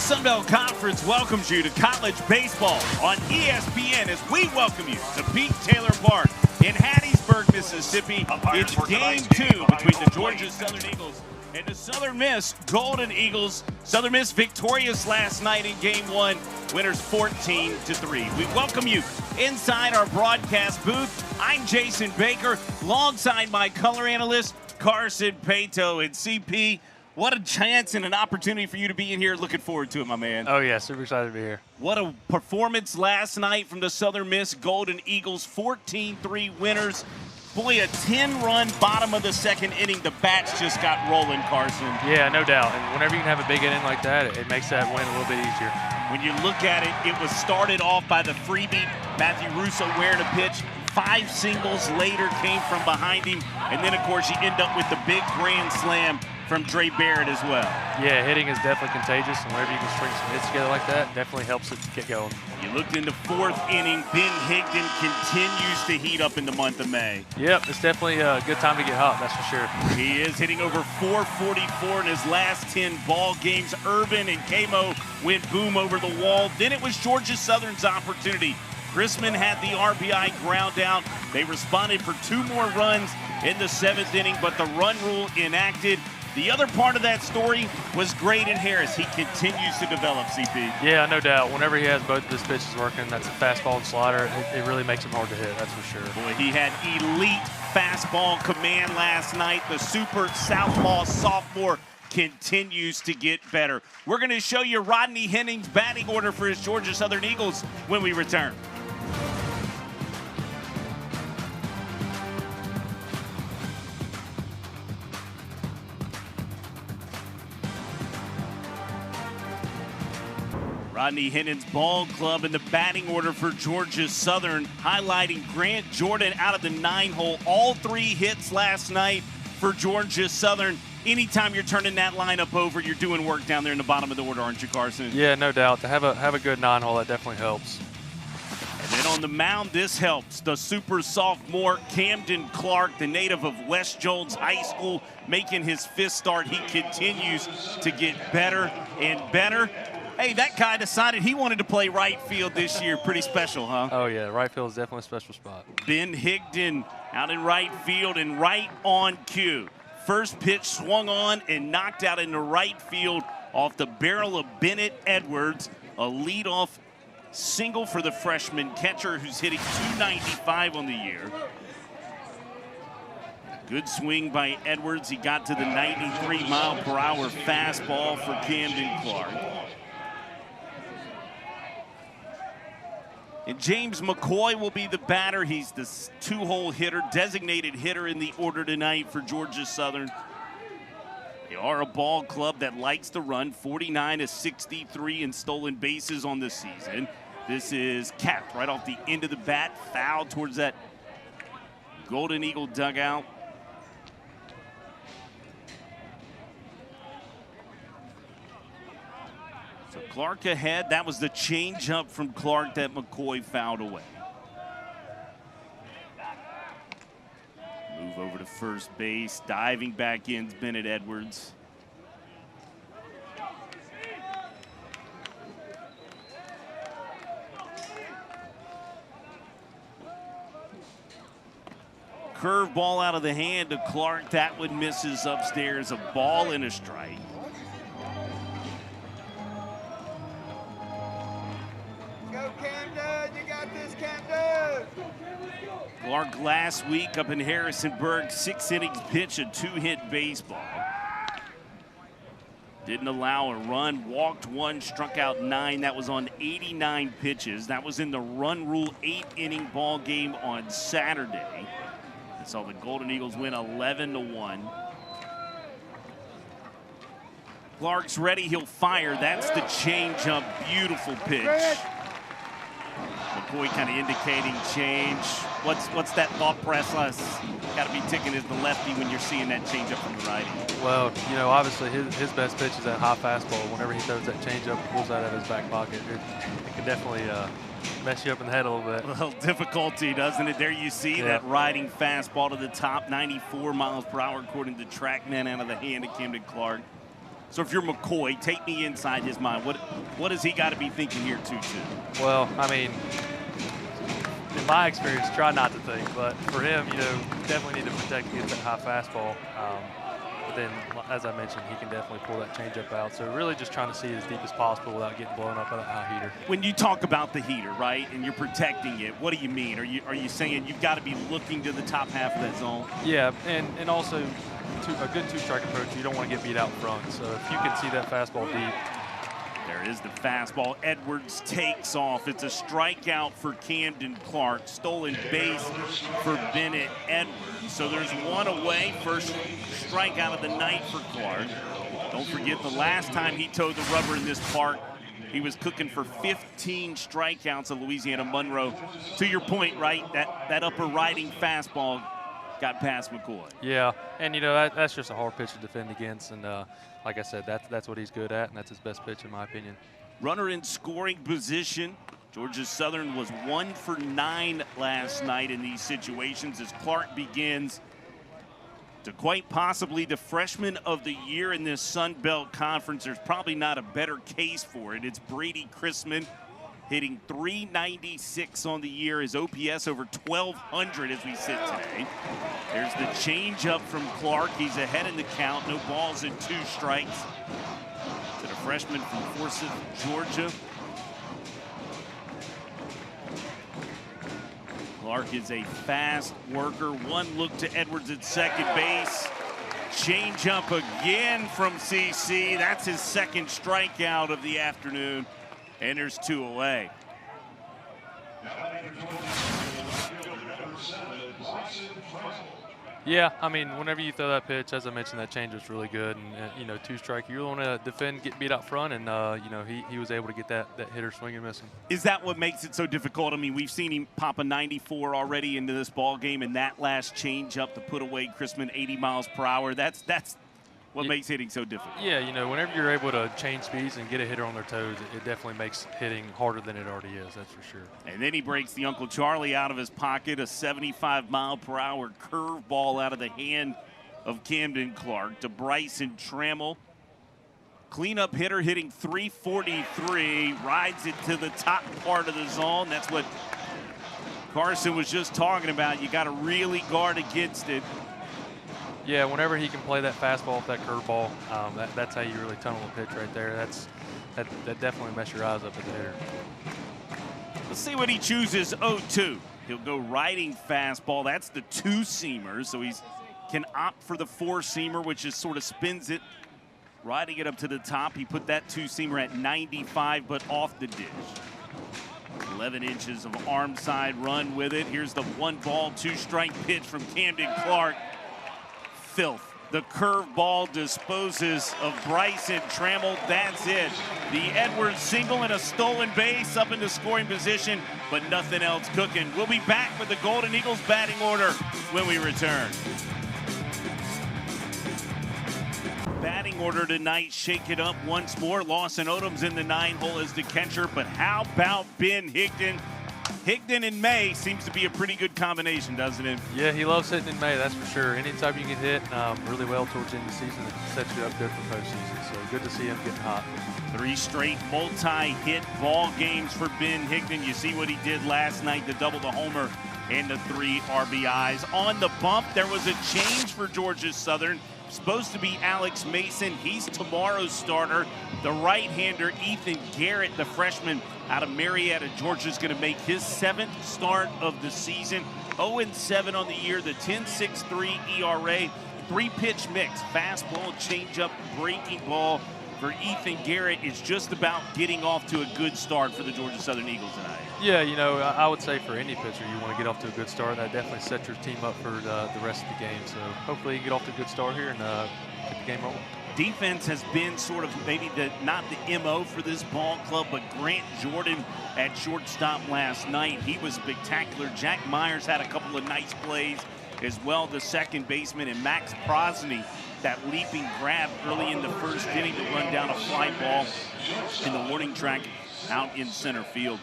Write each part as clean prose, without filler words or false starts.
Sun Belt Conference welcomes you to college baseball on ESPN as we welcome you to Pete Taylor Park in Hattiesburg, Mississippi. It's game 2 between the Georgia Southern Eagles and the Southern Miss Golden Eagles. Southern Miss victorious last night in game 1, winners 14-3. We welcome you inside our broadcast booth. I'm Jason Baker, alongside my color analyst, Carson Pato. And CP, what a chance and an opportunity for you to be in here. Looking forward to it, my man. Oh, yeah, super excited to be here. What a performance last night from the Southern Miss Golden Eagles, 14-3 winners. Boy, a 10-run bottom of the second inning. The bats just got rolling, Carson. Yeah, no doubt. And whenever you can have a big inning like that, it makes that win a little bit easier. When you look at it, it was started off by the freebie, Matthew Russo wearing a pitch. 5 singles later came from behind him. And then, of course, you end up with the big grand slam from Dre Barrett as well. Yeah, hitting is definitely contagious, and whenever you can string some hits together like that, definitely helps it get going. You looked in the 4th inning. Ben Higdon continues to heat up in the month of May. Yep, it's definitely a good time to get hot, that's for sure. He is hitting over 444 in his last 10 ball games. Urban and Kamo went boom over the wall. Then it was Georgia Southern's opportunity. Chrisman had the RBI ground out. They responded for 2 more runs in the 7th inning, but the run rule enacted. The other part of that story was Graydon Harris. He continues to develop, CP. Yeah, no doubt. Whenever he has both of his pitches working, that's a fastball and slider, it really makes him hard to hit, that's for sure. Boy, he had elite fastball command last night. The super southpaw sophomore continues to get better. We're going to show you Rodney Henning's batting order for his Georgia Southern Eagles when we return. Rodney Henning's ball club in the batting order for Georgia Southern, highlighting Grant Jordan out of the 9-hole. All 3 hits last night for Georgia Southern. Anytime you're turning that lineup over, you're doing work down there in the bottom of the order, aren't you, Carson? Yeah, no doubt. To have a good 9-hole, that definitely helps. And then on the mound, this helps. The super sophomore Camden Clark, the native of West Jones High School, making his 5th start. He continues to get better and better. Hey, that guy decided he wanted to play right field this year. Pretty special, huh? Oh, yeah. Right field is definitely a special spot. Ben Higdon out in right field and right on cue. First pitch swung on and knocked out into right field off the barrel of Bennett Edwards. A leadoff single for the freshman catcher who's hitting .295 on the year. Good swing by Edwards. He got to the 93-mile-per-hour fastball for Camden Clark. And James McCoy will be the batter. He's the 2-hole hitter, designated hitter in the order tonight for Georgia Southern. They are a ball club that likes to run, 49-63 in stolen bases on the season. This is capped right off the end of the bat, foul towards that Golden Eagle dugout. So Clark ahead. That was the changeup from Clark that McCoy fouled away. Move over to first base. Diving back in is Bennett Edwards. Curveball out of the hand to Clark. That one misses upstairs. A ball and a strike. Camden, you got this, Camden! Clark last week up in Harrisonburg, 6 innings pitch, a 2-hit baseball. Didn't allow a run, walked 1, struck out 9. That was on 89 pitches. That was in the run rule 8-inning ball game on Saturday. And so the Golden Eagles win 11-1. Clark's ready, he'll fire. That's the changeup, beautiful pitch. McCoy kind of indicating change. What's that thought process got to be ticking as the lefty when you're seeing that changeup from the righty? Well, you know, obviously his best pitch is that high fastball. Whenever he throws that changeup, pulls that out of his back pocket, it can definitely mess you up in the head a little bit. Well, difficulty, doesn't it? There you see that riding fastball to the top, 94 miles per hour according to TrackMan out of the hand of Camden Clark. So if you're McCoy, take me inside his mind. What has he got to be thinking here, too? Well, I mean, in my experience, try not to think. But for him, you know, definitely need to protect against that high fastball. But then, as I mentioned, he can definitely pull that changeup out. So really just trying to see it as deep as possible without getting blown up by that high heater. When you talk about the heater, right, and you're protecting it, what do you mean? Are you saying you've got to be looking to the top half of that zone? Yeah, and also a good two-strike approach. You don't want to get beat out front. So if you can see that fastball deep. There is the fastball. Edwards takes off. It's a strikeout for Camden Clark. Stolen base for Bennett Edwards. So there's one away. First strikeout of the night for Clark. Don't forget the last time he towed the rubber in this park, he was cooking for 15 strikeouts at Louisiana Monroe. To your point, right, that upper riding fastball got past McCoy. Yeah, and you know that's just a hard pitch to defend against, and like I said, that's what he's good at, and that's his best pitch in my opinion. Runner in scoring position. Georgia Southern was 1 for 9 last night in these situations as Clark begins to quite possibly the freshman of the year in this Sun Belt Conference. There's probably not a better case for it. It's Brady Chrisman, hitting .396 on the year. His OPS over 1,200 as we sit today. There's the changeup from Clark. He's ahead in the count. No balls and 2 strikes to the freshman from Forsyth, Georgia. Clark is a fast worker. One look to Edwards at second base. Changeup again from CC. That's his second strikeout of the afternoon. And there's 2 away. Yeah, I mean, whenever you throw that pitch, as I mentioned, that change was really good. And, you know, 2-strike, you want to defend, get beat out front, and, you know, he was able to get that hitter swinging and missing. Is that what makes it so difficult? I mean, we've seen him pop a 94 already into this ball game, and that last change up to put away Chrisman 80 miles per hour. That's what makes hitting so difficult. Yeah, you know, whenever you're able to change speeds and get a hitter on their toes, it definitely makes hitting harder than it already is, that's for sure. And then he breaks the Uncle Charlie out of his pocket, a 75-mile-per-hour curveball out of the hand of Camden Clark to Bryson Trammell. Cleanup hitter hitting .343, rides it to the top part of the zone. That's what Carson was just talking about. You got to really guard against it. Yeah, whenever he can play that fastball with that curveball, that's how you really tunnel a pitch right there. That definitely mess your eyes up at the hitter. Let's see what he chooses. 0-2. He'll go riding fastball. That's the 2-seamer, so he can opt for the 4-seamer, which is sort of spins it, riding it up to the top. He put that 2-seamer at 95, but off the dish. 11 inches of arm side run with it. Here's the 1-ball, 2-strike pitch from Camden Clark. Filth. The curveball disposes of Bryson Trammell. That's it. The Edwards single and a stolen base up into scoring position, but nothing else cooking. We'll be back with the Golden Eagles batting order when we return. Batting order tonight, shake it up once more. Lawson Odom's in the 9-hole as the catcher, but how about Ben Higdon? Higdon in May seems to be a pretty good combination, doesn't it? Yeah, he loves hitting in May, that's for sure. Anytime you get hit really well towards the end of the season, it sets you up good for postseason. So good to see him getting hot. 3 straight multi-hit ball games for Ben Higdon. You see what he did last night, the double, the homer, and the 3 RBIs. On the bump, there was a change for Georgia Southern. Supposed to be Alex Mason. He's tomorrow's starter. The right-hander, Ethan Garrett, the freshman out of Marietta, Georgia, is going to make his 7th start of the season. 0-7 on the year, the 10.63 ERA. 3-pitch mix, fastball, changeup, breaking ball for Ethan Garrett. It's just about getting off to a good start for the Georgia Southern Eagles tonight. Yeah, you know, I would say for any pitcher, you want to get off to a good start. That definitely sets your team up for the rest of the game. So hopefully you can get off to a good start here and get the game rolling. Defense has been sort of maybe not the MO for this ball club, but Grant Jordan at shortstop last night, he was spectacular. Jack Myers had a couple of nice plays as well, the second baseman, and Max Prosny, that leaping grab early in the first inning to run down a fly ball in the warning track out in center field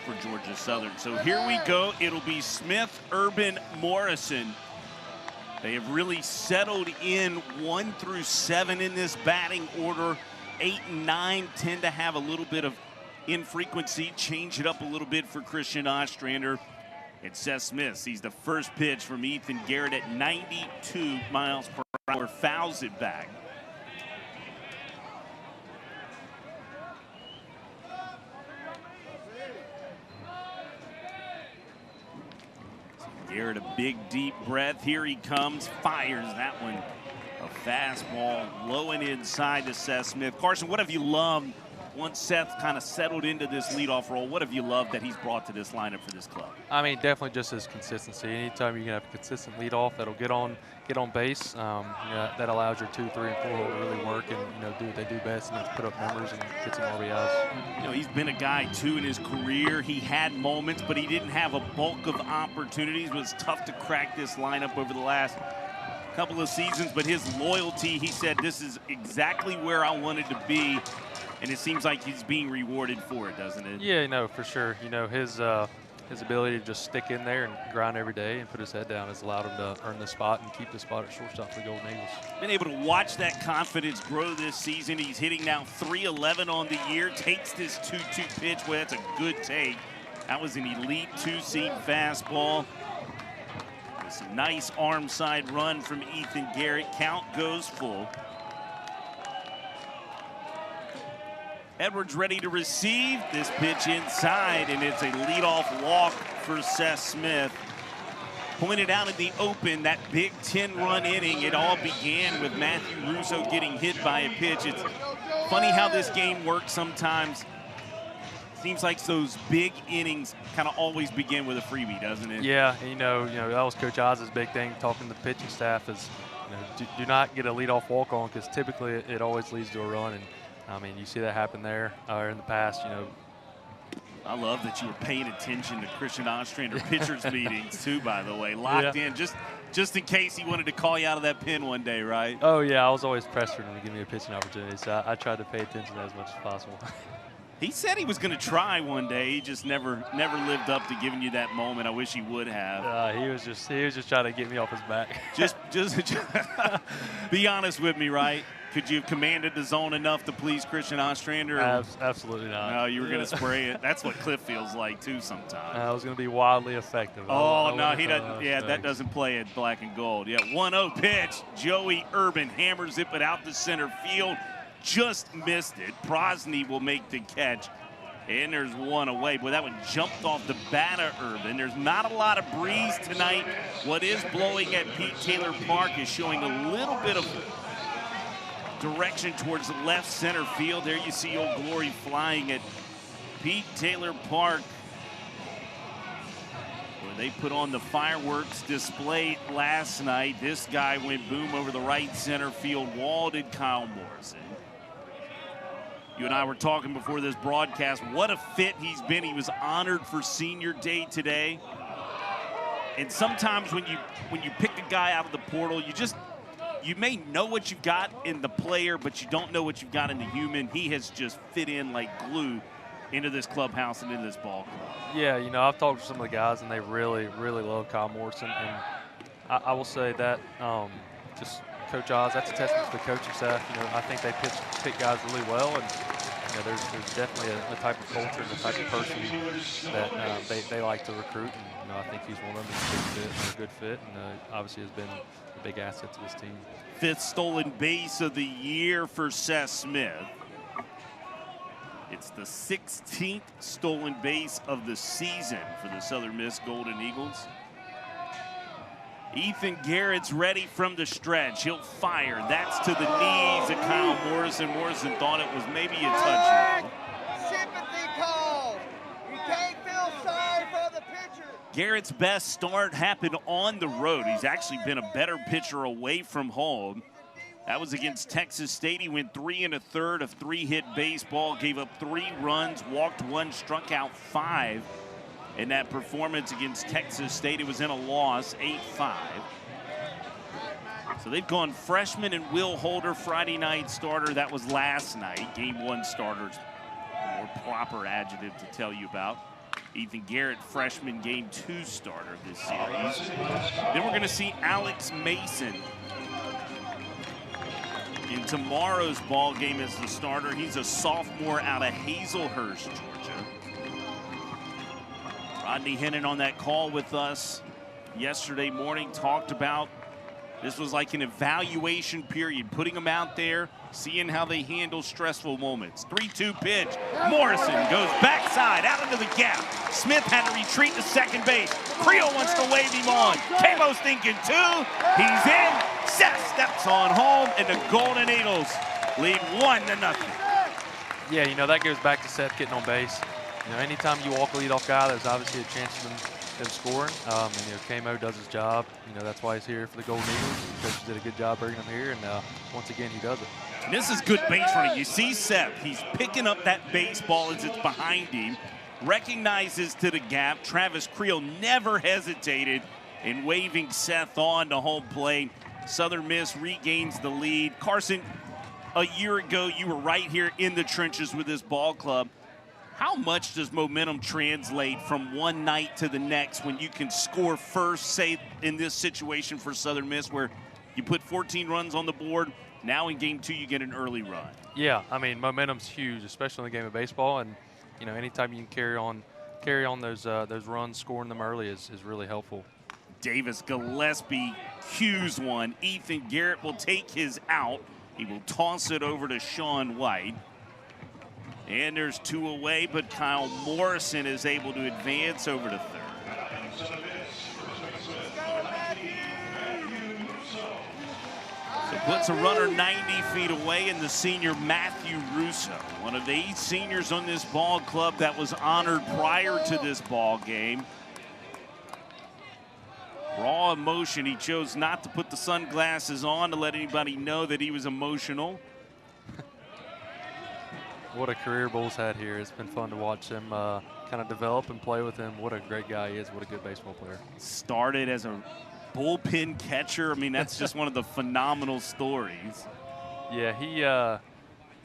for Georgia Southern. So here we go. It'll be Smith, Urban, Morrison They have really settled in 1 through 7 in this batting order. 8 and 9 tend to have a little bit of infrequency, change it up a little bit for Christian Ostrander. And Seth Smith sees the first pitch from Ethan Garrett at 92 miles per hour, fouls it back. Garrett, a big deep breath. Here he comes, fires that one. A fastball low and inside to Seth Smith. Carson, what have you loved once Seth kind of settled into this leadoff role? What have you loved that he's brought to this lineup for this club? I mean, definitely just his consistency. Anytime you can have a consistent leadoff that'll get on base, you know, that allows your 2, 3, and 4 hole to really work and, you know, do what they do best, and that's put up numbers and get some RBIs. You know, he's been a guy too in his career. He had moments, but he didn't have a bulk of opportunities. It was tough to crack this lineup over the last couple of seasons, but his loyalty, he said, this is exactly where I wanted to be. And it seems like he's being rewarded for it, doesn't it? Yeah, no, for sure. You know, his ability to just stick in there and grind every day and put his head down has allowed him to earn the spot and keep the spot at shortstop for the Golden Eagles. Been able to watch that confidence grow this season. He's hitting now .311 on the year. Takes this 2-2 pitch. Well, that's a good take. That was an elite 2-seam fastball. With some nice arm side run from Ethan Garrett. Count goes full. Edwards ready to receive this pitch inside, and it's a leadoff walk for Seth Smith. Pointed out in the open, that big 10-run inning, it all began with Matthew Russo getting hit by a pitch. It's funny how this game works sometimes. Seems like those big innings kind of always begin with a freebie, doesn't it? Yeah, you know that was Coach Oz's big thing, talking to the pitching staff, is, you know, do not get a leadoff walk on, because typically it always leads to a run. And I mean, you see that happen there in the past, you know. I love that you were paying attention to Christian Ostrander pitchers meetings too, by the way. Locked in just in case he wanted to call you out of that pen one day, right? Oh, yeah, I was always pestering him to give me a pitching opportunity, so I tried to pay attention as much as possible. He said he was going to try one day. He just never lived up to giving you that moment. I wish he would have. He was just trying to get me off his back. just be honest with me, right? Could you have commanded the zone enough to please Christian Ostrander? Absolutely not. No, you were going to spray it. That's what Cliff feels like too sometimes. I was going to be wildly effective. Oh, no, he doesn't. Yeah, that doesn't play at black and gold. Yeah, 1-0 pitch. Joey Urban hammers it, but out to center field. Just missed it. Prosny will make the catch. And there's one away. Boy, that one jumped off the bat of Urban. There's not a lot of breeze tonight. What is blowing at Pete Taylor Park is showing a little bit of direction towards the left center field. There you see Old Glory flying at Pete Taylor Park, where they put on the fireworks display last night. This guy went boom over the right center field wall, did Kyle Morrison. You and I were talking before this broadcast. What a fit he's been. He was honored for senior day today. And sometimes when you pick a guy out of the portal, you may know what you've got in the player, but you don't know what you've got in the human. He has just fit in like glue into this clubhouse and into this ball club. Yeah, you know, I've talked to some of the guys, and they really, really love Kyle Morrison. And I will say that just Coach Oz, that's a testament to the coaching staff. You know, I think they pick guys really well, and you know, there's definitely a type of culture and a type of person that they like to recruit. And you know, I think he's one of them. He's a good fit, and obviously has been a big asset to this team. 5th stolen base of the year for Seth Smith. It's the 16th stolen base of the season for the Southern Miss Golden Eagles. Ethan Garrett's ready from the stretch. He'll fire. That's to the knees of Kyle Morrison. Morrison thought it was maybe a touchdown. Sympathy call. You can't feel sorry for the pitcher. Garrett's best start happened on the road. He's actually been a better pitcher away from home. That was against Texas State. He went 3 1/3 of 3-hit baseball, gave up 3 runs, walked 1, struck out 5. In that performance against Texas State, it was in a loss, 8-5. So they've gone freshman and Will Holder, Friday night starter. That was last night. Game 1 starters, a more proper adjective to tell you about. Ethan Garrett, freshman Game 2 starter this series. Then we're going to see Alex Mason in tomorrow's ball game as the starter. He's a sophomore out of Hazelhurst, Georgia. Rodney Hennon on that call with us yesterday morning talked about this was like an evaluation period, putting them out there, seeing how they handle stressful moments. 3-2 pitch. Morrison goes backside out into the gap. Smith had to retreat to second base. Creel wants to wave him on. Camo's thinking 2. He's in. Seth steps on home, and the Golden Eagles lead 1-0. Yeah, you know, that goes back to Seth getting on base. You know, anytime you walk a leadoff guy, there's obviously a chance of them scoring. And, you know, Camo does his job. You know, that's why he's here for the Golden Eagles. The coach did a good job bringing him here, and once again, he does it. And this is good base running. You see Seth, he's picking up that baseball as it's behind him, recognizes to the gap. Travis Creel never hesitated in waving Seth on to home plate. Southern Miss regains the lead. Carson, a year ago, you were right here in the trenches with this ball club. How much does momentum translate from one night to the next when you can score first, say in this situation for Southern Miss where you put 14 runs on the board, now in Game 2 you get an early run? Yeah, I mean, momentum's huge, especially in the game of baseball, and you know, anytime you can carry on those runs, scoring them early is really helpful. Davis Gillespie cues one. Ethan Garrett will take his out. He will toss it over to Sean White. And there's 2 away, but Kyle Morrison is able to advance over to third. So puts a runner 90 feet away in the senior Matthew Russo, one of the 8 seniors on this ball club that was honored prior to this ball game. Raw emotion. He chose not to put the sunglasses on to let anybody know that he was emotional. What a career Bull's had here. It's been fun to watch him kind of develop and play with him. What a great guy he is. What a good baseball player. Started as a bullpen catcher. I mean, that's just one of the phenomenal stories. Yeah,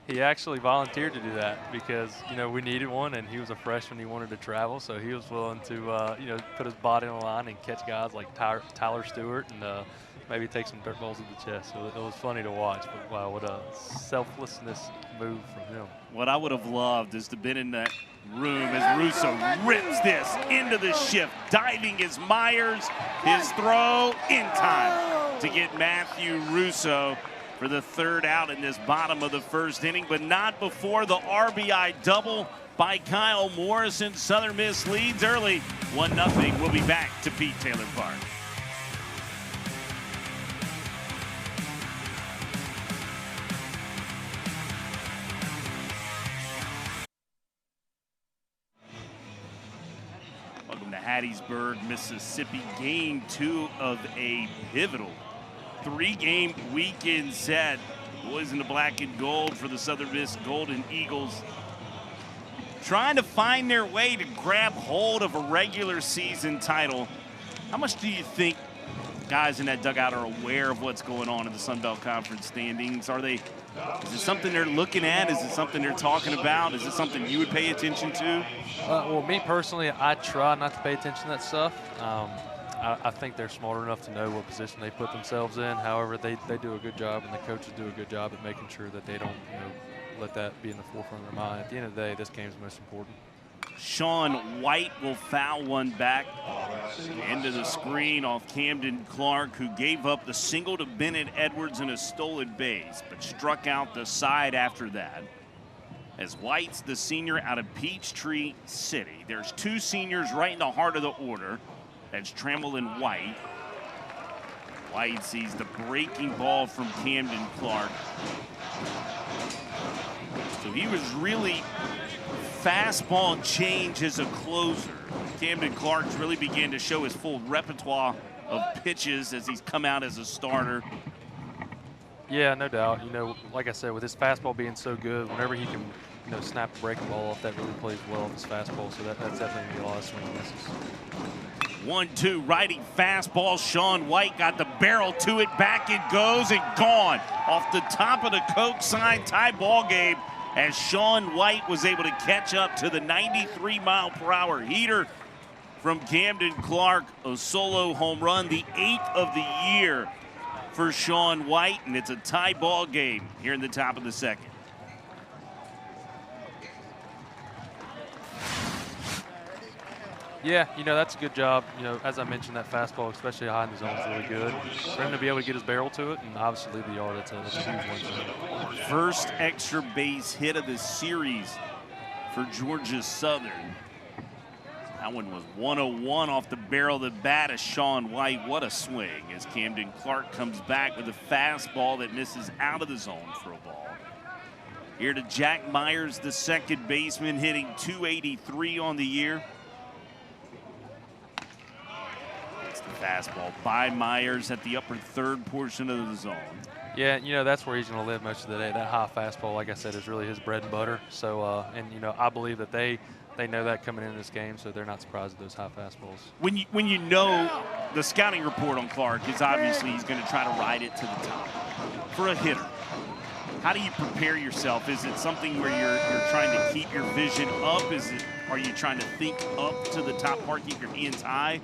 he actually volunteered to do that because, you know, we needed one, and he was a freshman. He wanted to travel, so he was willing to, you know, put his body on the line and catch guys like Tyler Stewart and maybe take some dirt balls to the chest. So it was funny to watch, but wow, what a selflessness move from him. What I would have loved is to have been in that room as Russo rips this into the shift. Diving is Myers. His throw in time to get Matthew Russo for the 3rd out in this bottom of the 1st inning, but not before the RBI double by Kyle Morrison. Southern Miss leads early, 1-0. We'll be back to Pete Taylor Park. Welcome to Hattiesburg, Mississippi. Game 2 of a pivotal 3-game weekend set. Boys in the black and gold for the Southern Miss Golden Eagles, trying to find their way to grab hold of a regular season title. How much do you think guys in that dugout are aware of what's going on in the Sun Belt Conference standings? Is it something they're looking at? Is it something they're talking about? Is it something you would pay attention to? Well, me personally, I try not to pay attention to that stuff. I think they're smart enough to know what position they put themselves in. However, they do a good job, and the coaches do a good job at making sure that they don't, you know, let that be in the forefront of their mind. At the end of the day, this game's most important. Sean White will foul one back into the screen off Camden Clark, who gave up the single to Bennett Edwards and a stolen base, but struck out the side after that. As White's the senior out of Peachtree City. There's 2 seniors right in the heart of the order. That's Trammell and White. White sees the breaking ball from Camden Clark. So he was really fastball change as a closer. Camden Clark's really began to show his full repertoire of pitches as he's come out as a starter. Yeah, no doubt. You know, like I said, with his fastball being so good, whenever he can, you know, snap the breaking ball off, that really plays well with his fastball. So that's definitely going to be a lot of swing and misses. 1-2 righty fastball. Sean White got the barrel to it. Back it goes and gone. Off the top of the Coke sign, tie ball game. as Sean White was able to catch up to the 93-mile-per-hour heater from Camden Clark. A solo home run, the 8th of the year for Sean White, and it's a tie ball game here in the top of the second. Yeah, that's a good job. As I mentioned, that fastball, especially high in the zone, is really good. For him to be able to get his barrel to it and obviously leave the yard, that's a huge win for him. First extra base hit of the series for Georgia Southern. That one was 101 off the barrel of the bat of Sean White. What a swing as Camden Clark comes back with a fastball that misses out of the zone for a ball. Here to Jack Myers, the second baseman, hitting .283 on the year. Fastball by Myers at the upper third portion of the zone. Yeah, that's where he's going to live most of the day. That high fastball, like I said, is really his bread and butter. So, I believe that they know that coming in this game, so they're not surprised at those high fastballs. When you know the scouting report on Clark is obviously he's going to try to ride it to the top. For a hitter, how do you prepare yourself? Is it something where you're trying to keep your vision up? Are you trying to think up to the top part, keep your hands high?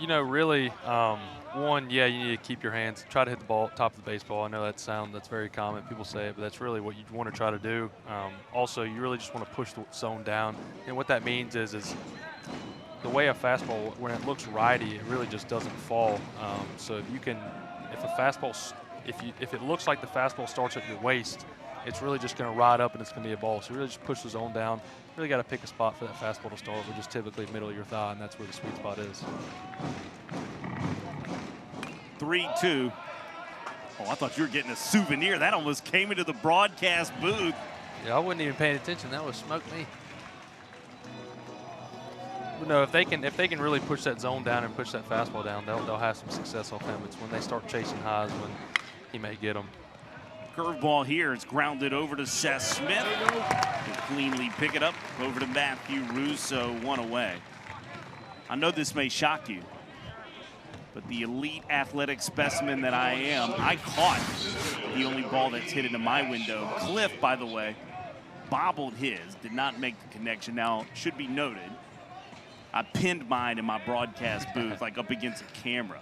Really, one, yeah, you need to keep your hands, try to hit the ball, top of the baseball. I know that's very common. People say it, but that's really what you want to try to do. Also, you really just want to push the zone down. And what that means is the way a fastball, when it looks righty, it really just doesn't fall. So if it looks like the fastball starts at your waist, it's really just going to ride up and it's going to be a ball. So you really just push the zone down. Really got to pick a spot for that fastball to start, which is typically middle of your thigh, and that's where the sweet spot is. 3-2. Oh, I thought you were getting a souvenir. That almost came into the broadcast booth. Yeah, I wasn't even paying attention. That was smoked me. But no, if they can really push that zone down and push that fastball down, they'll have some success off him. It's when they start chasing highs when he may get them. Curveball here. It's grounded over to Seth Smith. He'll cleanly pick it up over to Matthew Russo, one away. I know this may shock you, but the elite athletic specimen that I am, I caught the only ball that's hit into my window. Cliff, by the way, bobbled his, did not make the connection. Now, should be noted, I pinned mine in my broadcast booth, like up against a camera.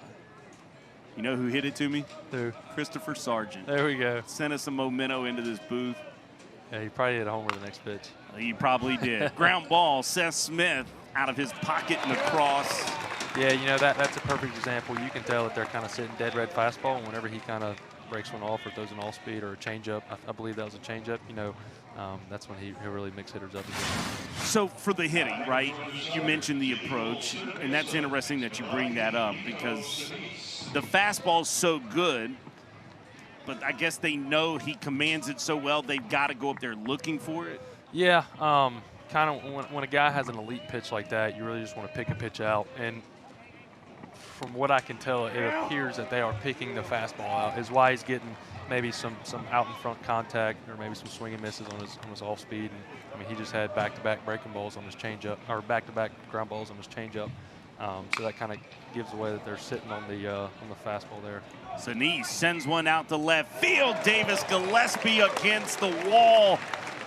You know who hit it to me? Who? Christopher Sargent. There we go. Sent us a memento into this booth. Yeah, he probably hit a homer the next pitch. He probably did. Ground ball, Seth Smith out of his pocket and across. Yeah, that's a perfect example. You can tell that they're kind of sitting dead red fastball, and whenever he kind of breaks one off or throws an all-speed or a changeup, I believe that was a changeup, that's when he really mix hitters up again. So for the hitting, right, you mentioned the approach, and that's interesting that you bring that up because the fastball's so good, but I guess they know he commands it so well, they've got to go up there looking for it. Yeah, kind of when a guy has an elite pitch like that, you really just want to pick a pitch out. And from what I can tell, it appears that they are picking the fastball out, is why he's getting maybe some out in front contact or maybe some swing and misses on his off speed. And I mean, he just had back-to-back breaking balls on his changeup, or back-to-back ground balls on his changeup. So that kind of gives away that they're sitting on the fastball there. Sinise sends one out to left field. Davis Gillespie against the wall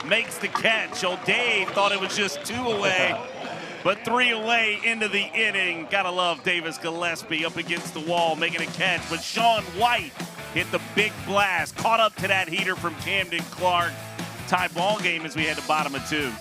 makes the catch. Old Dave thought it was just 2 away, but 3 away into the inning. Gotta love Davis Gillespie up against the wall making a catch. But Sean White hit the big blast, caught up to that heater from Camden Clark. Tie ball game as we head to bottom of 2.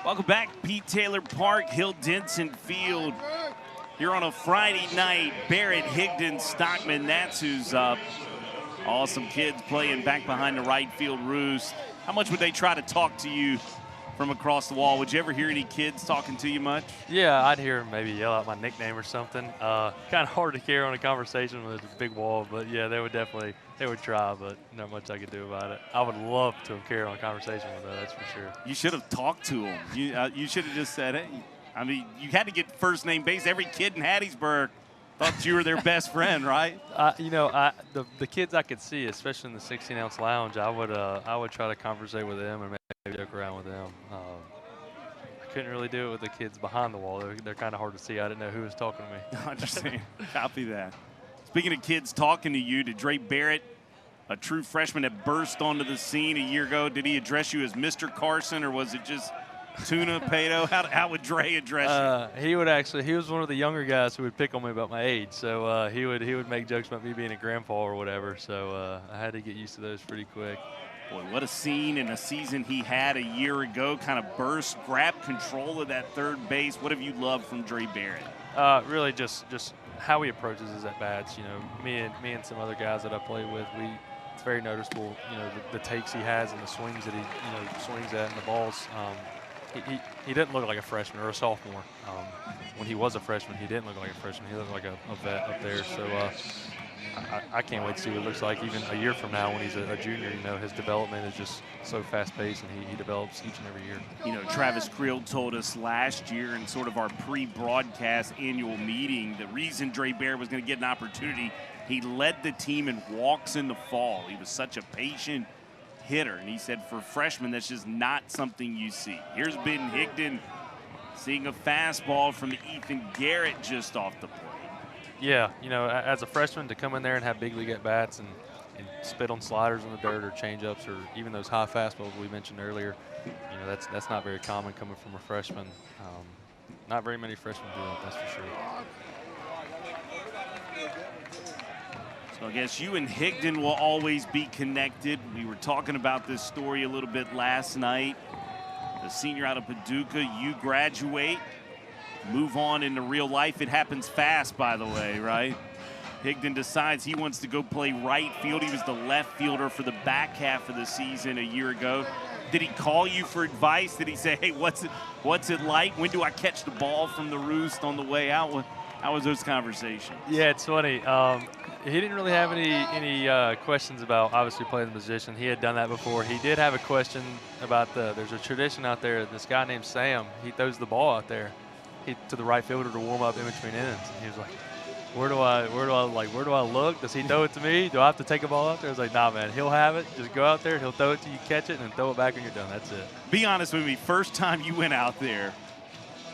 Welcome back, Pete Taylor Park, Hill Denson Field. Here on a Friday night, Barrett, Higdon, Stockman, that's who's up. Awesome kids playing back behind the right field roost. How much would they try to talk to you from across the wall? Would you ever hear any kids talking to you much? Yeah, I'd hear them maybe yell out my nickname or something. Kind of hard to carry on a conversation with a big wall, but yeah, they would try, but not much I could do about it. I would love to carry on a conversation with them, that's for sure. You should have talked to them. You should have just said, hey, I mean, you had to get first name base. Every kid in Hattiesburg Thought you were their best friend, right? The kids I could see, especially in the 16-ounce lounge, I would try to conversate with them and maybe joke around with them. I couldn't really do it with the kids behind the wall. They're kind of hard to see. I didn't know who was talking to me. I understand. Copy that. Speaking of kids talking to you, did Dre Barrett, a true freshman that burst onto the scene a year ago, did he address you as Mr. Carson, or was it just Tuna Pato? How would Dre address you? He was one of the younger guys who would pick on me about my age. So he would make jokes about me being a grandpa or whatever. So I had to get used to those pretty quick. Boy, what a scene in a season he had a year ago. Kind of burst, grabbed control of that third base. What have you loved from Dre Barrett? Really just how he approaches his at-bats. You know, me and some other guys that I play with, it's very noticeable, you know, the takes he has and the swings that he, you know, swings at and the balls. He didn't look like a freshman or a sophomore. When he was a freshman, he didn't look like a freshman. He looked like a vet up there. So I can't wait to see what it looks like even a year from now when he's a junior. You know, his development is just so fast-paced, and he develops each and every year. You know, Travis Creel told us last year in sort of our pre-broadcast annual meeting, the reason Dre Barrett was going to get an opportunity, he led the team in walks in the fall. He was such a patient hitter, and he said for freshmen, that's just not something you see. Here's Ben Higdon seeing a fastball from Ethan Garrett just off the plate. Yeah, you know, as a freshman to come in there and have big league at-bats and spit on sliders in the dirt or change-ups or even those high fastballs we mentioned earlier, you know, that's not very common coming from a freshman. Not very many freshmen do that, that's for sure. So I guess you and Higdon will always be connected. We were talking about this story a little bit last night. The senior out of Paducah, you graduate, move on into real life. It happens fast, by the way, right? Higdon decides he wants to go play right field. He was the left fielder for the back half of the season a year ago. Did he call you for advice? Did he say, hey, what's it like? When do I catch the ball from the roost on the way out? How was those conversations? Yeah, it's funny. He didn't really have any questions about obviously playing the position. He had done that before. He did have a question about there's a tradition out there. This guy named Sam, he throws the ball out there to the right fielder to warm up in between innings. And he was like, where do I look? Does he throw it to me? Do I have to take a ball out there? I was like, nah, man, he'll have it. Just go out there, he'll throw it to you, catch it, and then throw it back when you're done. That's it. Be honest with me. First time you went out there,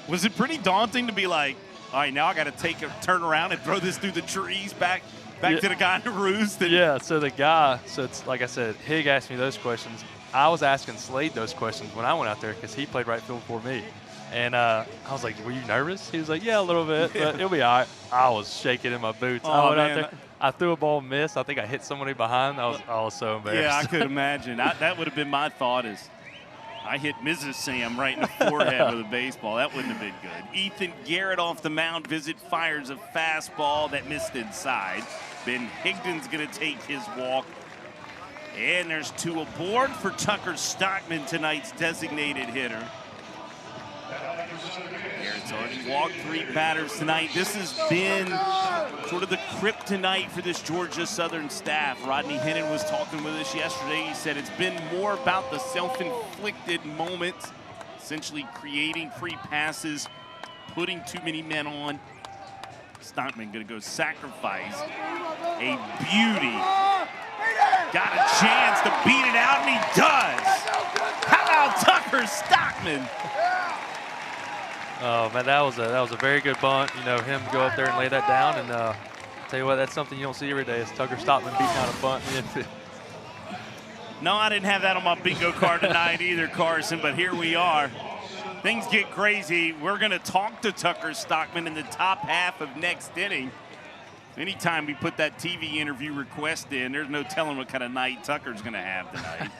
was it pretty daunting to be like, all right, now I got to turn around and throw this through the trees back to the guy in the roost? Yeah, so it's like I said, Hig asked me those questions. I was asking Slade those questions when I went out there because he played right field for me. And I was like, were you nervous? He was like, yeah, a little bit, but it'll be all right. I was shaking in my boots. Oh, I went man. out there. I threw a ball and missed. I think I hit somebody behind. I was so embarrassed. Yeah, I could imagine. That would have been my thought is I hit Mrs. Sam right in the forehead with a baseball. That wouldn't have been good. Ethan Garrett off the mound. Fires a fastball that missed inside. Ben Higdon's going to take his walk. And there's two aboard for Tucker Stockman, tonight's designated hitter. Garrett's already walked 3 batters tonight. This has been sort of the kryptonite for this Georgia Southern staff. Rodney Hennon was talking with us yesterday. He said it's been more about the self-inflicted moments, essentially creating free passes, putting too many men on. Stockman going to go sacrifice a beauty. Got a chance to beat it out, and he does. How about Tucker Stockman? Oh man, that was a very good bunt. You know, him go up there and lay that down, and tell you what, that's something you don't see every day. Is Tucker Stockman beating out a bunt in the infield. No, I didn't have that on my bingo card tonight either, Carson, but here we are. Things get crazy. We're going to talk to Tucker Stockman in the top half of next inning. Anytime we put that TV interview request in, there's no telling what kind of night Tucker's going to have tonight.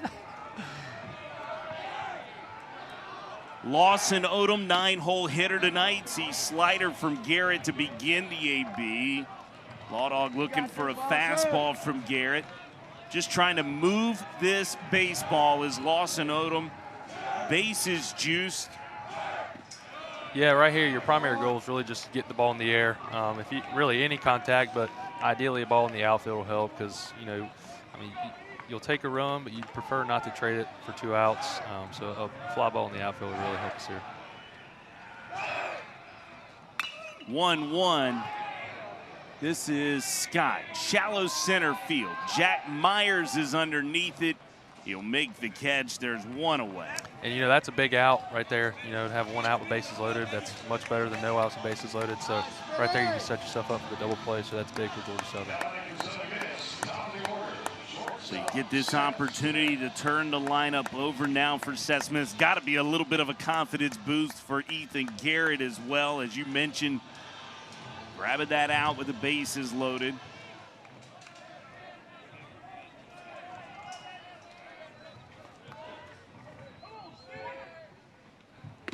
Lawson Odom, 9-hole hitter tonight. See slider from Garrett to begin the AB. Law Dog looking for a fastball from Garrett. Just trying to move this baseball is Lawson Odom. Bases juiced. Yeah, right here, your primary goal is really just to get the ball in the air. If you really any contact, but ideally a ball in the outfield will help because, you know, I mean, you'll take a run, but you prefer not to trade it for 2 outs. So a fly ball in the outfield will really help us here. 1-1. This is Scott, shallow center field. Jack Myers is underneath it. He'll make the catch. There's one away. And, you know, that's a big out right there. You know, to have one out with bases loaded, that's much better than no outs with bases loaded. So right there you can set yourself up for the double play, so that's big for Georgia Southern. So you get this opportunity to turn the lineup over now for Seth Smith. It's got to be a little bit of a confidence boost for Ethan Garrett as well, as you mentioned. Grabbing that out with the bases loaded.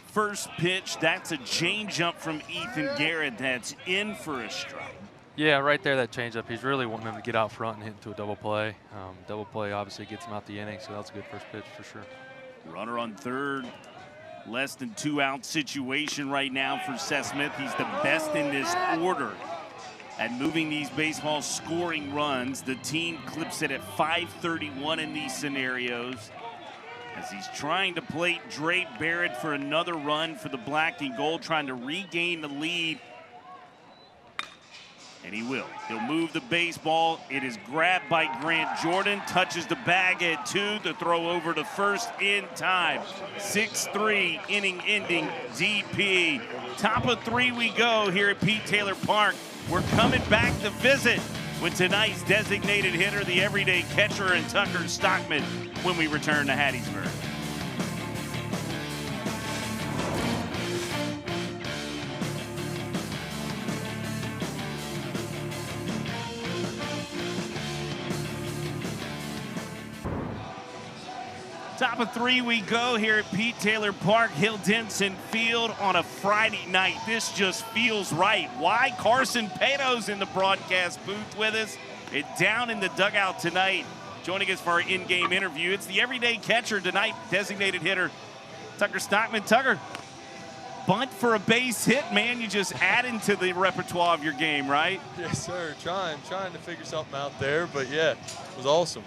First pitch, that's a changeup from Ethan Garrett that's in for a strike. Yeah, right there, that changeup. He's really wanting him to get out front and hit into a double play. Double play obviously gets him out the inning, so that's a good first pitch for sure. Runner on third. Less than 2 out situation right now for Seth Smith. He's the best in this order at moving these baseballs, scoring runs. The team clips it at .531 in these scenarios, as he's trying to plate Drake Barrett for another run for the black and gold, trying to regain the lead. And he will. He'll move the baseball. It is grabbed by Grant Jordan. Touches the bag at 2 to throw over to first in time. 6-3 inning ending DP. Top of 3 we go here at Pete Taylor Park. We're coming back to visit with tonight's designated hitter, the everyday catcher, and Tucker Stockman when we return to Hattiesburg. Top of 3 we go here at Pete Taylor Park, Hill Denson Field on a Friday night. This just feels right. Why? Carson Pato's in the broadcast booth with us. And down in the dugout tonight, joining us for our in-game interview. It's the everyday catcher tonight, designated hitter, Tucker Stockman. Tucker, bunt for a base hit, man. You just add into the repertoire of your game, right? Yes, sir. Trying to figure something out there, but yeah, it was awesome.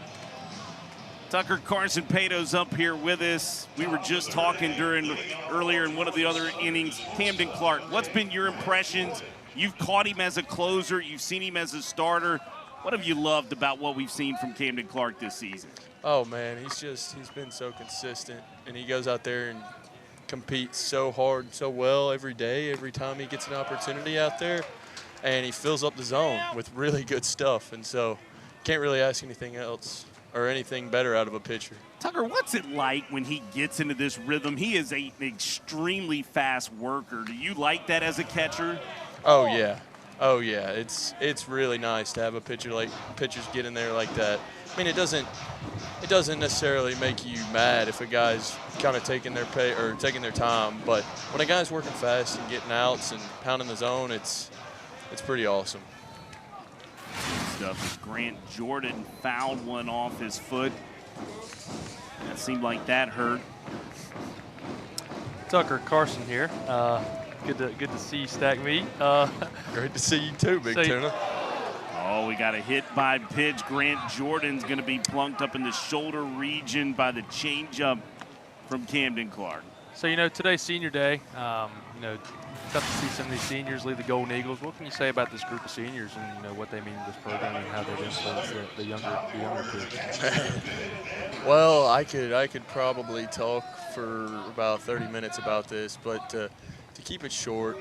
Tucker, Carson Pato's up here with us. We were just talking earlier in one of the other innings. Camden Clark, what's been your impressions? You've caught him as a closer. You've seen him as a starter. What have you loved about what we've seen from Camden Clark this season? Oh, man, he's been so consistent, and he goes out there and competes so hard, so well every day, every time he gets an opportunity out there, and he fills up the zone with really good stuff. And so can't really ask anything else or anything better out of a pitcher. Tucker, what's it like when he gets into this rhythm? He is an extremely fast worker. Do you like that as a catcher? Oh yeah. Oh yeah. It's really nice to have a pitchers get in there like that. I mean, it doesn't necessarily make you mad if a guy's kind of taking their time, but when a guy's working fast and getting outs and pounding the zone, it's pretty awesome. Stuff. Grant Jordan fouled one off his foot. That seemed like that hurt. Tucker, Carson here. Good to see you, Stack Meat. Great to see you too, Big Tuna. Oh, we got a hit by pitch. Grant Jordan's going to be plunked up in the shoulder region by the changeup from Camden Clark. So, you know, today's senior day. You know, got to see some of these seniors lead the Golden Eagles. What can you say about this group of seniors and, you know, what they mean to this program and how they've influenced the younger kids? Well, I could probably talk for about 30 minutes about this, but to keep it short,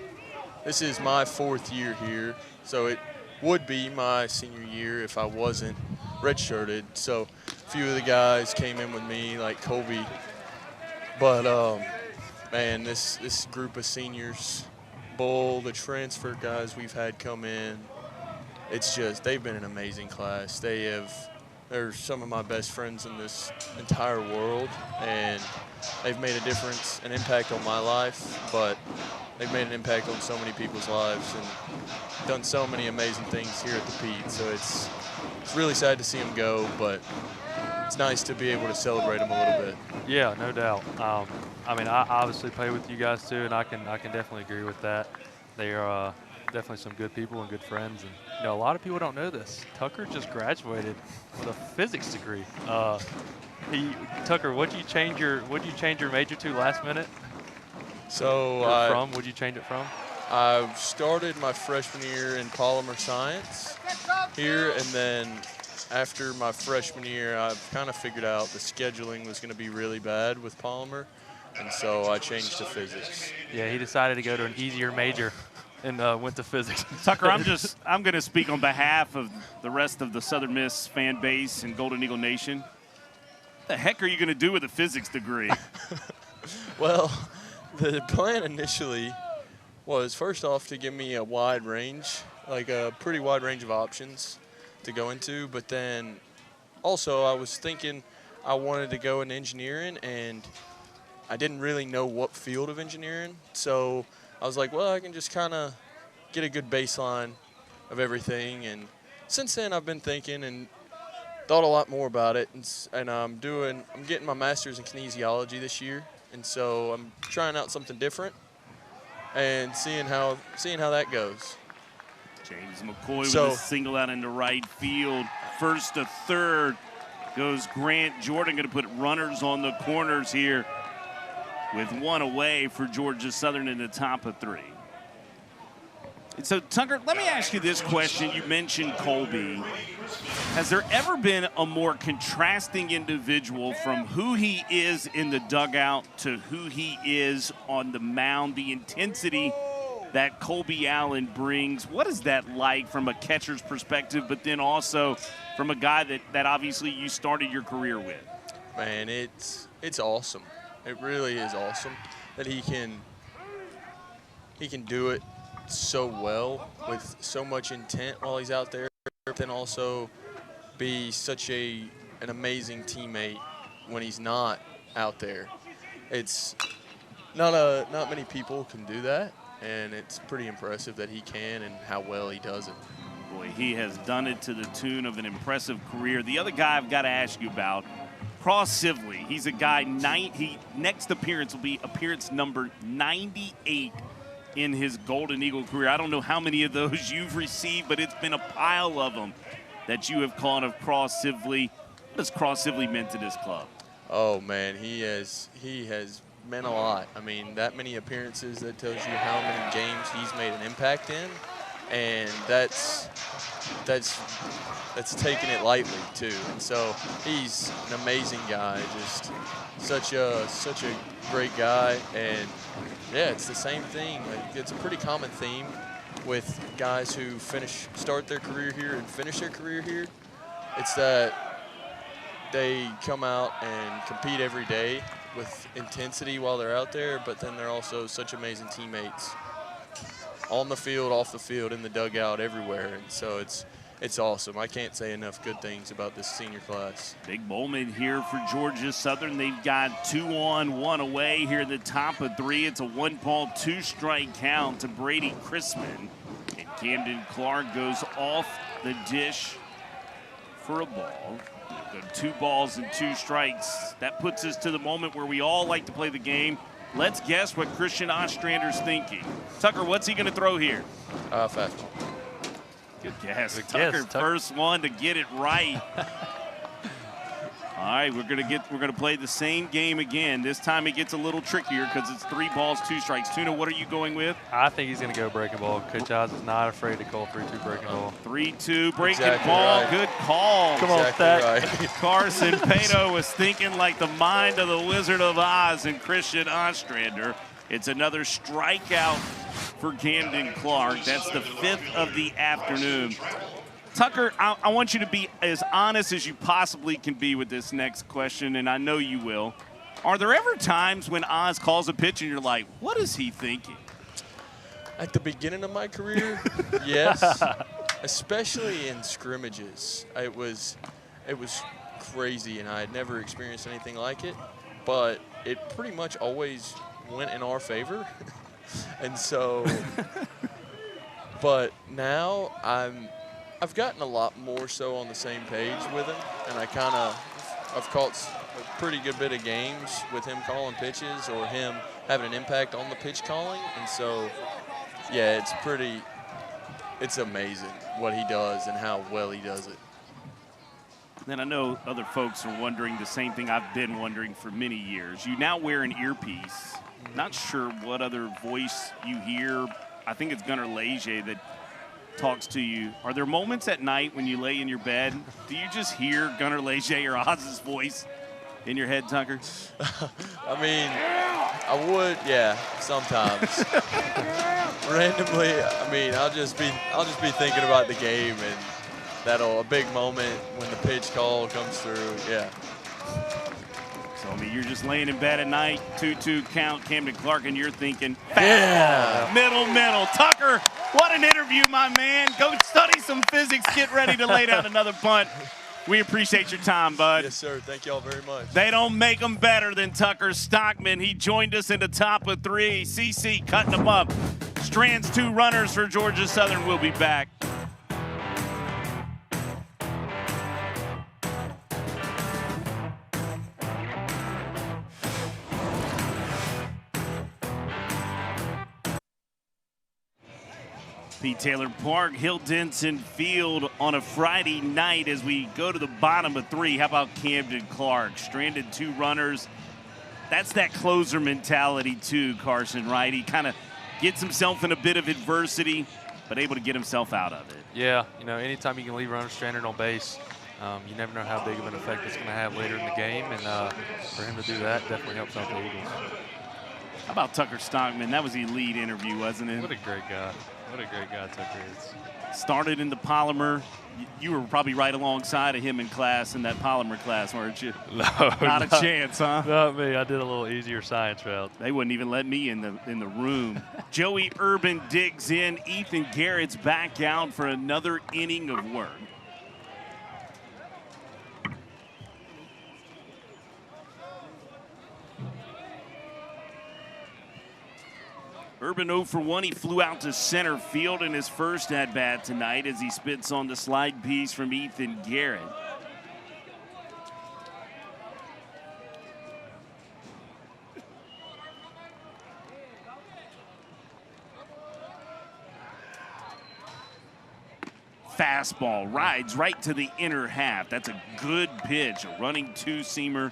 this is my 4th year here, so it would be my senior year if I wasn't redshirted. So a few of the guys came in with me, like Kobe, but man, this group of seniors, Bull, the transfer guys we've had come in, it's just, they've been an amazing class. They're some of my best friends in this entire world, and they've made a difference, an impact on my life, but they've made an impact on so many people's lives and done so many amazing things here at the Pete. So it's really sad to see them go, but it's nice to be able to celebrate them a little bit. Yeah, no doubt. I mean, I obviously play with you guys too, and I can definitely agree with that. They are definitely some good people and good friends. And you know, a lot of people don't know this. Tucker just graduated with a physics degree. Tucker, what'd you change your major to last minute? So What'd you change it from? I've started my freshman year in polymer science here, and then after my freshman year, I've kind of figured out the scheduling was going to be really bad with polymer, and so I changed to physics. Yeah, he decided to go to an easier major and went to physics. Tucker, I'm going to speak on behalf of the rest of the Southern Miss fan base and Golden Eagle Nation. What the heck are you going to do with a physics degree? Well, the plan initially was, first off, to give me a wide range, like a pretty wide range of options to go into. But then also I was thinking I wanted to go in engineering, and I didn't really know what field of engineering. So I was like, well, I can just kind of get a good baseline of everything. And since then I've been thinking and thought a lot more about it. And I'm getting my master's in kinesiology this year. And so I'm trying out something different and seeing how that goes. James McCoy with a single out into right field. First to third goes Grant Jordan. Going to put runners on the corners here with one away for Georgia Southern in the top of 3. And so, Tucker, let me ask you this question. You mentioned Colby. Has there ever been a more contrasting individual from who he is in the dugout to who he is on the mound? The intensity that Colby Allen brings, what is that like from a catcher's perspective, but then also from a guy that obviously you started your career with? Man, it's awesome. It really is awesome that he can do it so well with so much intent while he's out there, but then also be such an amazing teammate when he's not out there. It's not many people can do that, and it's pretty impressive that he can and how well he does it. Boy, he has done it to the tune of an impressive career. The other guy I've got to ask you about, Cross Sibley. He's a guy, next appearance will be appearance number 98 in his Golden Eagle career. I don't know how many of those you've received, but it's been a pile of them that you have caught of Cross Sibley. What has Cross Sibley meant to this club? Oh, man, he has meant a lot. I mean, that many appearances, that tells you how many games he's made an impact in, and that's taking it lightly too. And so he's an amazing guy, just such a great guy. And yeah, it's the same thing. Like, it's a pretty common theme with guys who start their career here and finish their career here. It's that they come out and compete every day with intensity while they're out there, but then they're also such amazing teammates on the field, off the field, in the dugout, everywhere. And so it's awesome. I can't say enough good things about this senior class. Big moment here for Georgia Southern. They've got 2 on, 1 away here in the top of 3. It's a 1-ball, 2-strike count to Brady Chrisman. And Camden Clark goes off the dish for a ball. 2 balls and 2 strikes. That puts us to the moment where we all like to play the game. Let's guess what Christian Ostrander's thinking. Tucker, what's he going to throw here? Fastball. Good guess. Tucker, first one to get it right. All right, we're gonna play the same game again. This time it gets a little trickier because it's 3 balls, 2 strikes. Tuna, what are you going with? I think he's going to go breaking ball. Coach Oz is not afraid to call 3-2 breaking ball. 3-2 breaking Exactly ball. right. Good call. Come on, Exactly right. Carson Pato was thinking like the mind of the Wizard of Oz and Christian Ostrander. It's another strikeout for Camden Clark. That's the 5th of the afternoon. Tucker, I want you to be as honest as you possibly can be with this next question, and I know you will. Are there ever times when Oz calls a pitch and you're like, what is he thinking? At the beginning of my career, yes, especially in scrimmages. It was crazy, and I had never experienced anything like it, but it pretty much always went in our favor. And so, but now I've gotten a lot more so on the same page with him, and I've caught a pretty good bit of games with him calling pitches or him having an impact on the pitch calling. And so, yeah, it's amazing what he does and how well he does it. Then I know other folks are wondering the same thing I've been wondering for many years. You now wear an earpiece. Not sure what other voice you hear I think it's Gunnar Leger that talks to you. Are there moments at night when you lay in your bed, do you just hear Gunnar Leger or Oz's voice in your head, Tucker? I mean, I would, yeah, sometimes. Randomly, I mean, I'll just be thinking about the game, and a big moment when the pitch call comes through, yeah. So, I mean, you're just laying in bed at night, 2-2 count, Camden Clark, and you're thinking, yeah, middle. Tucker, what an interview, my man. Go study some physics. Get ready to lay down another punt. We appreciate your time, bud. Yes, sir. Thank y'all very much. They don't make them better than Tucker Stockman. He joined us in the top of 3. CC cutting them up. Strands 2 runners for Georgia Southern. We'll be back. Pete Taylor Park, Hill Denson Field on a Friday night as we go to the bottom of 3. How about Camden Clark? Stranded 2 runners. That's that closer mentality too, Carson, right? He kind of gets himself in a bit of adversity, but able to get himself out of it. Yeah, you know, anytime you can leave runners stranded on base, you never know how big of an effect it's going to have later in the game, and for him to do that definitely helps out the Eagles. How about Tucker Stockman? That was the elite interview, wasn't it? What a great guy. What a great guy Tucker is. Started in the polymer. You were probably right alongside of him in class, in that polymer class, weren't you? No, not a chance, huh? Not me. I did a little easier science route. They wouldn't even let me in the room. Joey Urban digs in. Ethan Garrett's back out for another inning of work. Urban 0 for 1. He flew out to center field in his first at-bat tonight as he spits on the slide piece from Ethan Garrett. Fastball rides right to the inner half. That's a good pitch, a running 2-seamer.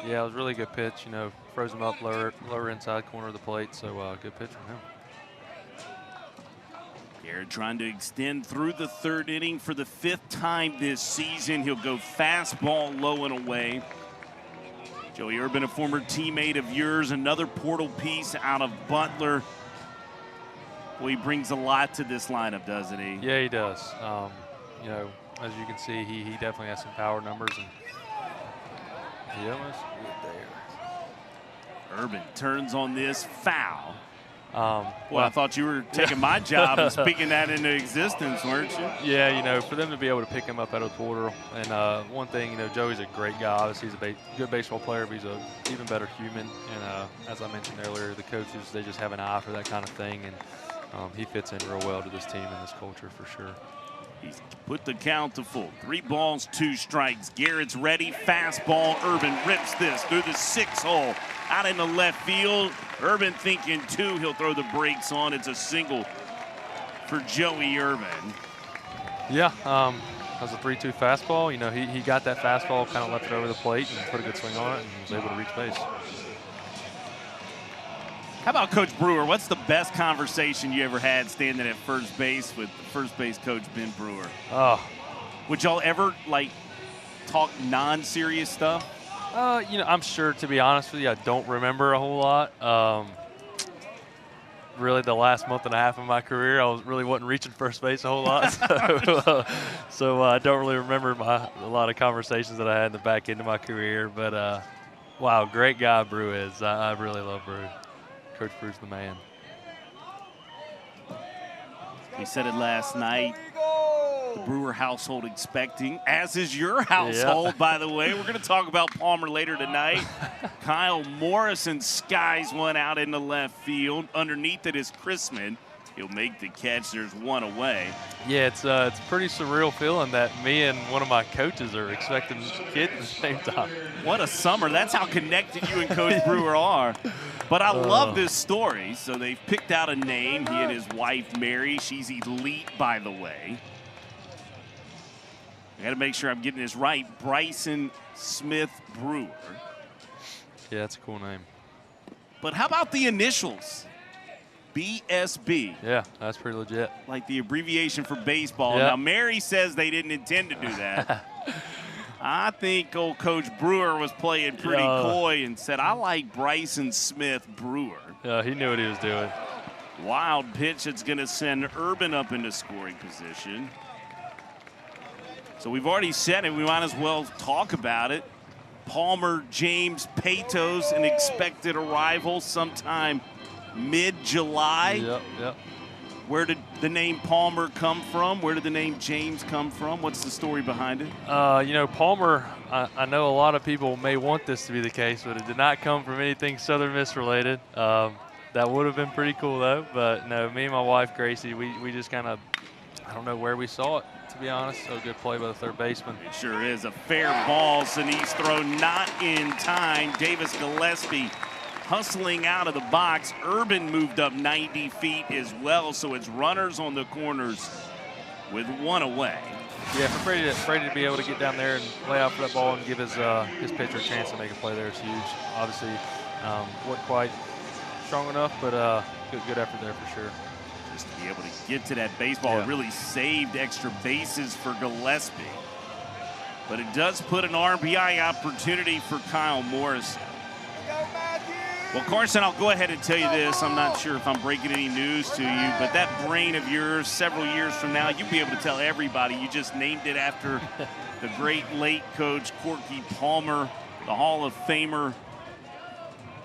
Yeah, it was a really good pitch. You know, froze him up lower inside corner of the plate, so good pitch from him. Garrett trying to extend through the 3rd inning for the 5th time this season. He'll go fastball low and away. Joey Urban, a former teammate of yours, another portal piece out of Butler. Well, he brings a lot to this lineup, doesn't he? Yeah, he does. You know, as you can see, he definitely has some power numbers, and he almost get there. Urban turns on this, foul. Well, I thought you were taking my job and speaking that into existence, weren't you? Yeah, you know, for them to be able to pick him up out of the portal. And one thing, you know, Joey's a great guy. Obviously, he's a good baseball player, but he's an even better human. And as I mentioned earlier, the coaches, they just have an eye for that kind of thing. And he fits in real well to this team and this culture for sure. He's put the count to full. 3 balls, 2 strikes. Garrett's ready. Fastball. Urban rips this through the 6 hole. Out in the left field. Urban thinking 2. He'll throw the brakes on. It's a single for Joey Urban. Yeah, that was a 3-2 fastball. You know, he got that fastball, kind of left it over the plate and put a good swing on it and was able to reach base. How about Coach Brewer? What's the best conversation you ever had standing at first base with first base coach Ben Brewer? Oh. Would y'all ever, like, talk non-serious stuff? You know, I'm sure, to be honest with you, I don't remember a whole lot. Really, the last month and a half of my career, I wasn't reaching first base a whole lot. So I don't really remember a lot of conversations that I had in the back end of my career. But, wow, great guy Brew is. I really love Brew. Coach Brew's the man. We said it last night. The Brewer household expecting, as is your household, by the way. We're going to talk about Palmer later tonight. Kyle Morrison skies one out in the left field. Underneath it is Chrisman. He'll make the catch. There's 1 away. Yeah, it's a pretty surreal feeling that me and one of my coaches are expecting kids at the same time. What a summer. That's how connected you and Coach Brewer are. But I love this story. So they've picked out a name. He and his wife, Mary. She's elite, by the way. I got to make sure I'm getting this right. Bryson Smith Brewer. Yeah, that's a cool name. But how about the initials? BSB. Yeah, that's pretty legit. Like the abbreviation for baseball. Yep. Now, Mary says they didn't intend to do that. I think old Coach Brewer was playing pretty coy and said, I like Bryson Smith Brewer. Yeah, he knew what he was doing. Wild pitch that's going to send Urban up into scoring position. So we've already said it. We might as well talk about it. Palmer, James, Paytos, an expected arrival sometime mid-July. Yep. Where did the name Palmer come from? Where did the name James come from? What's the story behind it? You know, Palmer, I know a lot of people may want this to be the case, but it did not come from anything Southern Miss related. That would have been pretty cool, though. But, no, me and my wife, Gracie, we just kind of, I don't know where we saw it, to be honest. So good play by the third baseman. It sure is. A fair ball. Sinise throw not in time. Davis Gillespie hustling out of the box. Urban moved up 90 feet as well, so it's runners on the corners with one away. Yeah, for Brady to be able to get down there and lay out for that ball and give his pitcher a chance to make a play there is huge. Obviously, wasn't quite strong enough, but good effort there for sure. Just to be able to get to that baseball, it really saved extra bases for Gillespie. But it does put an RBI opportunity for Kyle Morrison. Well, Carson, I'll go ahead and tell you this. I'm not sure if I'm breaking any news to you, but that brain of yours, several years from now, you'll be able to tell everybody you just named it after the great late coach, Corky Palmer, the Hall of Famer,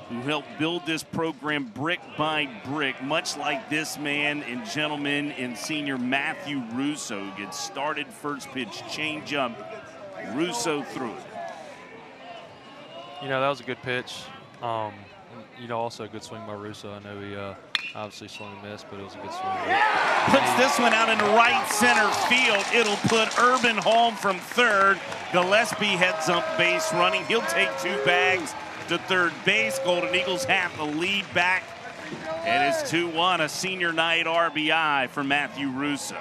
who helped build this program brick by brick, much like this man and gentleman in senior Matthew Russo, who gets started first pitch changeup. Russo threw it. You know, that was a good pitch. You know, also a good swing by Russo. I know he obviously swung and missed, but it was a good swing. Puts this one out into right center field. It'll put Urban home from third. Gillespie heads up base running. He'll take two bags to third base. Golden Eagles have the lead back. And it's 2-1, a senior night RBI for Matthew Russo.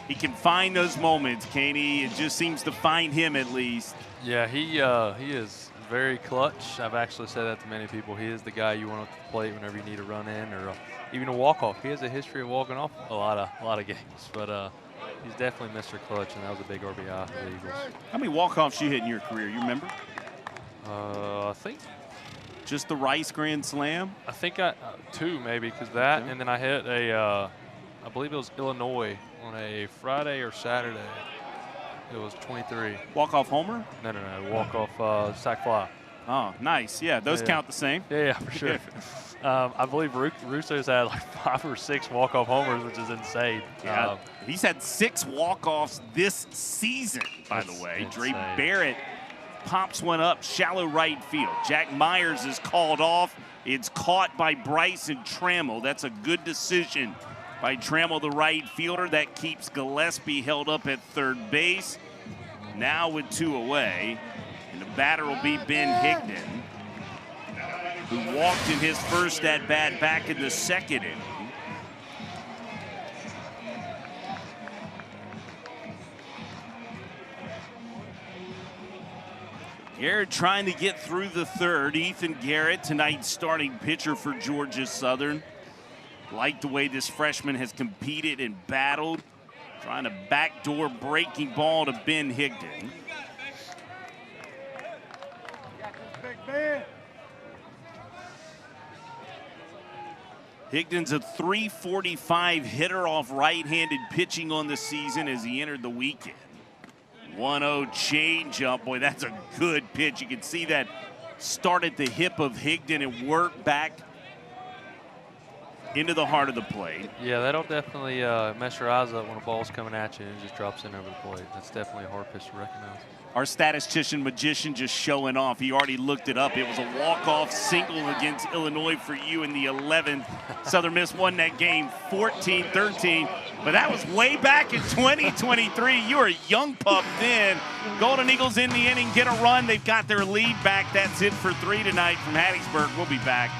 He can find those moments, Caney. It just seems to find him at least. Yeah, he is very clutch. I've actually said that to many people. He is the guy you want at the plate whenever you need a run in or even a walk-off. He has a history of walking off a lot of games, but he's definitely Mr. Clutch, and that was a big RBI for the Eagles. How many walk-offs you hit in your career? You remember? I think just the Rice Grand Slam. I think two maybe, because that, and then I hit I believe it was Illinois on a Friday or Saturday. It was 23. Walk-off homer? No. Walk-off sac fly. Oh, nice. Yeah, those count the same. Yeah, for sure. I believe Russo's had like 5 or 6 walk-off homers, which is insane. Yeah, he's had 6 walk-offs this season, by the way. Dre Barrett pops one up, shallow right field. Jack Myers is called off. It's caught by Bryson Trammell. That's a good decision by Trammell, the right fielder. That keeps Gillespie held up at third base. Now with 2 away, and the batter will be Ben Higdon, who walked in his first at-bat back in the second inning. Garrett trying to get through the third. Ethan Garrett, tonight's starting pitcher for Georgia Southern. Like the way this freshman has competed and battled. Trying to backdoor breaking ball to Ben Higdon. Higdon's a .345 hitter off right-handed pitching on the season as he entered the weekend. 1-0 changeup. Boy, that's a good pitch. You can see that start at the hip of Higdon and work back into the heart of the plate. Yeah, that'll definitely mess your eyes up when a ball's coming at you and it just drops in over the plate. That's definitely a hard pitch to recognize. Our statistician magician just showing off. He already looked it up. It was a walk-off single against Illinois for you in the 11th. Southern Miss won that game 14-13, but that was way back in 2023. You were a young pup then. Golden Eagles in the inning, get a run. They've got their lead back. That's it for 3 tonight from Hattiesburg. We'll be back.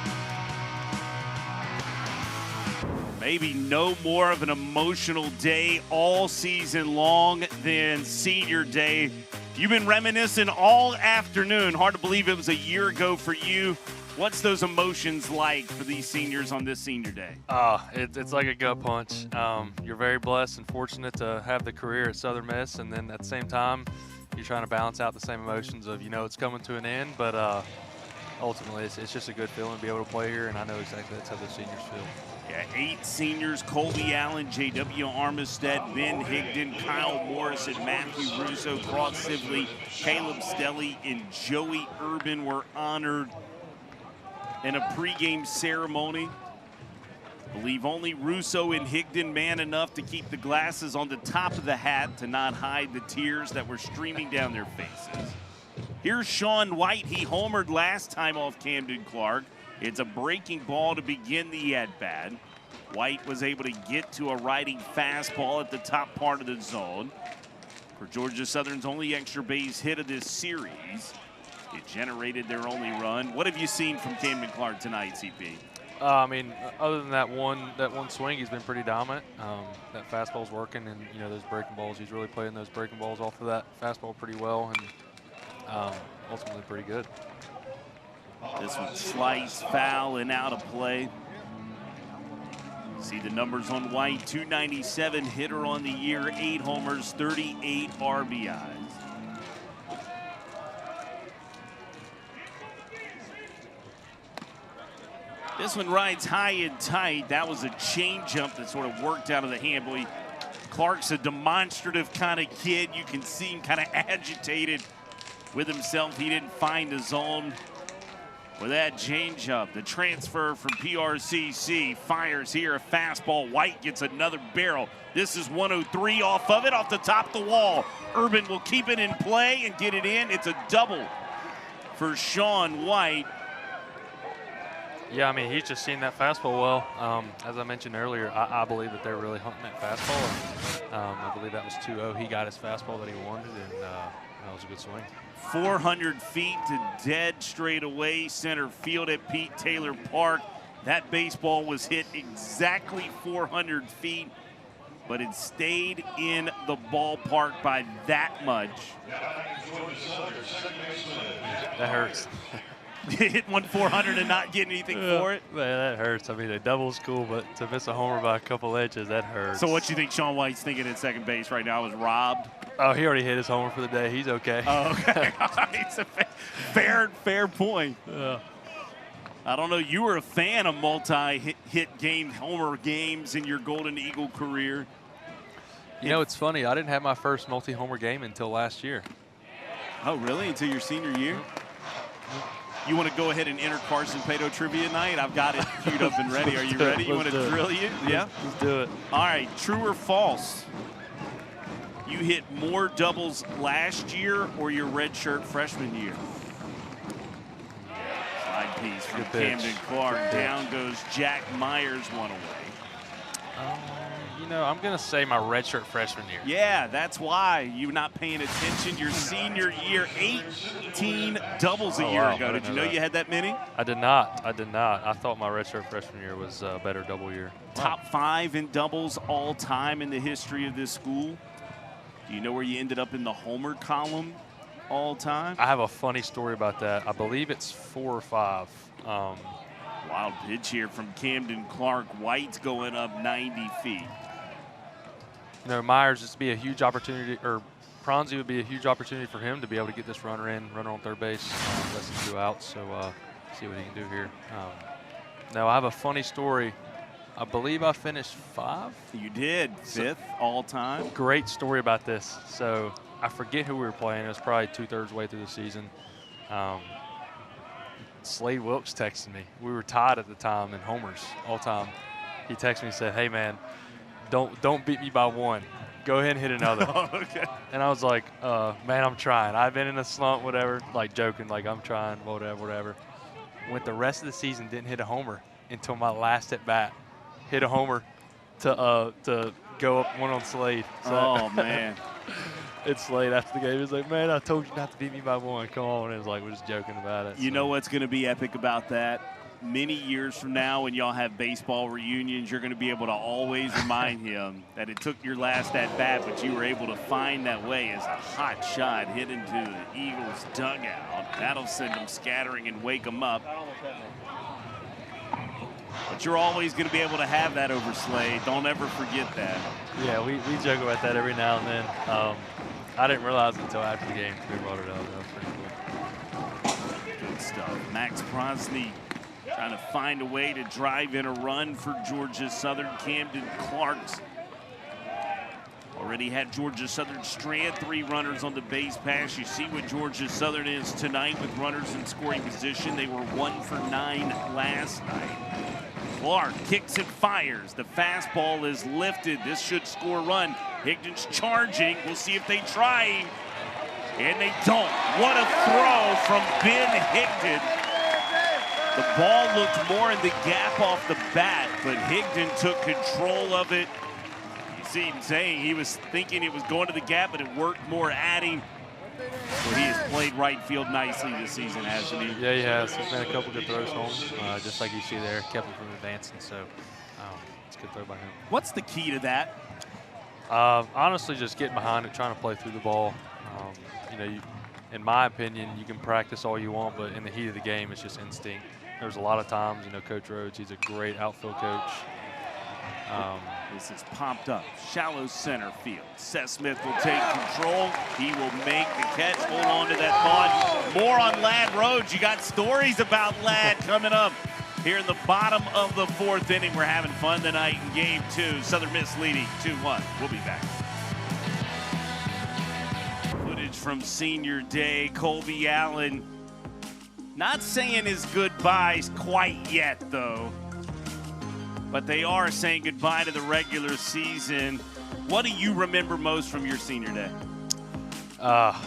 Maybe no more of an emotional day all season long than senior day. You've been reminiscing all afternoon. Hard to believe it was a year ago for you. What's those emotions like for these seniors on this senior day? It's like a gut punch. You're very blessed and fortunate to have the career at Southern Miss, and then at the same time, you're trying to balance out the same emotions of, it's coming to an end, but ultimately it's just a good feeling to be able to play here, and I know exactly that's how the seniors feel. Yeah, 8 seniors: Colby Allen, J.W. Armistead, Ben Higdon, Kyle Morris, and Matthew Russo, Cross Sibley, Caleb Stelly, and Joey Urban were honored in a pregame ceremony. I believe only Russo and Higdon man enough to keep the glasses on the top of the hat to not hide the tears that were streaming down their faces. Here's Sean White. He homered last time off Camden Clark. It's a breaking ball to begin the at-bat. White was able to get to a riding fastball at the top part of the zone. For Georgia Southern's only extra base hit of this series, it generated their only run. What have you seen from Camden Clark tonight, CP? Other than that one swing, he's been pretty dominant. That fastball's working, and those breaking balls, he's really playing those breaking balls off of that fastball pretty well, and ultimately pretty good. This one sliced, foul, and out of play. See the numbers on White: 297 hitter on the year, 8 homers, 38 RBIs. This one rides high and tight. That was a changeup that sort of worked out of the hand. Boy, Clark's a demonstrative kind of kid. You can see him kind of agitated with himself. He didn't find the zone with that changeup. The transfer from PRCC fires here, a fastball. White gets another barrel. This is 103 off of it, off the top of the wall. Urban will keep it in play and get it in. It's a double for Sean White. Yeah, he's just seen that fastball well. As I mentioned earlier, I believe that they're really hunting that fastball. And, I believe that was 2-0. He got his fastball that he wanted, and that was a good swing. 400 feet to dead straight away center field at Pete Taylor Park. That baseball was hit exactly 400 feet, but it stayed in the ballpark by that much. That hurts. Hit 400 and not get anything for it? Man, that hurts. A double's cool, but to miss a homer by a couple inches, that hurts. So what you think Sean White's thinking at second base right now? Was robbed? Oh, he already hit his homer for the day. He's okay. Oh, okay. It's a fair point. Yeah. I don't know. You were a fan of multi-hit game, homer games in your Golden Eagle career. It's funny. I didn't have my first multi-homer game until last year. Oh, really? Until your senior year? You want to go ahead and enter Carson Pato trivia night? I've got it queued up and ready. Are you ready? You want to drill you? Yeah? Let's do it. All right. True or false? You hit more doubles last year or your redshirt freshman year? Slide piece from Camden Clark. Down goes Jack Myers, one away. I'm going to say my redshirt freshman year. Yeah, that's why you're not paying attention. Your senior year, 18 doubles a year ago. Did you know you had that many? I did not. I thought my redshirt freshman year was a better double year. Top 5 in doubles all time in the history of this school. Do you know where you ended up in the homer column all time? I have a funny story about that. I believe it's 4 or 5. Wild pitch here from Camden Clark. White's going up 90 feet. Myers, this would be a huge opportunity, or Pronzi would be a huge opportunity for him to be able to get this runner on third base, less than 2 outs. So see what he can do here. Now I have a funny story. I believe I finished 5. You did, 5th all time. Great story about this. So I forget who we were playing. It was probably 2/3 way through the season. Slade Wilkes texted me. We were tied at the time in homers all time. He texted me and said, "Hey man, don't beat me by 1. Go ahead and hit another." Okay. And I was like, man, I'm trying. I've been in a slump, whatever, like joking, like I'm trying, whatever. Went the rest of the season, didn't hit a homer until my last at bat. Hit a homer to go up 1 on Slade. So oh man. It's Slade after the game. He's like, "Man, I told you not to beat me by 1. Come on." And it was like, we're just joking about it. You know what's going to be epic about that? many years from now when y'all have baseball reunions, you're going to be able to always remind him that it took your last at-bat, but you were able to find that way as a hot shot hit into the Eagles' dugout. That'll send them scattering and wake them up. But you're always going to be able to have that over Slade. Don't ever forget that. Yeah, we joke about that every now and then. I didn't realize until after the game we brought it up. That was pretty cool. Good stuff. Max Prosney trying to find a way to drive in a run for Georgia Southern. Camden Clark's already had Georgia Southern strand 3 runners on the base pass. You see what Georgia Southern is tonight with runners in scoring position. They were 1 for 9 last night. Clark kicks and fires. The fastball is lifted. This should score a run. Higdon's charging. We'll see if they try. And they don't. What a throw from Ben Higdon. The ball looked more in the gap off the bat, but Higdon took control of it. You see him saying he was thinking it was going to the gap, but it worked more at him. But he has played right field nicely this season, hasn't he? Yeah, he has. He's made a couple good throws home, just like you see there. Kept him from advancing, so it's a good throw by him. What's the key to that? Honestly, just getting behind it, trying to play through the ball. In my opinion, you can practice all you want, but in the heat of the game, it's just instinct. There's a lot of times, Coach Rhodes, he's a great outfield coach. This is popped up, shallow center field. Seth Smith will take control. He will make the catch. Hold on to that thought. More on Ladd Rhodes. You got stories about Ladd coming up here in the bottom of the 4th inning. We're having fun tonight in Game 2. Southern Miss leading 2-1. We'll be back. Footage from Senior Day. Colby Allen not saying his goodbyes quite yet, though. But they are saying goodbye to the regular season. What do you remember most from your senior day? Not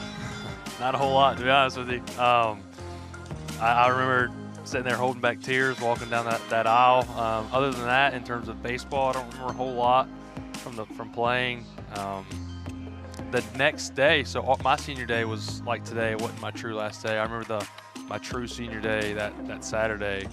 a whole lot, to be honest with you. I remember sitting there holding back tears, walking down that aisle. Other than that, in terms of baseball, I don't remember a whole lot from playing. The next day, so my senior day was like today. It wasn't my true last day. I remember my true senior day that Saturday,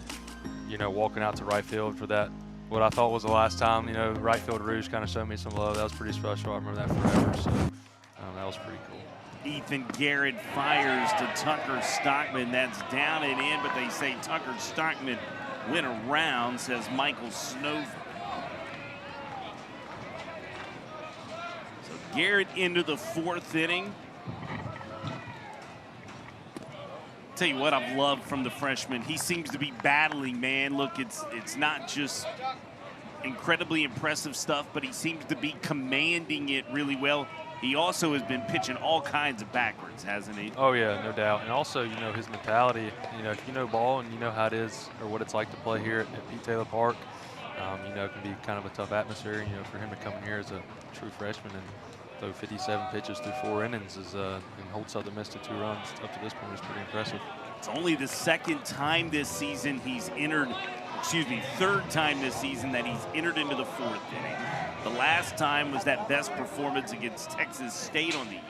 walking out to right field for that. What I thought was the last time, right field Rouge kind of showed me some love. That was pretty special. I remember that forever, so that was pretty cool. Ethan Garrett fires to Tucker Stockman. That's down and in, but they say Tucker Stockman went around, says Michael Snover. So Garrett into the 4th inning. Tell you what I've loved from the freshman. He seems to be battling, man. Look, it's not just incredibly impressive stuff, but he seems to be commanding it really well. He also has been pitching all kinds of backwards, hasn't he? Oh, yeah, no doubt. And also, his mentality, if you know ball and you know how it is or what it's like to play here at Pete Taylor Park, it can be kind of a tough atmosphere. For him to come in here as a true freshman and throw 57 pitches through 4 innings and hold Southern Miss to 2 runs up to this point is pretty impressive. It's only the 2nd time this season he's entered, 3rd time this season that he's entered into the 4th inning. The last time was that best performance against Texas State on the year.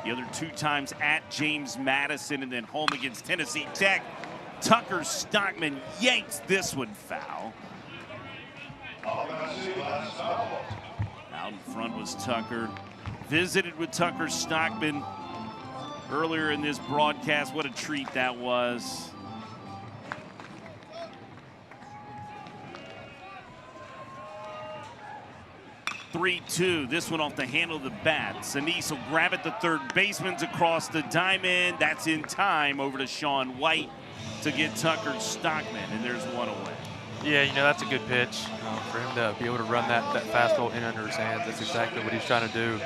The other 2 times at James Madison and then home against Tennessee Tech. Tucker Stockman yanks this one foul. Out in front was Tucker. Visited with Tucker Stockman earlier in this broadcast. What a treat that was. (3-2). This one off the handle of the bat. Sinise will grab it. The third baseman's across the diamond. That's in time. Over to Sean White to get Tucker Stockman, and there's one away. Yeah, that's a good pitch for him to be able to run that fastball in under his hands. That's exactly what he's trying to do.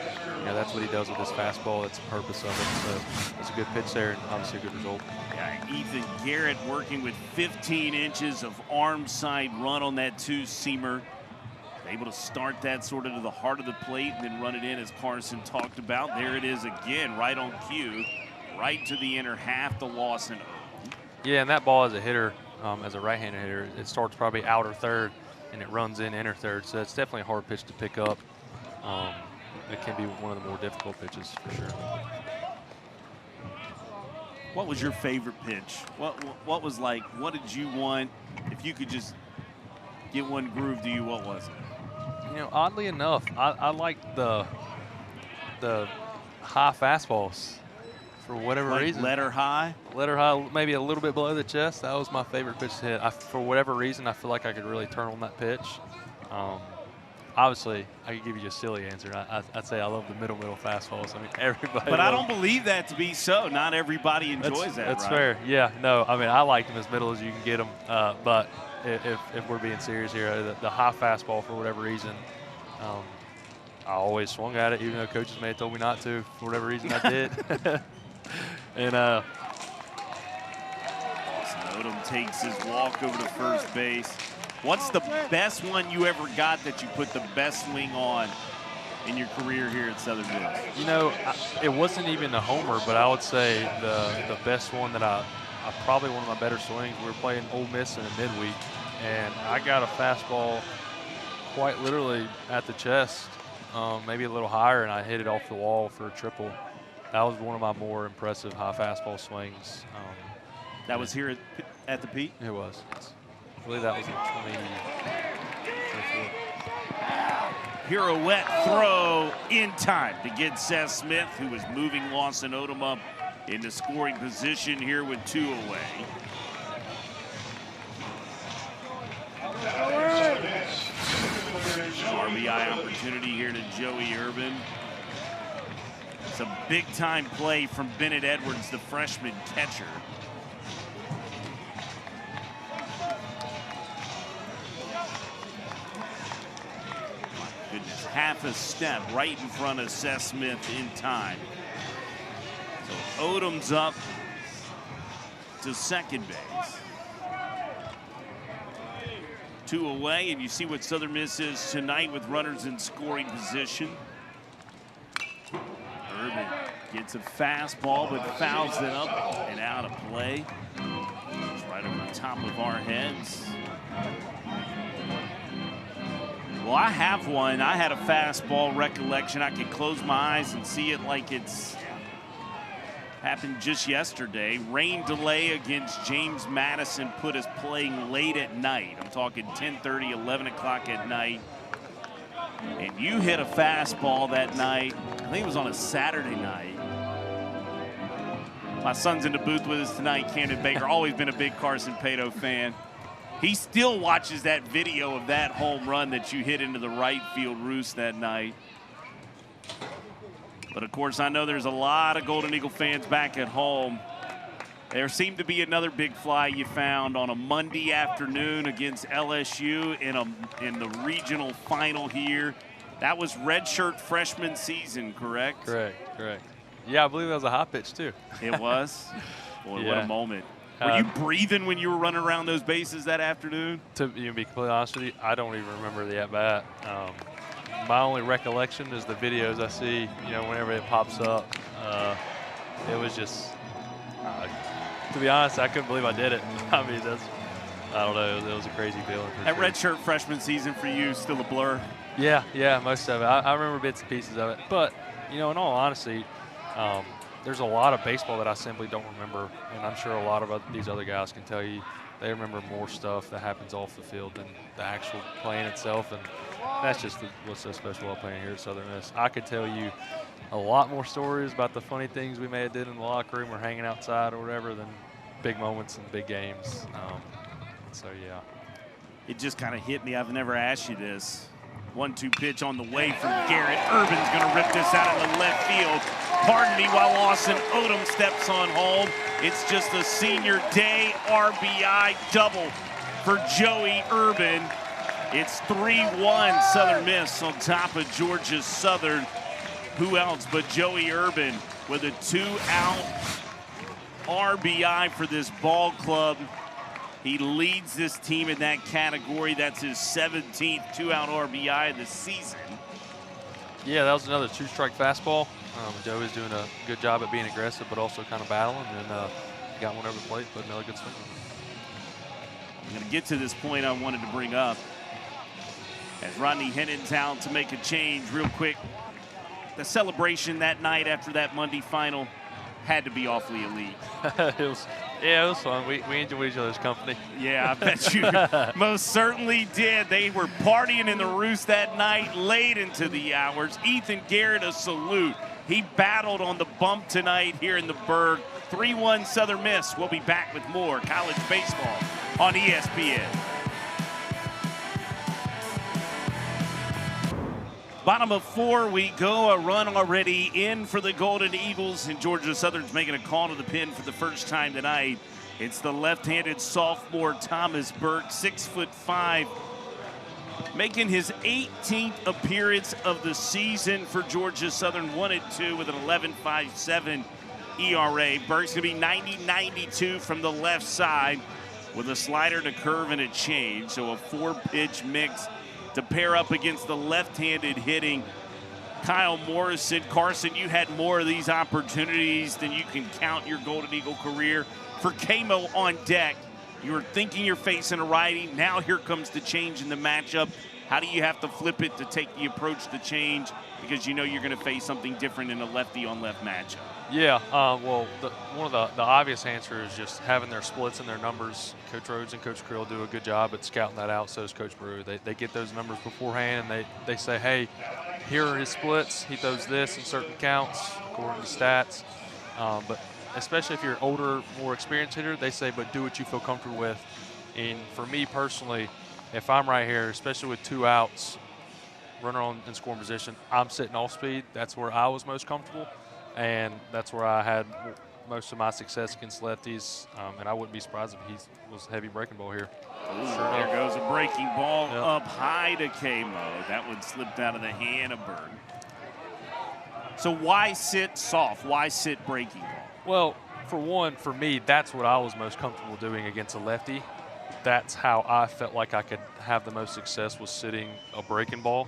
That's what he does with his fastball. That's the purpose of it. So it's a good pitch there and obviously a good result. Yeah, Ethan Garrett working with 15 inches of arm side run on that 2-seamer. Able to start that sort of to the heart of the plate and then run it in as Carson talked about. There it is again, right on cue, right to the inner half, the Lawson. Yeah, and that ball as a hitter, as a right-handed hitter, it starts probably outer third and it runs in inner third. So it's definitely a hard pitch to pick up. It can be one of the more difficult pitches for sure. What was your favorite pitch? What was like, what did you want? If you could just get one groove to you, what was it? You know, oddly enough, I like the high fastballs for whatever reason. Letter high? Letter high, maybe a little bit below the chest. That was my favorite pitch to hit. For whatever reason, I feel like I could really turn on that pitch. Obviously, I could give you a silly answer. I'd say I love the middle fastballs. I mean, everybody. But I don't believe that to be so. Not everybody enjoys that. That's right? fair. Yeah. No. I mean, I like them as middle as you can get them. But if we're being serious here, the high fastball for whatever reason, I always swung at it, even though coaches may have told me not to. For whatever reason, I did. And Odom takes his walk over to first base. What's the best one you ever got that you put the best swing on in your career here at Southern Miss? You know, it wasn't even a homer, but I would say the best one that I probably one of my better swings. We were playing Ole Miss in a midweek, and I got a fastball quite literally at the chest, maybe a little higher, and I hit it off the wall for a triple. That was one of my more impressive high fastball swings. That was here at the Pete? It was. I believe that was in 2024. Pirouette throw in time to get Seth Smith, who was moving Lawson Odom up into scoring position here with 2 away. RBI opportunity here to Joey Urban. It's a big-time play from Bennett Edwards, the freshman catcher. Goodness, half a step right in front of Seth Smith in time. So Odom's up to second base. 2 away, and you see what Southern Miss is tonight with runners in scoring position. Urban gets a fastball, but fouls it up and out of play. It's right over the top of our heads. Well, I have one. I had a fastball recollection. I could close my eyes and see it like it's happened just yesterday. Rain delay against James Madison put us playing late at night. I'm talking 10:30, 11 o'clock at night. And you hit a fastball that night. I think it was on a Saturday night. My son's in the booth with us tonight, Camden Baker. Always been a big Carson Pato fan. He still watches that video of that home run that you hit into the right field roost that night. But of course, I know there's a lot of Golden Eagle fans back at home. There seemed to be another big fly you found on a Monday afternoon against LSU in the regional final here. That was redshirt freshman season, correct? Correct. Yeah, I believe that was a high pitch too. It was? Boy, Yeah. what a moment. Were you breathing when you were running around those bases that afternoon? To be completely honest with you, I don't even remember the at-bat. My only recollection is the videos I see, whenever it pops up. It was just, to be honest, I couldn't believe I did it. I mean, I don't know, it was a crazy feeling. That redshirt freshman season for you, still a blur? Yeah, most of it. I remember bits and pieces of it. But, in all honesty, there's a lot of baseball that I simply don't remember, and I'm sure a lot of these other guys can tell you they remember more stuff that happens off the field than the actual playing itself, and that's just what's so special about playing here at Southern Miss. I could tell you a lot more stories about the funny things we may have did in the locker room or hanging outside or whatever than big moments and big games. So, yeah. It just kind of hit me. I've never asked you this. 1-2 pitch on the way from Garrett. Urban's going to rip this out in the left field. Pardon me while Lawson Odom steps on home. It's just a senior day RBI double for Joey Urban. It's 3-1 Southern Miss on top of Georgia Southern. Who else but Joey Urban with a 2-out RBI for this ball club. He leads this team in that category. That's his 17th 2-out RBI of the season. Yeah, that was another 2-strike fastball. Joey's doing a good job at being aggressive, but also kind of battling, and got one over the plate, but another good swing. I'm going to get to this point I wanted to bring up. As Rodney Hennon's out to make a change real quick. The celebration that night after that Monday final had to be awfully elite. Yeah, it was fun. We enjoyed each other's company. Yeah, I bet you most certainly did. They were partying in the Roost that night, late into the hours. Ethan Garrett, a salute. He battled on the bump tonight here in the Berg. 3-1 Southern Miss. We'll be back with more college baseball on ESPN. Bottom of 4, we go. A run already in for the Golden Eagles, and Georgia Southern's making a call to the pin for the first time tonight. It's the left-handed sophomore Thomas Burke, 6'5", making his 18th appearance of the season for Georgia Southern, 1-2 with an 11.57 ERA. Burke's gonna be 90-92 from the left side with a slider to curve and a change, so a 4-pitch mix to pair up against the left-handed hitting Kyle Morrison. Carson, you had more of these opportunities than you can count your Golden Eagle career. For Kamo on deck, you were thinking you're facing a righty. Now here comes the change in the matchup. How do you have to flip it to take the approach to change, because you know you're going to face something different in a lefty-on-left matchup? Yeah, well, one of the obvious answer is just having their splits and their numbers. Coach Rhodes and Coach Creel do a good job at scouting that out. So does Coach Brew. They get those numbers beforehand, and they say, hey, here are his splits. He throws this in certain counts according to stats. But especially if you're an older, more experienced hitter, they say, but do what you feel comfortable with. And for me personally, if I'm right here, especially with 2 outs, runner on in scoring position, I'm sitting off speed. That's where I was most comfortable. And that's where I had most of my success against lefties, and I wouldn't be surprised if he was heavy breaking ball here. Ooh, there goes a breaking ball up high to Kamo. That one slipped out of the hand of Bird. So why sit soft? Why sit breaking ball? Well, for one, for me, that's what I was most comfortable doing against a lefty. That's how I felt like I could have the most success, was sitting a breaking ball.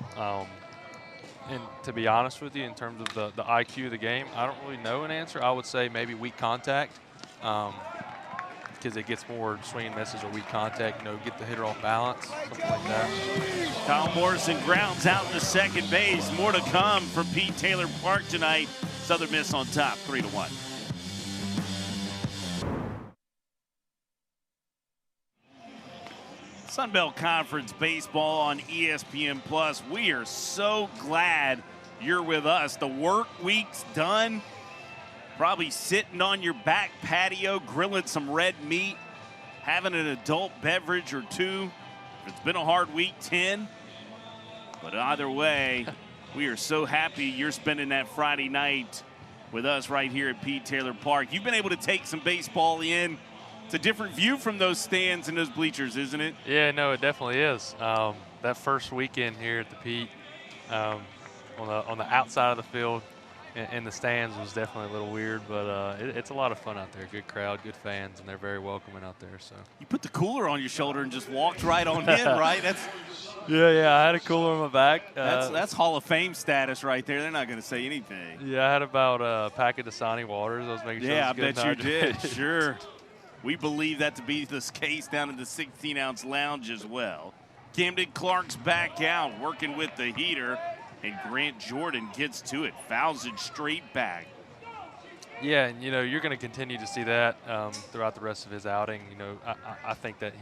And to be honest with you, in terms of the IQ of the game, I don't really know an answer. I would say maybe weak contact, because it gets more swing and misses or weak contact, get the hitter off balance, something like that. Kyle Morrison grounds out to second base. More to come from Pete Taylor Park tonight. Southern Miss on top, 3-1. Sun Belt Conference baseball on ESPN Plus. We are so glad you're with us. The work week's done. Probably sitting on your back patio, grilling some red meat, having an adult beverage or two. If it's been a hard week, 10. But either way, we are so happy you're spending that Friday night with us right here at Pete Taylor Park. You've been able to take some baseball in. It's a different view from those stands and those bleachers, isn't it? Yeah, no, it definitely is. That first weekend here at the Pete, on the outside of the field in the stands was definitely a little weird, but it's a lot of fun out there. Good crowd, good fans, and they're very welcoming out there. So you put the cooler on your shoulder and just walked right on in, right? Yeah, I had a cooler on my back. That's Hall of Fame status right there. They're not going to say anything. Yeah, I had about a pack of Dasani waters. I was making sure. Yeah, it was good. I bet you did. Sure. We believe that to be the case down in the 16-ounce lounge as well. Camden Clark's back out, working with the heater, and Grant Jordan gets to it, fouls it straight back. Yeah, and you're going to continue to see that throughout the rest of his outing. I think that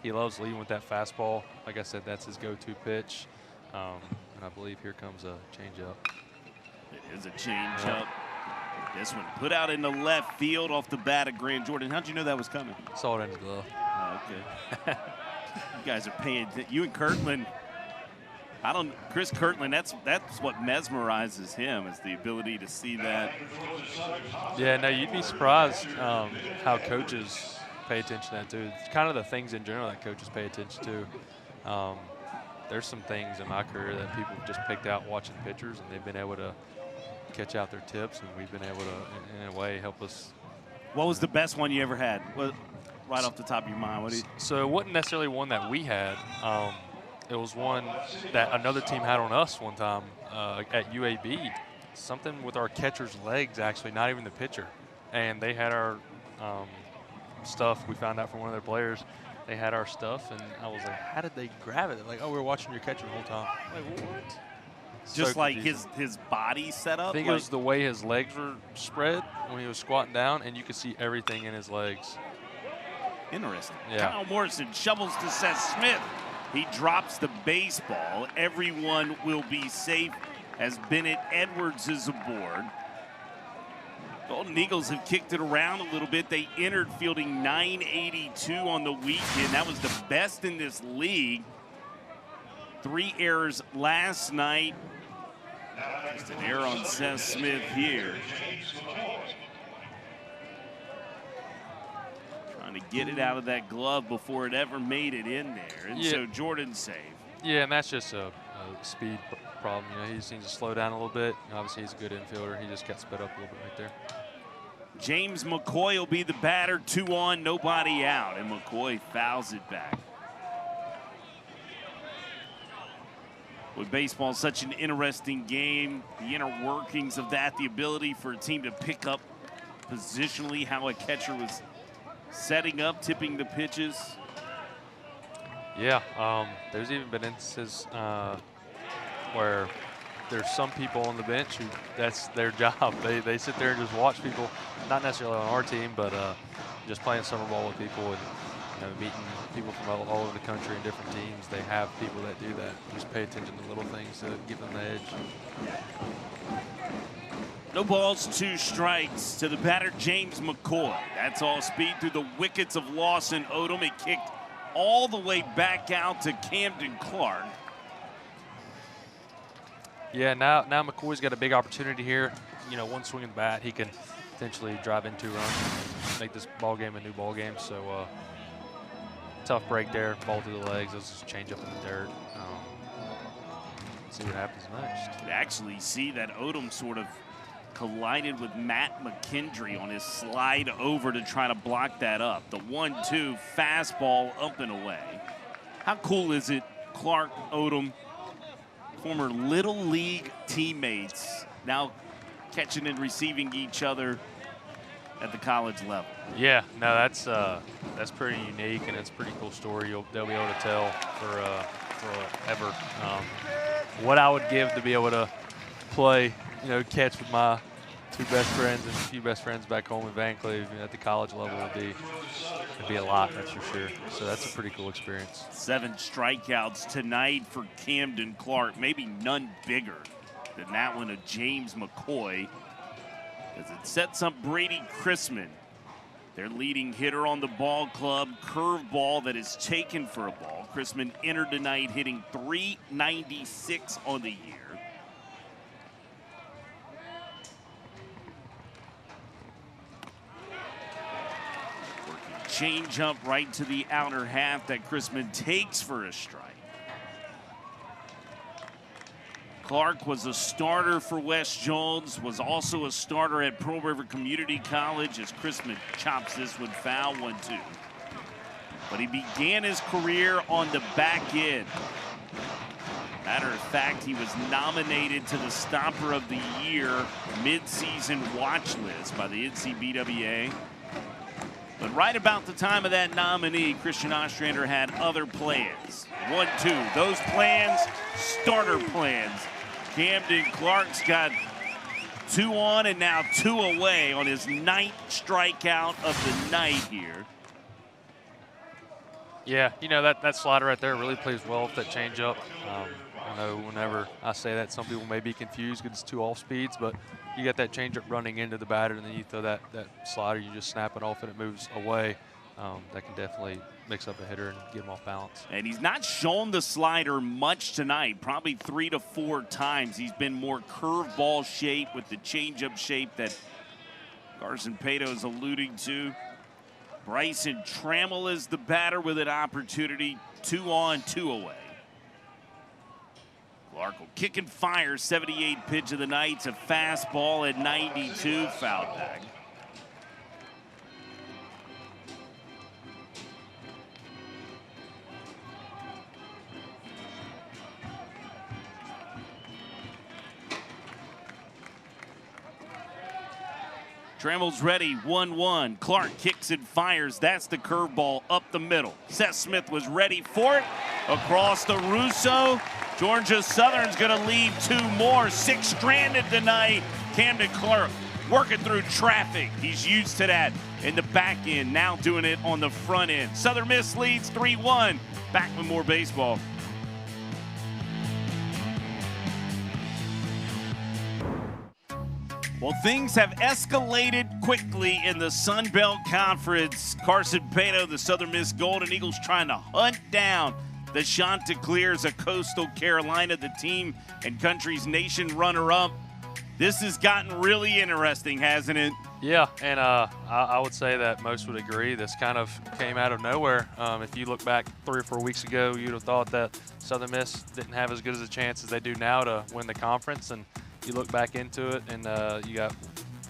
he loves leading with that fastball. Like I said, that's his go-to pitch, and I believe here comes a changeup. It is a changeup. This one put out in the left field off the bat of Grant Jordan. How'd you know that was coming? Saw it in his glove. Oh, okay. You guys are paying. You and Kirtland. Chris Kirtland. That's what mesmerizes him, is the ability to see that. Yeah, no, you'd be surprised how coaches pay attention to that too. It's kind of the things in general that coaches pay attention to. There's some things in my career that people just picked out watching pitchers, and they've been able to catch out their tips, and we've been able to, in a way, help us. What was the best one you ever had? Right off the top of your mind, So it wasn't necessarily one that we had. It was one that another team had on us one time at UAB. Something with our catcher's legs, actually, not even the pitcher. And they had our stuff. We found out from one of their players. They had our stuff, and I was like, how did they grab it? They're like, oh, we were watching your catcher the whole time. I'm like, what? Just like his body set up? I think it was the way his legs were spread when he was squatting down, and you could see everything in his legs. Interesting. Yeah. Kyle Morrison shovels to Seth Smith. He drops the baseball. Everyone will be safe as Bennett Edwards is aboard. Golden Eagles have kicked it around a little bit. They entered fielding 982 on the weekend. That was the best in this league. 3 errors last night. Just an error on Seth Smith here. Trying to get it out of that glove before it ever made it in there. And so Jordan saved. Yeah, and that's just a speed problem. You know, he just needs to slow down a little bit. Obviously, he's a good infielder. He just got sped up a little bit right there. James McCoy will be the batter. 2 on, nobody out. And McCoy fouls it back. With baseball, such an interesting game, the inner workings of that, the ability for a team to pick up positionally how a catcher was setting up, tipping the pitches. Yeah, there's even been instances where there's some people on the bench who that's their job. They sit there and just watch people, not necessarily on our team, but just playing summer ball with people and meeting people from all over the country and different teams. They have people that do that. Just pay attention to little things to give them the edge. No balls, 2 strikes to the batter, James McCoy. That's all speed through the wickets of Lawson Odom. It kicked all the way back out to Camden Clark. Yeah, now McCoy's got a big opportunity here. One swing of the bat, he can potentially drive in 2 runs and make this ball game a new ball game. So tough break there, ball through the legs. Let's just change up in the dirt. See what happens next. You actually see that Odom sort of collided with Matt McKendry on his slide over to try to block that up. The 1-2 fastball up and away. How cool is it, Clark, Odom, former Little League teammates, now catching and receiving each other at the college level? Yeah, no, that's pretty unique, and it's a pretty cool story they'll be able to tell forever. What I would give to be able to play, catch with my 2 best friends and a few best friends back home in Vancouver at the college level would be a lot, that's for sure. So that's a pretty cool experience. 7 strikeouts tonight for Camden Clark. Maybe none bigger than that one of James McCoy, as it sets up Brady Chrisman, their leading hitter on the ball club. Curveball that is taken for a ball. Chrisman entered tonight hitting .396 on the year. Change up right to the outer half that Chrisman takes for a strike. Clark was a starter for West Jones, was also a starter at Pearl River Community College as Chrisman chops this one foul, 1-2. But he began his career on the back end. Matter of fact, he was nominated to the Stopper of the Year mid-season watch list by the NCBWA. But right about the time of that nominee, Christian Ostrander had other plans. 1-2, those plans, starter plans. Camden Clark's got 2 on and now 2 away on his 9th strikeout of the night here. Yeah, that slider right there really plays well with that changeup. I know whenever I say that, some people may be confused because it's 2 off speeds, but you got that changeup running into the batter, and then you throw that slider, you just snap it off and it moves away. That can definitely mix up a hitter and get him off balance. And he's not shown the slider much tonight, probably 3 to 4 times. He's been more curveball shape with the changeup shape that Carson Pato is alluding to. Bryson Trammell is the batter with an opportunity. 2 on, 2 away. Clark will kick and fire, 78 pitch of the night. It's a fastball at 92, fouled back. Trammell's ready, 1-1. Clark kicks and fires. That's the curveball up the middle. Seth Smith was ready for it. Across the Russo. Georgia Southern's going to leave 2 more. 6 stranded tonight. Camden Clark working through traffic. He's used to that in the back end, now doing it on the front end. Southern Miss leads 3-1. Back with more baseball. Well, things have escalated quickly in the Sun Belt Conference. Carson Pato, the Southern Miss Golden Eagles, trying to hunt down the Chanticleers of Coastal Carolina, the team and country's nation runner-up. This has gotten really interesting, hasn't it? Yeah, and I would say that most would agree. This kind of came out of nowhere. If you look back 3 or 4 weeks ago, you'd have thought that Southern Miss didn't have as good as a chance as they do now to win the conference. And you look back into it, and you got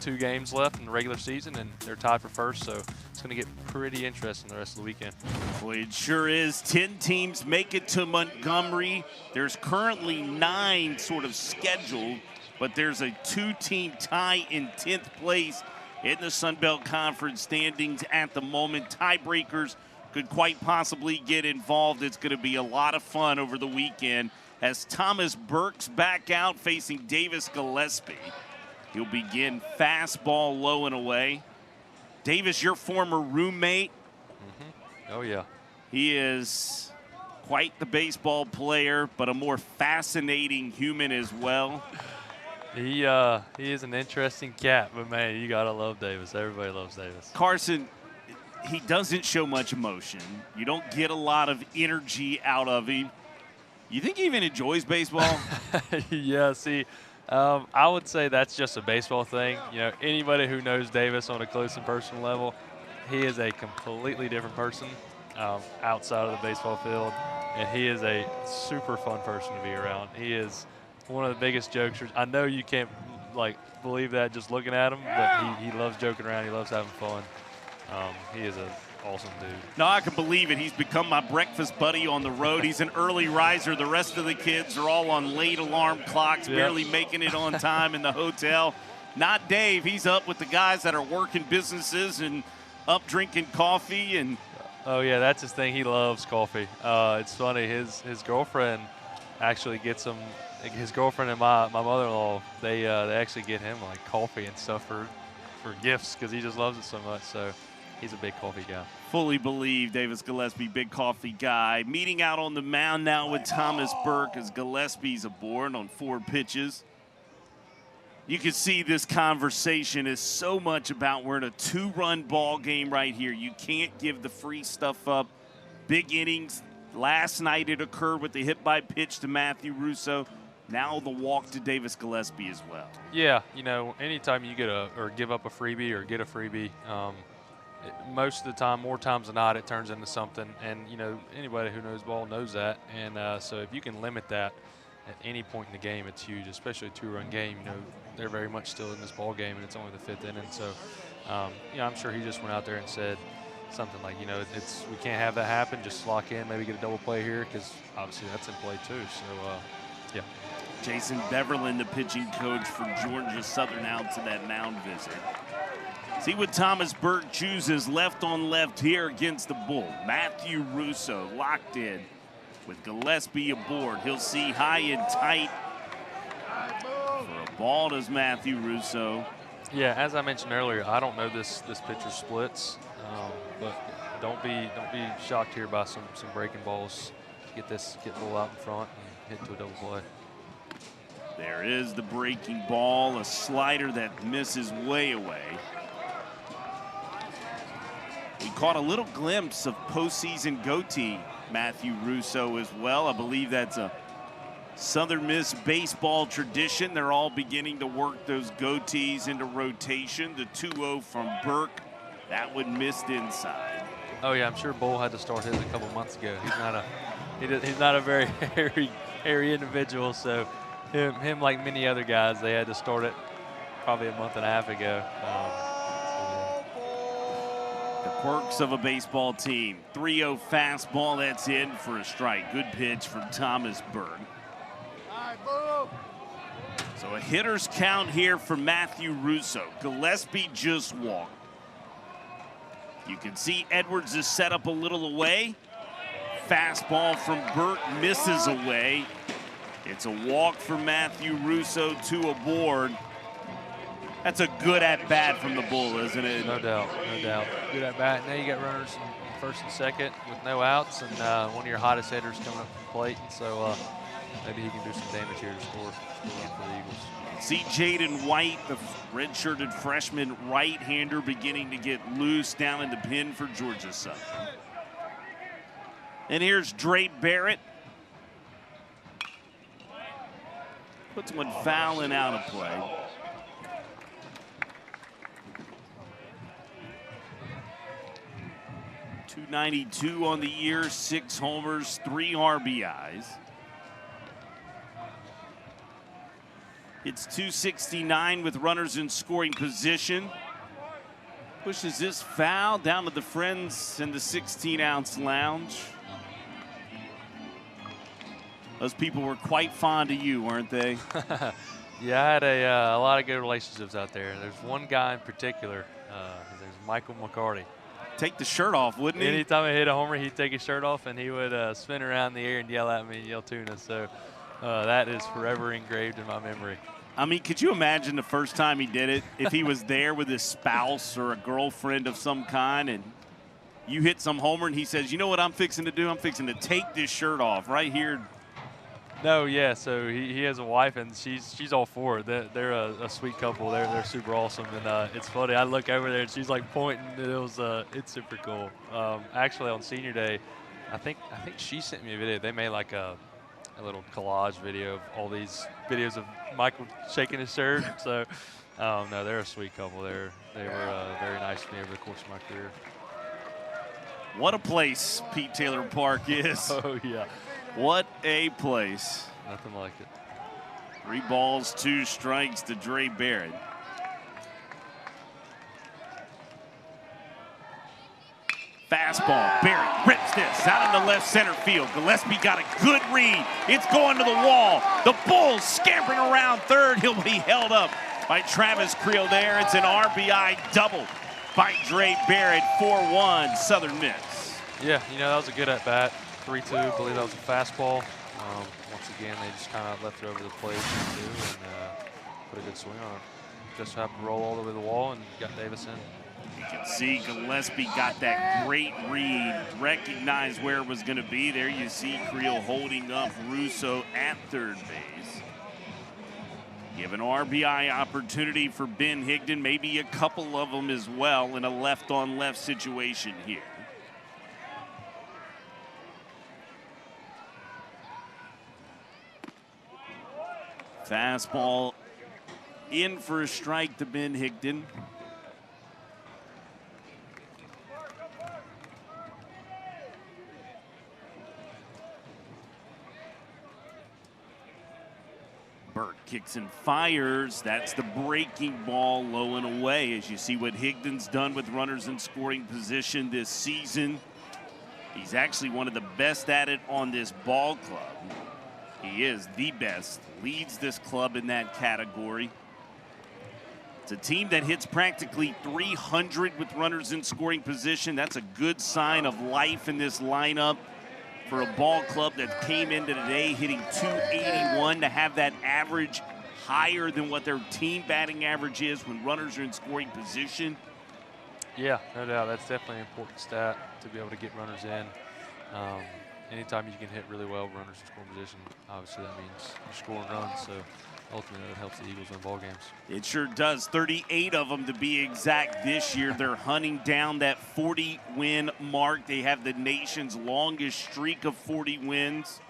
2 games left in the regular season, and they're tied for first. So it's going to get pretty interesting the rest of the weekend. Well, it sure is. 10 teams make it to Montgomery. There's currently 9 sort of scheduled, but there's a 2-team tie in 10th place in the Sun Belt Conference standings at the moment. Tiebreakers could quite possibly get involved. It's going to be a lot of fun over the weekend as Thomas Burke's back out facing Davis Gillespie. He'll begin fastball low and away. Davis, your former roommate. Oh, yeah. He is quite the baseball player, but a more fascinating human as well. He is an interesting cat, but, man, you got to love Davis. Everybody loves Davis. Carson, he doesn't show much emotion. You don't get a lot of energy out of him. You think he even enjoys baseball? Yeah, see, I would say that's just a baseball thing. You know, anybody who knows Davis on a close and personal level, he is a completely different person outside of the baseball field, and he is a super fun person to be around. He is one of the biggest jokesters. I know you can't, believe that just looking at him, but he loves joking around. He loves having fun. He is an awesome dude. No, I can believe it. He's become my breakfast buddy on the road. He's an early riser. The rest of the kids are all on late alarm clocks, barely making it on time in the hotel. Not Dave. He's up with the guys that are working businesses and up drinking coffee. And oh, yeah, that's his thing. He loves coffee. It's funny. His girlfriend actually gets him. His girlfriend and my mother-in-law, they actually get him coffee and stuff for gifts because he just loves it so much. So he's a big coffee guy. Fully believe Davis Gillespie, big coffee guy. Meeting out on the mound now with Thomas Burke as Gillespie's aboard on 4 pitches. You can see this conversation is so much about we're in a 2-run ball game right here. You can't give the free stuff up. Big innings. Last night it occurred with the hit by pitch to Matthew Russo. Now the walk to Davis Gillespie as well. Yeah, you know, anytime you get or give up a freebie or get a freebie, most of the time, more times than not, it turns into something. And, you know, anybody who knows ball knows that. And so if you can limit that at any point in the game, it's huge, especially a 2-run game. You know, they're very much still in this ball game, and it's only the 5th inning. So, you know, I'm sure he just went out there and said something like, you know, we can't have that happen. Just lock in, maybe get a double play here because obviously that's in play too. So, yeah. Jason Beverland, the pitching coach for Georgia Southern, out to that mound visit. See what Thomas Burke chooses left on left here against the Bull. Matthew Russo locked in with Gillespie aboard. He'll see high and tight for a ball does Matthew Russo. Yeah, as I mentioned earlier, I don't know this pitcher splits, but don't be shocked here by some breaking balls. Get Bull out in front and hit to a double play. There is the breaking ball, a slider that misses way away. We caught a little glimpse of postseason goatee Matthew Russo as well. I believe that's a Southern Miss baseball tradition. They're all beginning to work those goatees into rotation. The 2-0 from Burke, that one missed inside. Oh yeah, I'm sure Bull had to start his a couple months ago. He's not a very hairy individual, so him like many other guys, they had to start it probably a month and a half ago. The quirks of a baseball team. 3-0 fastball, that's in for a strike. Good pitch from Thomas Burke. So a hitter's count here for Matthew Russo. Gillespie just walked. You can see Edwards is set up a little away. Fastball from Burke misses away. It's a walk for Matthew Russo, 2 aboard. That's a good at-bat from the Bull, isn't it? No doubt, no doubt. Good at-bat. Now you got runners in first and second with no outs, and one of your hottest hitters coming up from the plate. And so maybe he can do some damage here to score for the Eagles. See Jaden White, the red-shirted freshman right-hander, beginning to get loose down in the pin for Georgia Southern. And here's Dre Barrett. Puts one foul and out of play. .292 on the year, 6 homers, 3 RBIs. It's .269 with runners in scoring position. Pushes this foul down to the friends in the 16-ounce lounge. Those people were quite fond of you, weren't they? Yeah, I had a lot of good relationships out there. There's one guy in particular. His name's Michael McCarty. Take the shirt off, wouldn't he? Anytime I hit a homer, he'd take his shirt off and he would spin around the air and yell at me and yell tuna. So that is forever engraved in my memory. I mean, could you imagine the first time he did it? If he was there with his spouse or a girlfriend of some kind and you hit some homer and he says, you know what I'm fixing to do? I'm fixing to take this shirt off right here. No, yeah. So he has a wife, and she's all for it. They're a sweet couple. They're super awesome, and it's funny. I look over there, and she's like pointing. It's super cool. Actually, on Senior Day, I think she sent me a video. They made like a little collage video of all these videos of Michael shaking his shirt. So, no, they're a sweet couple. They were very nice to me over the course of my career. What a place Pete Taylor Park is. Oh yeah. What a place. Nothing like it. 3 balls, 2 strikes to Dre Barrett. Fastball, Barrett rips this out into left center field. Gillespie got a good read. It's going to the wall. The Bulls scampering around third. He'll be held up by Travis Creel there. It's an RBI double by Dre Barrett, 4-1 Southern Miss. Yeah, that was a good at-bat. 3-2, I believe that was a fastball. Once again, they just kind of left it over the plate and put a good swing on it. Just happened to roll all the way to the wall and got Davis in. You can see Gillespie got that great read, recognized where it was going to be. There you see Creel holding up Russo at third base. Give an RBI opportunity for Ben Higdon, maybe a couple of them as well in a left-on-left situation here. Fastball in for a strike to Ben Higdon. Burke kicks and fires. That's the breaking ball low and away. As you see what Higdon's done with runners in scoring position this season. He's actually one of the best at it on this ball club. He is the best, leads this club in that category. It's a team that hits practically 300 with runners in scoring position. That's a good sign of life in this lineup for a ball club that came into today hitting .281 to have that average higher than what their team batting average is when runners are in scoring position. Yeah, no doubt. That's definitely an important stat to be able to get runners in. Anytime you can hit really well runners in scoring position, obviously that means you're scoring runs, so ultimately that helps the Eagles win ball games. It sure does. 38 of them to be exact this year. They're hunting down that 40-win mark. They have the nation's longest streak of 40 wins.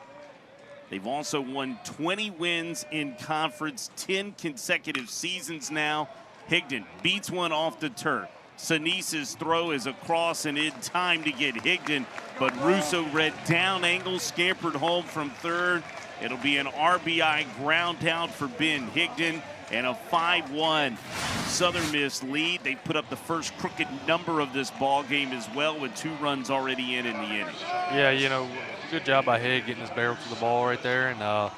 They've also won 20 wins in conference, 10 consecutive seasons now. Higdon beats one off the turf. Sinise's throw is across and in time to get Higdon, but Russo read down angle, scampered home from third. It'll be an RBI ground out for Ben Higdon and a 5-1 Southern Miss lead. They put up the first crooked number of this ball game as well with 2 runs already in the inning. Yeah, good job by Hig getting his barrel to the ball right there and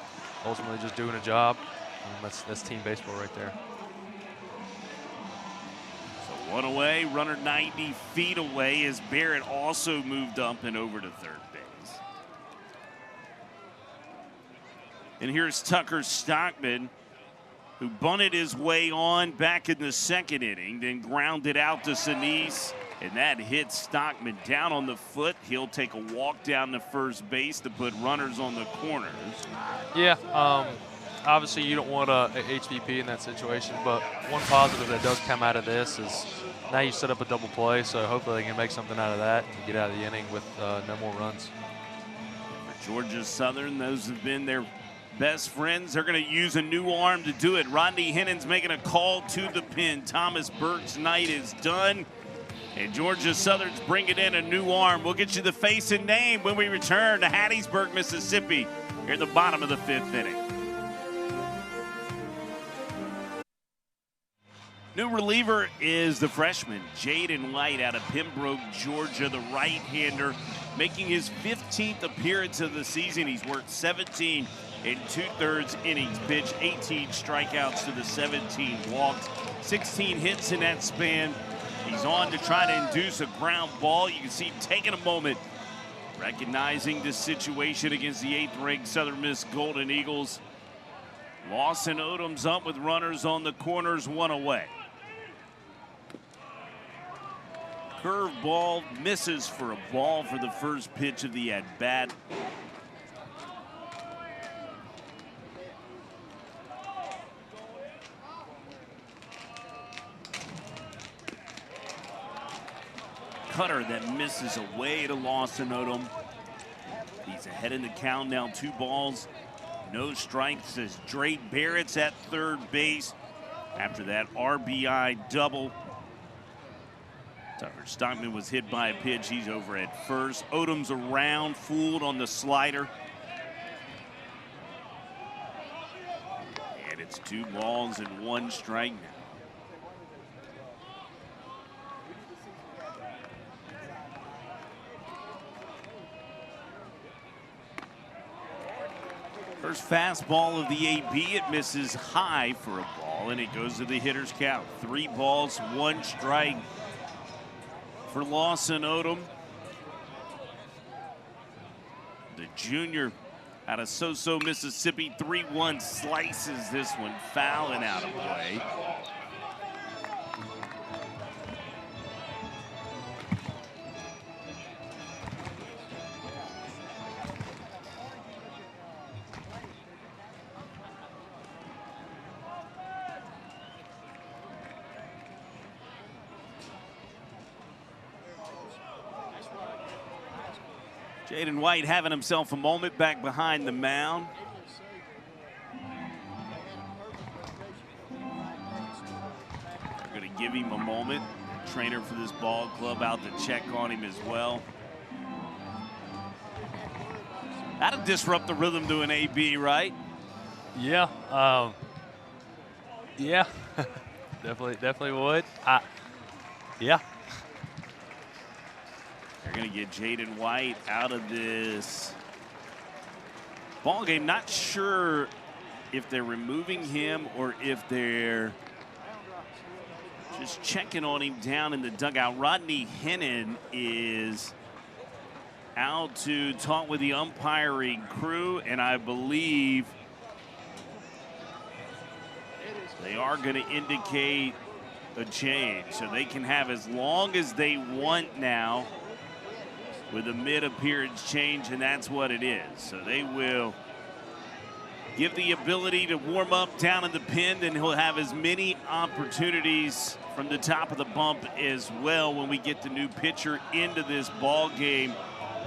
ultimately just doing a job. That's team baseball right there. One away, runner 90 feet away as Barrett also moved up and over to third base. And here's Tucker Stockman, who bunted his way on back in the second inning, then grounded out to Sinise, and that hit Stockman down on the foot. He'll take a walk down to first base to put runners on the corners. Yeah, obviously you don't want a HVP in that situation, but one positive that does come out of this is now you set up a double play, so hopefully they can make something out of that and get out of the inning with no more runs. For Georgia Southern, those have been their best friends. They're going to use a new arm to do it. Rodney Hennon's making a call to the pin. Thomas Burke's night is done. And Georgia Southern's bringing in a new arm. We'll get you the face and name when we return to Hattiesburg, Mississippi, here at the bottom of the fifth inning. New reliever is the freshman, Jaden White, out of Pembroke, Georgia, the right-hander, making his 15th appearance of the season. He's worked 17 in 2/3 innings, pitched 18 strikeouts to the 17 walks, 16 hits in that span. He's on to try to induce a ground ball. You can see him taking a moment, recognizing the situation against the 8th-ranked Southern Miss Golden Eagles. Lawson Odom's up with runners on the corners, one away. Curveball misses for a ball for the first pitch of the at-bat. Cutter that misses away to Lawson Odom. He's ahead in the count now, 2 balls, no strikes as Drake Barrett's at third base after that RBI double. Tucker Stockman was hit by a pitch. He's over at first. Odom's around, fooled on the slider. And it's 2 balls and 1 strike now. First fastball of the AB, it misses high for a ball, and it goes to the hitter's count. 3 balls, 1 strike for Lawson Odom. The junior out of Soso, Mississippi, 3-1 slices this one, foul and out of play. Jaden White having himself a moment back behind the mound. They're going to give him a moment. Trainer for this ball club out to check on him as well. That'll disrupt the rhythm to an AB, right? Yeah, yeah, definitely would. Yeah. They're going to get Jaden White out of this ball game. Not sure if they're removing him or if they're just checking on him down in the dugout. Rodney Hennon is out to talk with the umpiring crew, and I believe they are going to indicate a change. So they can have as long as they want now with a mid-appearance change, and that's what it is. So they will give the ability to warm up down in the pen, and he'll have as many opportunities from the top of the bump as well when we get the new pitcher into this ball game.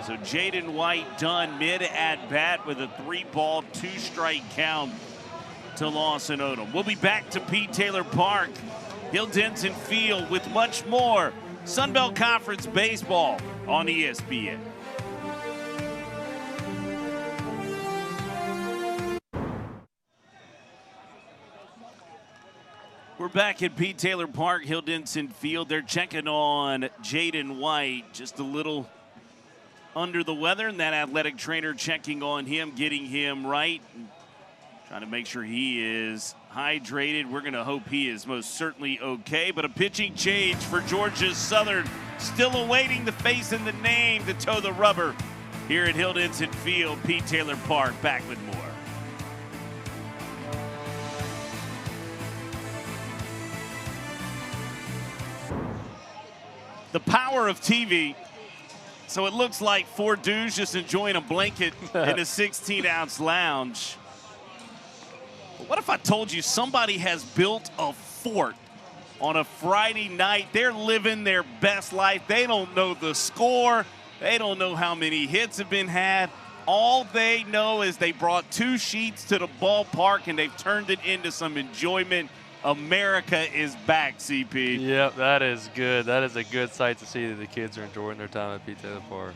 So Jaden White done mid-at-bat with a 3-ball, 2-strike count to Lawson Odom. We'll be back to Pete Taylor Park, Hill Denson Field with much more Sun Belt Conference baseball on ESPN. We're back at Pete Taylor Park, Hill Denson Field. They're checking on Jaden White, just a little under the weather, and that athletic trainer checking on him, getting him right, trying to make sure he is hydrated. We're going to hope he is most certainly okay. But a pitching change for Georgia Southern. Still awaiting the face and the name to toe the rubber here at Hill Denson Field. Pete Taylor Park back with more. power of TV. So it looks like four dudes just enjoying a blanket in a 16-ounce lounge. But what if I told you somebody has built a fort on a Friday night? They're living their best life. They don't know the score. They don't know how many hits have been had. All they know is they brought 2 sheets to the ballpark and they've turned it into some enjoyment. America is back, CP. Yep, that is good. That is a good sight to see that the kids are enjoying their time at Pete Taylor Park.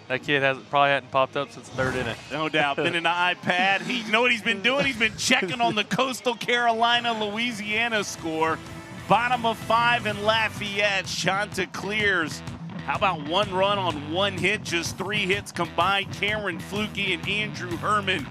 That kid probably hadn't popped up since third inning. No doubt. Been in the iPad. You know what he's been doing? He's been checking on the Coastal Carolina, Louisiana score. Bottom of 5 in Lafayette. Chanticleers. How about 1 run on 1 hit? Just 3 hits combined. Cameron Flukie and Andrew Herman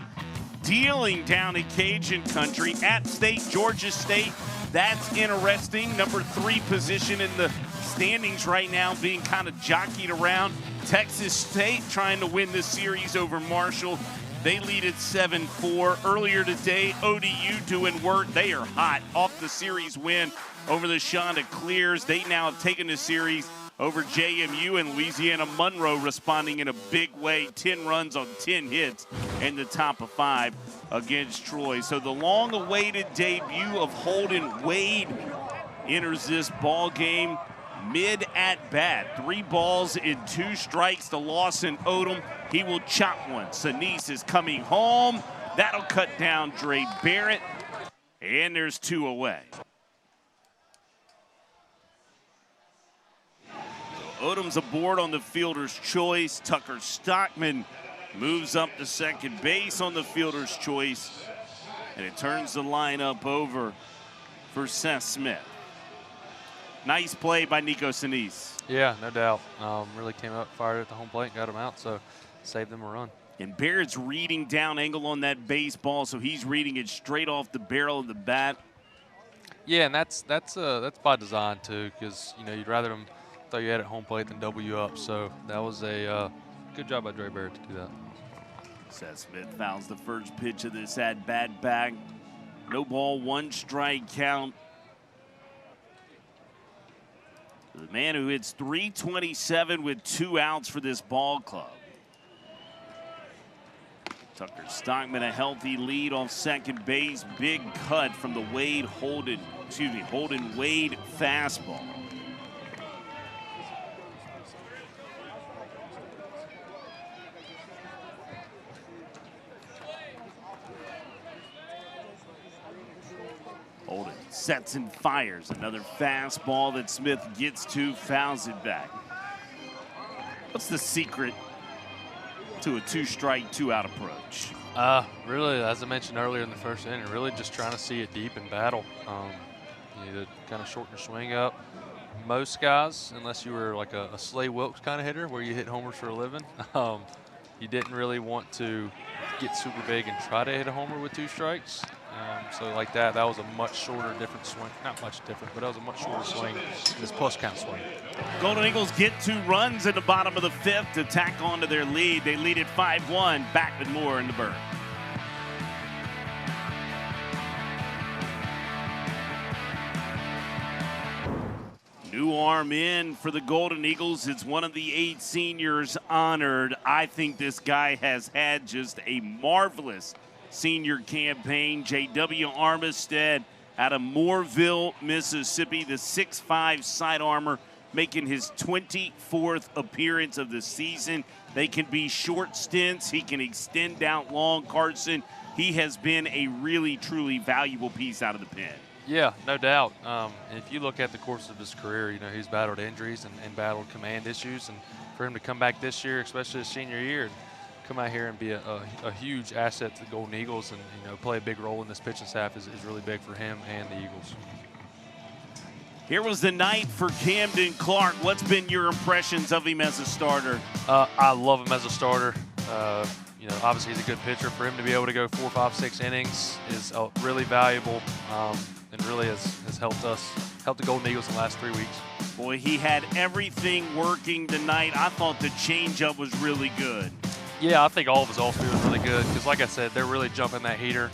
dealing down in Cajun country. App State, Georgia State. That's interesting. Number 3 position in the standings right now, being kind of jockeyed around. Texas State trying to win this series over Marshall. They lead at 7-4. Earlier today, ODU doing work. They are hot off the series win over the Chanticleers. They now have taken the series over JMU, and Louisiana Monroe responding in a big way. 10 runs on 10 hits in the top of 5 against Troy. So the long-awaited debut of Holden Wade enters this ball game mid at bat. 3 balls and 2 strikes to Lawson Odom. He will chop one. Sinise is coming home. That'll cut down Dre Barrett. And there's 2 away. Odom's aboard on the fielder's choice. Tucker Stockman moves up to second base on the fielder's choice. And it turns the lineup over for Seth Smith. Nice play by Nico Sinise. Yeah, no doubt. Really came up, fired at the home plate, got him out, so saved them a run. And Barrett's reading down angle on that baseball, so he's reading it straight off the barrel of the bat. Yeah, and that's by design too, because you'd rather them throw you at home plate than double you up. So that was a good job by Dre Barrett to do that. Seth Smith fouls the first pitch of this at-bat back. No ball, 1 strike count. The man who hits .327 with 2 outs for this ball club. Tucker Stockman a healthy lead off second base. Big cut from the Holden Wade fastball. Holden sets and fires. Another fastball that Smith gets to, fouls it back. What's the secret to a 2-strike, 2-out approach? Really, as I mentioned earlier in the first inning, really just trying to see it deep in battle. You need to kind of shorten your swing up. Most guys, unless you were like a Slay Wilkes kind of hitter where you hit homers for a living, you didn't really want to get super big and try to hit a homer with 2 strikes. So like that was a much shorter, different swing. Not much different, but that was a much shorter swing than this plus count swing. Golden Eagles get 2 runs in the bottom of the 5th to tack on to their lead. They lead at 5-1. Back with more in the Bird. New arm in for the Golden Eagles. It's one of the 8 seniors honored. I think this guy has had just a marvelous senior campaign. J.W. Armistead out of Mooreville, Mississippi, the 6'5" sidearmer, making his 24th appearance of the season. They can be short stints. He can extend out long. Carson, he has been a really, truly valuable piece out of the pen. Yeah, no doubt. If you look at the course of his career, he's battled injuries and battled command issues. And for him to come back this year, especially his senior year, and come out here and be a huge asset to the Golden Eagles and play a big role in this pitching staff is really big for him and the Eagles. Here was the night for Camden Clark. What's been your impressions of him as a starter? I love him as a starter. Obviously he's a good pitcher. For him to be able to go 4, 5, 6 innings is really valuable and really has helped the Golden Eagles in the last 3 weeks. Boy, he had everything working tonight. I thought the changeup was really good. Yeah, I think all of his off-speed was really good because, like I said, they're really jumping that heater.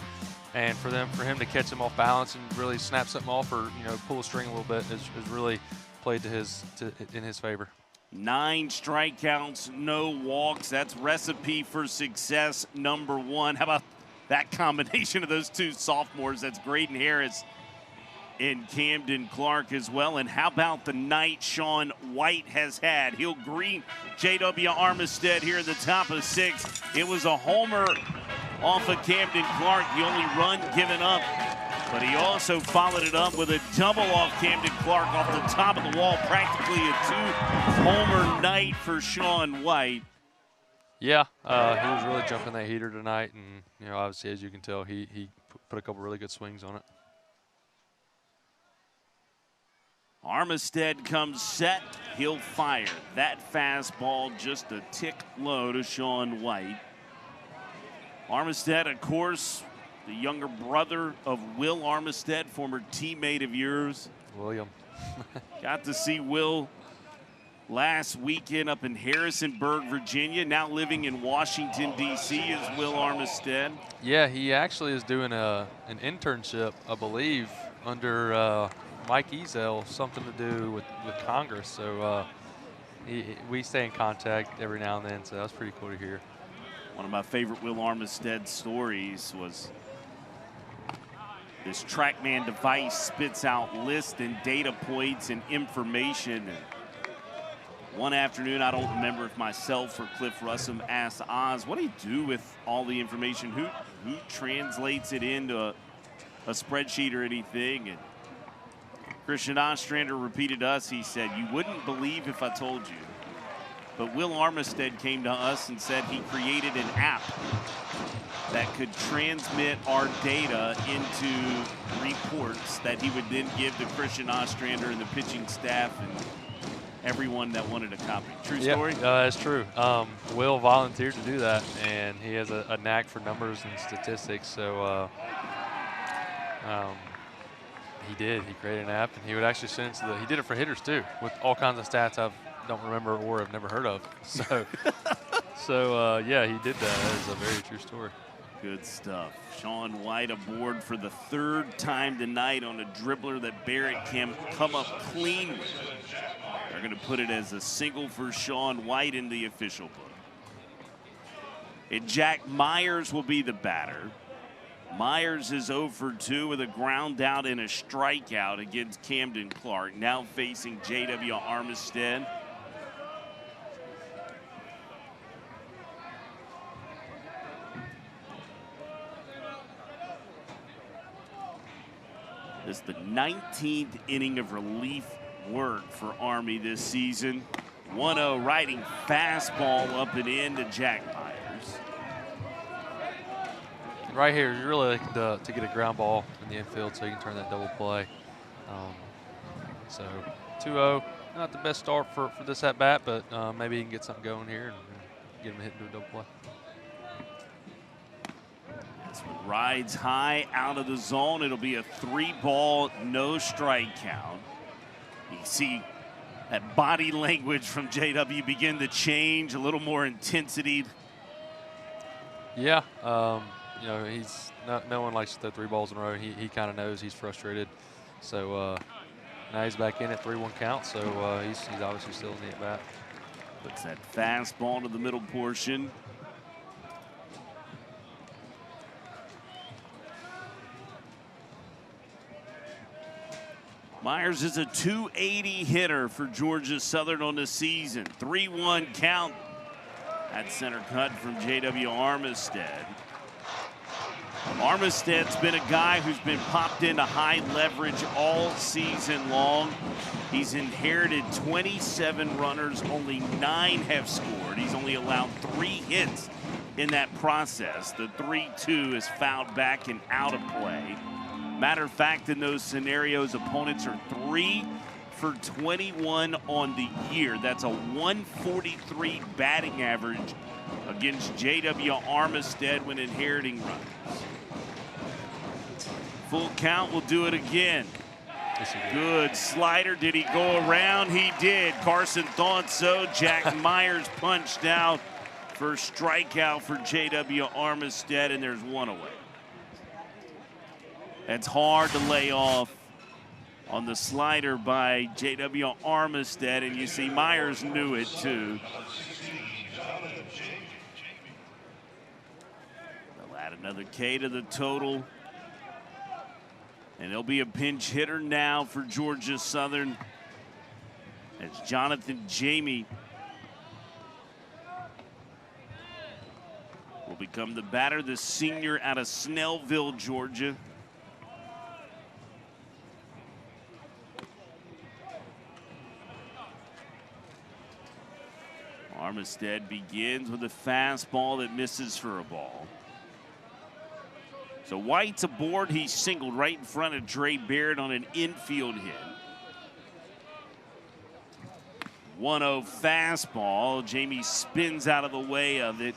And for him to catch him off balance and really snap something off or pull a string a little bit is really played in his favor. 9 strikeouts, no walks. That's recipe for success #1. How about that combination of those 2 sophomores? That's Graydon Harris and Camden Clark as well. And how about the night Sean White has had? He'll greet J.W. Armistead here at the top of the 6th. It was a homer off of Camden Clark, the only run given up. But he also followed it up with a double off Camden Clark off the top of the wall. Practically a 2-homer night for Sean White. Yeah, he was really jumping that heater tonight. And, obviously, as you can tell, he put a couple really good swings on it. Armistead comes set. He'll fire. That fastball just a tick low to Sean White. Armistead, of course, the younger brother of Will Armistead, former teammate of yours. William. Got to see Will last weekend up in Harrisonburg, Virginia. Now living in Washington, D.C. is Will Armistead. Yeah, he actually is doing an internship, I believe, under Mike Ezel, something to do with Congress. So we stay in contact every now and then, so that's pretty cool to hear. One of my favorite Will Armistead stories was this TrackMan device spits out lists and data points and information. And one afternoon, I don't remember if myself or Cliff Russum asked Oz, what do you do with all the information? Who translates it into a spreadsheet or anything? And Christian Ostrander repeated to us, he said, you wouldn't believe if I told you, but Will Armistead came to us and said he created an app that could transmit our data into reports that he would then give to Christian Ostrander and the pitching staff and everyone that wanted a copy. True story? Yeah, that's true. Will volunteered to do that, and he has a knack for numbers and statistics. So he did. He created an app, and he would actually send it to he did it for hitters too, with all kinds of stats I don't remember or have never heard of. So, yeah, he did that. That is a very true story. Good stuff. Sean White aboard for the 3rd time tonight on a dribbler that Barrett can come up clean with. They're going to put it as a single for Sean White in the official book. And Jack Myers will be the batter. Myers is 0 for 2 with a ground out and a strikeout against Camden Clark. Now facing J.W. Armistead. This is the 19th inning of relief work for Army this season. 1-0 riding fastball up and in to Jack Myers. Right here, you really like to get a ground ball in the infield so you can turn that double play. So 2-0, not the best start for this at bat, but maybe he can get something going here and get him to hit into a double play. This one rides high out of the zone. It'll be a 3-ball, no strike count. You see that body language from JW begin to change, a little more intensity. Yeah, he's no one likes to throw 3 balls in a row. He kind of knows he's frustrated. So now he's back in at 3-1 count. So he's obviously still in the at bat. Puts that fastball to the middle portion. Myers is a .280 hitter for Georgia Southern on the season. 3-1 count. That center cut from J.W. Armistead. Armistead's been a guy who's been popped into high leverage all season long. He's inherited 27 runners, only 9 have scored. He's only allowed 3 hits in that process. The 3-2 is fouled back and out of play. Matter of fact, in those scenarios, opponents are 3 for 21 on the year. That's a 143 batting average against J.W. Armistead when inheriting runners. Full count will do it again. Good slider. Did he go around? He did. Carson thought so. Jack Myers punched out. First strikeout for J.W. Armistead, and there's 1 away. It's hard to lay off on the slider by J.W. Armistead, and you see Myers knew it too. They'll add another K to the total. And there'll be a pinch hitter now for Georgia Southern. It's Jonathan Jamie will become the batter, the senior out of Snellville, Georgia. Armistead begins with a fastball that misses for a ball. So White's aboard. He singled right in front of Dre Baird on an infield hit. 1-0 fastball. Jamie spins out of the way of it.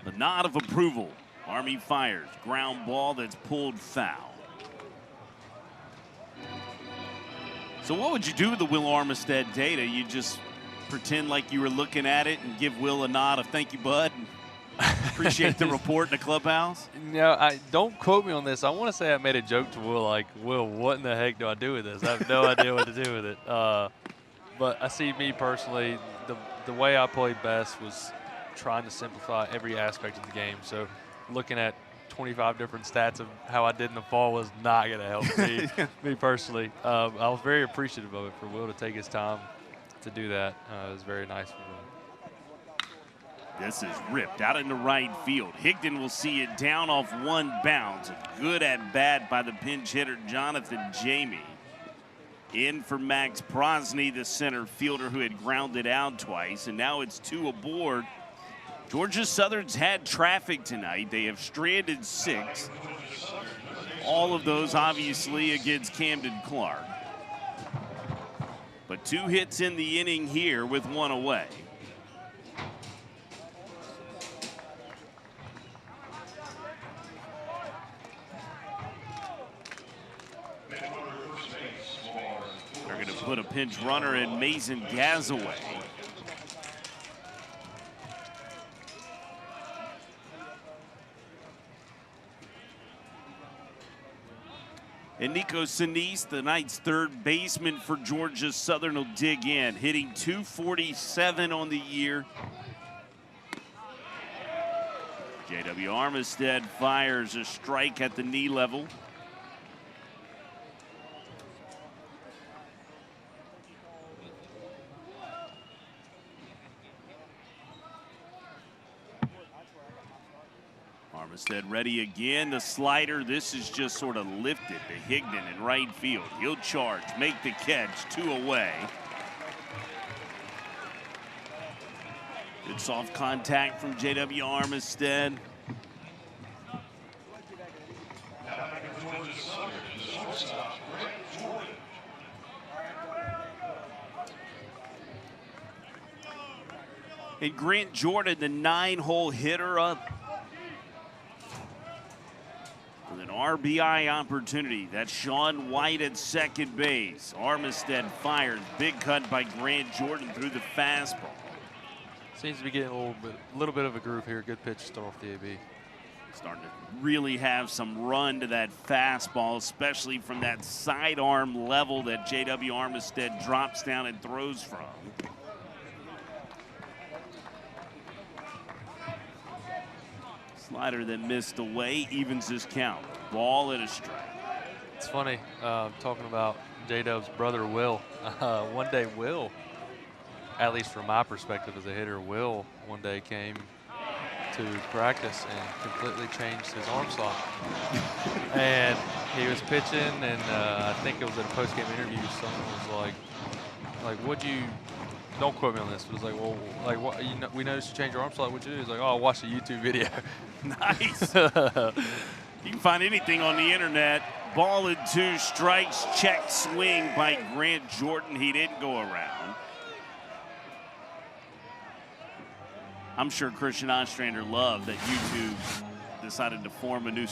The nod of approval. Army fires. Ground ball that's pulled foul. So what would you do with the Will Armistead data? You just pretend like you were looking at it and give Will a nod of thank you, bud. Appreciate the report in the clubhouse. No, don't quote me on this. I want to say I made a joke to Will, like, Will, what in the heck do I do with this? I have no idea what to do with it. But I see me personally, the way I played best was trying to simplify every aspect of the game. So looking at 25 different stats of how I did in the fall was not going to help me personally. I was very appreciative of it for Will to take his time to do that. It was very nice for Will. This is ripped out into right field. Higdon will see it down off one bounce. A good at bat by the pinch hitter, Jonathan Jamie. In for Max Prosny, the center fielder who had grounded out twice, and now it's 2 aboard. Georgia Southern's had traffic tonight. They have stranded 6. All of those obviously against Camden Clark. But 2 hits in the inning here with 1 away. They're going to put a pinch runner in Mason Gazaway. And Nico Sinise, the night's 3rd baseman for Georgia Southern, will dig in, hitting .247 on the year. J.W. Armistead fires a strike at the knee level. Armistead ready again. The slider, this is just sort of lifted to Higdon in right field. He'll charge, make the catch, 2 away. Good soft contact from J.W. Armistead. And Grant Jordan, the 9-hole hitter, up with an RBI opportunity. That's Sean White at second base. Armistead fires. Big cut by Grant Jordan through the fastball. Seems to be getting a little bit of a groove here. Good pitch to start off the AB. Starting to really have some run to that fastball, especially from that sidearm level that J.W. Armistead drops down and throws from. Slider that missed away, evens his count. Ball and a strike. It's funny, talking about J-Dub's brother, Will. One day, Will, at least from my perspective as a hitter, Will one day came to practice and completely changed his arm slot. And he was pitching, and I think it was at a post-game interview, someone was like, what'd you, don't quote me on this, but it was like, well, like, what, you know, we noticed you changed your arm slot, what'd you do? He's like, oh, I watched a YouTube video. Nice. You can find anything on the internet. Ball and 2 strikes, check swing by Grant Jordan. He didn't go around. I'm sure Christian Ostrander loved that YouTube decided to form a new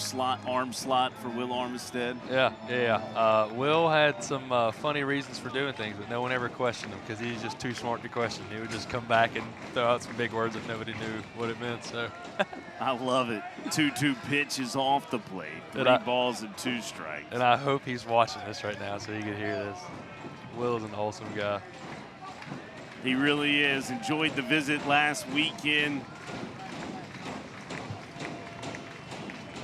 arm slot for Will Armistead. Yeah. Will had some funny reasons for doing things, but no one ever questioned him because he's just too smart to question. He would just come back and throw out some big words that nobody knew what it meant. So I love it. 2-2 pitch is off the plate. 3 balls and 2 strikes. And I hope he's watching this right now so he can hear this. Will is an awesome guy. He really is. Enjoyed the visit last weekend.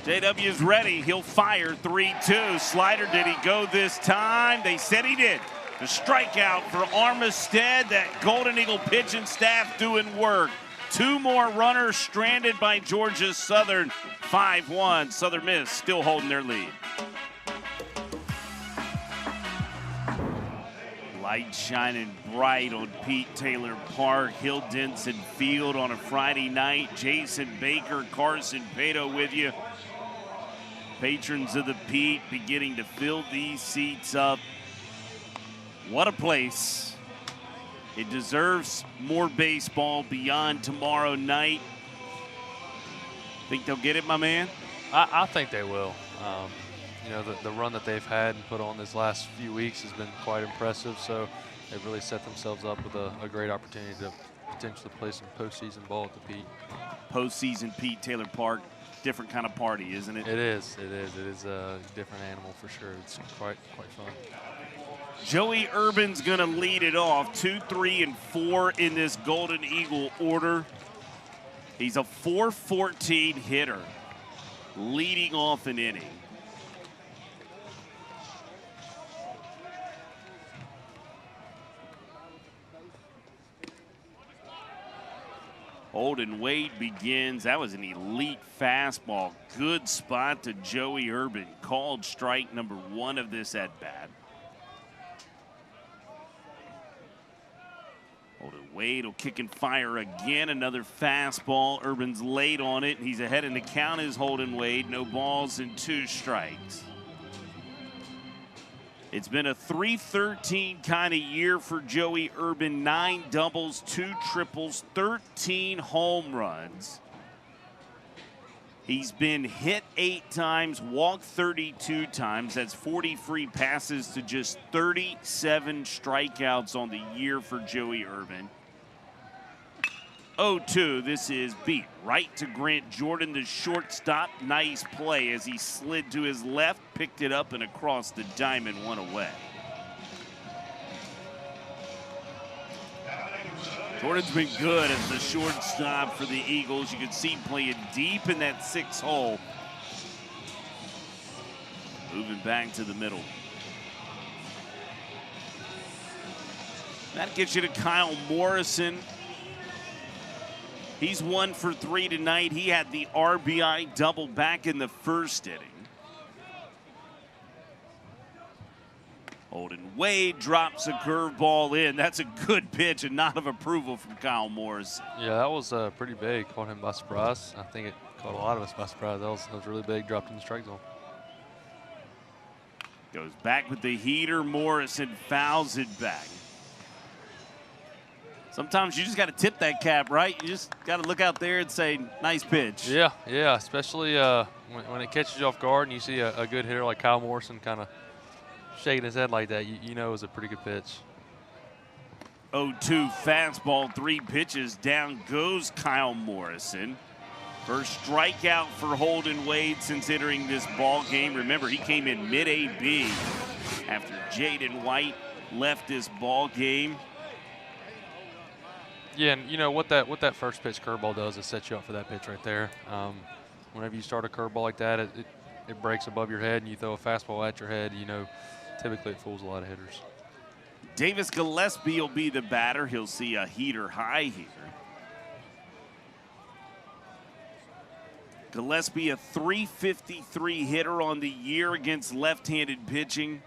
JW is ready. He'll fire 3-2. Slider, did he go this time? They said he did. The strikeout for Armistead. That Golden Eagle pitching staff doing work. 2 more runners stranded by Georgia Southern. 5-1. Southern Miss still holding their lead. Light shining bright on Pete Taylor Park, Hill Denson Field on a Friday night. Jason Baker, Carson Pato with you. Patrons of the Pete beginning to fill these seats up. What a place. It deserves more baseball beyond tomorrow night. Think they'll get it, my man? I think they will. You know, the run that they've had and put on this last few weeks has been quite impressive. So they've really set themselves up with a great opportunity to potentially play some postseason ball at the Pete. Postseason Pete Taylor Park, different kind of party, isn't it? It is. It is a different animal for sure. It's quite fun. Joey Urban's going to lead it off. 2, 3, and 4 in this Golden Eagle order. He's a .414 hitter, leading off an inning. Holden Wade begins. That was an elite fastball. Good spot to Joey Urban. Called strike number 1 of this at-bat. Holden Wade will kick and fire again. Another fastball. Urban's late on it. He's ahead in the count is Holden Wade. No balls and 2 strikes. It's been a 3-13 kind of year for Joey Urban. 9 doubles, 2 triples, 13 home runs. He's been hit 8 times, walked 32 times. That's 40 free passes to just 37 strikeouts on the year for Joey Urban. 0-2, this is beat right to Grant Jordan, the shortstop. Nice play as he slid to his left, picked it up and across the diamond, 1 away. Jordan's been good as the shortstop for the Eagles. You can see him playing deep in that 6 hole. Moving back to the middle. That gets you to Kyle Morrison. He's 1 for 3 tonight. He had the RBI double back in the 1st inning. Holden Wade drops a curveball in. That's a good pitch and nod of approval from Kyle Morrison. Yeah, that was pretty big. Caught him by surprise. I think it caught a lot of us by surprise. That was really big. Dropped in the strike zone. Goes back with the heater. Morrison fouls it back. Sometimes you just got to tip that cap, right? You just got to look out there and say, nice pitch. Yeah, especially when it catches you off guard and you see a good hitter like Kyle Morrison kind of shaking his head like that, you know it was a pretty good pitch. 0-2 fastball, 3 pitches. Down goes Kyle Morrison. First strikeout for Holden Wade since entering this ball game. Remember, he came in mid-AB after Jaden White left this ball game. Yeah, and you know what that first pitch curveball does is set you up for that pitch right there. Whenever you start a curveball like that, it breaks above your head and you throw a fastball at your head, you know, typically it fools a lot of hitters. Davis Gillespie will be the batter. He'll see a heater high here. Gillespie, a .353 hitter on the year against left-handed pitching.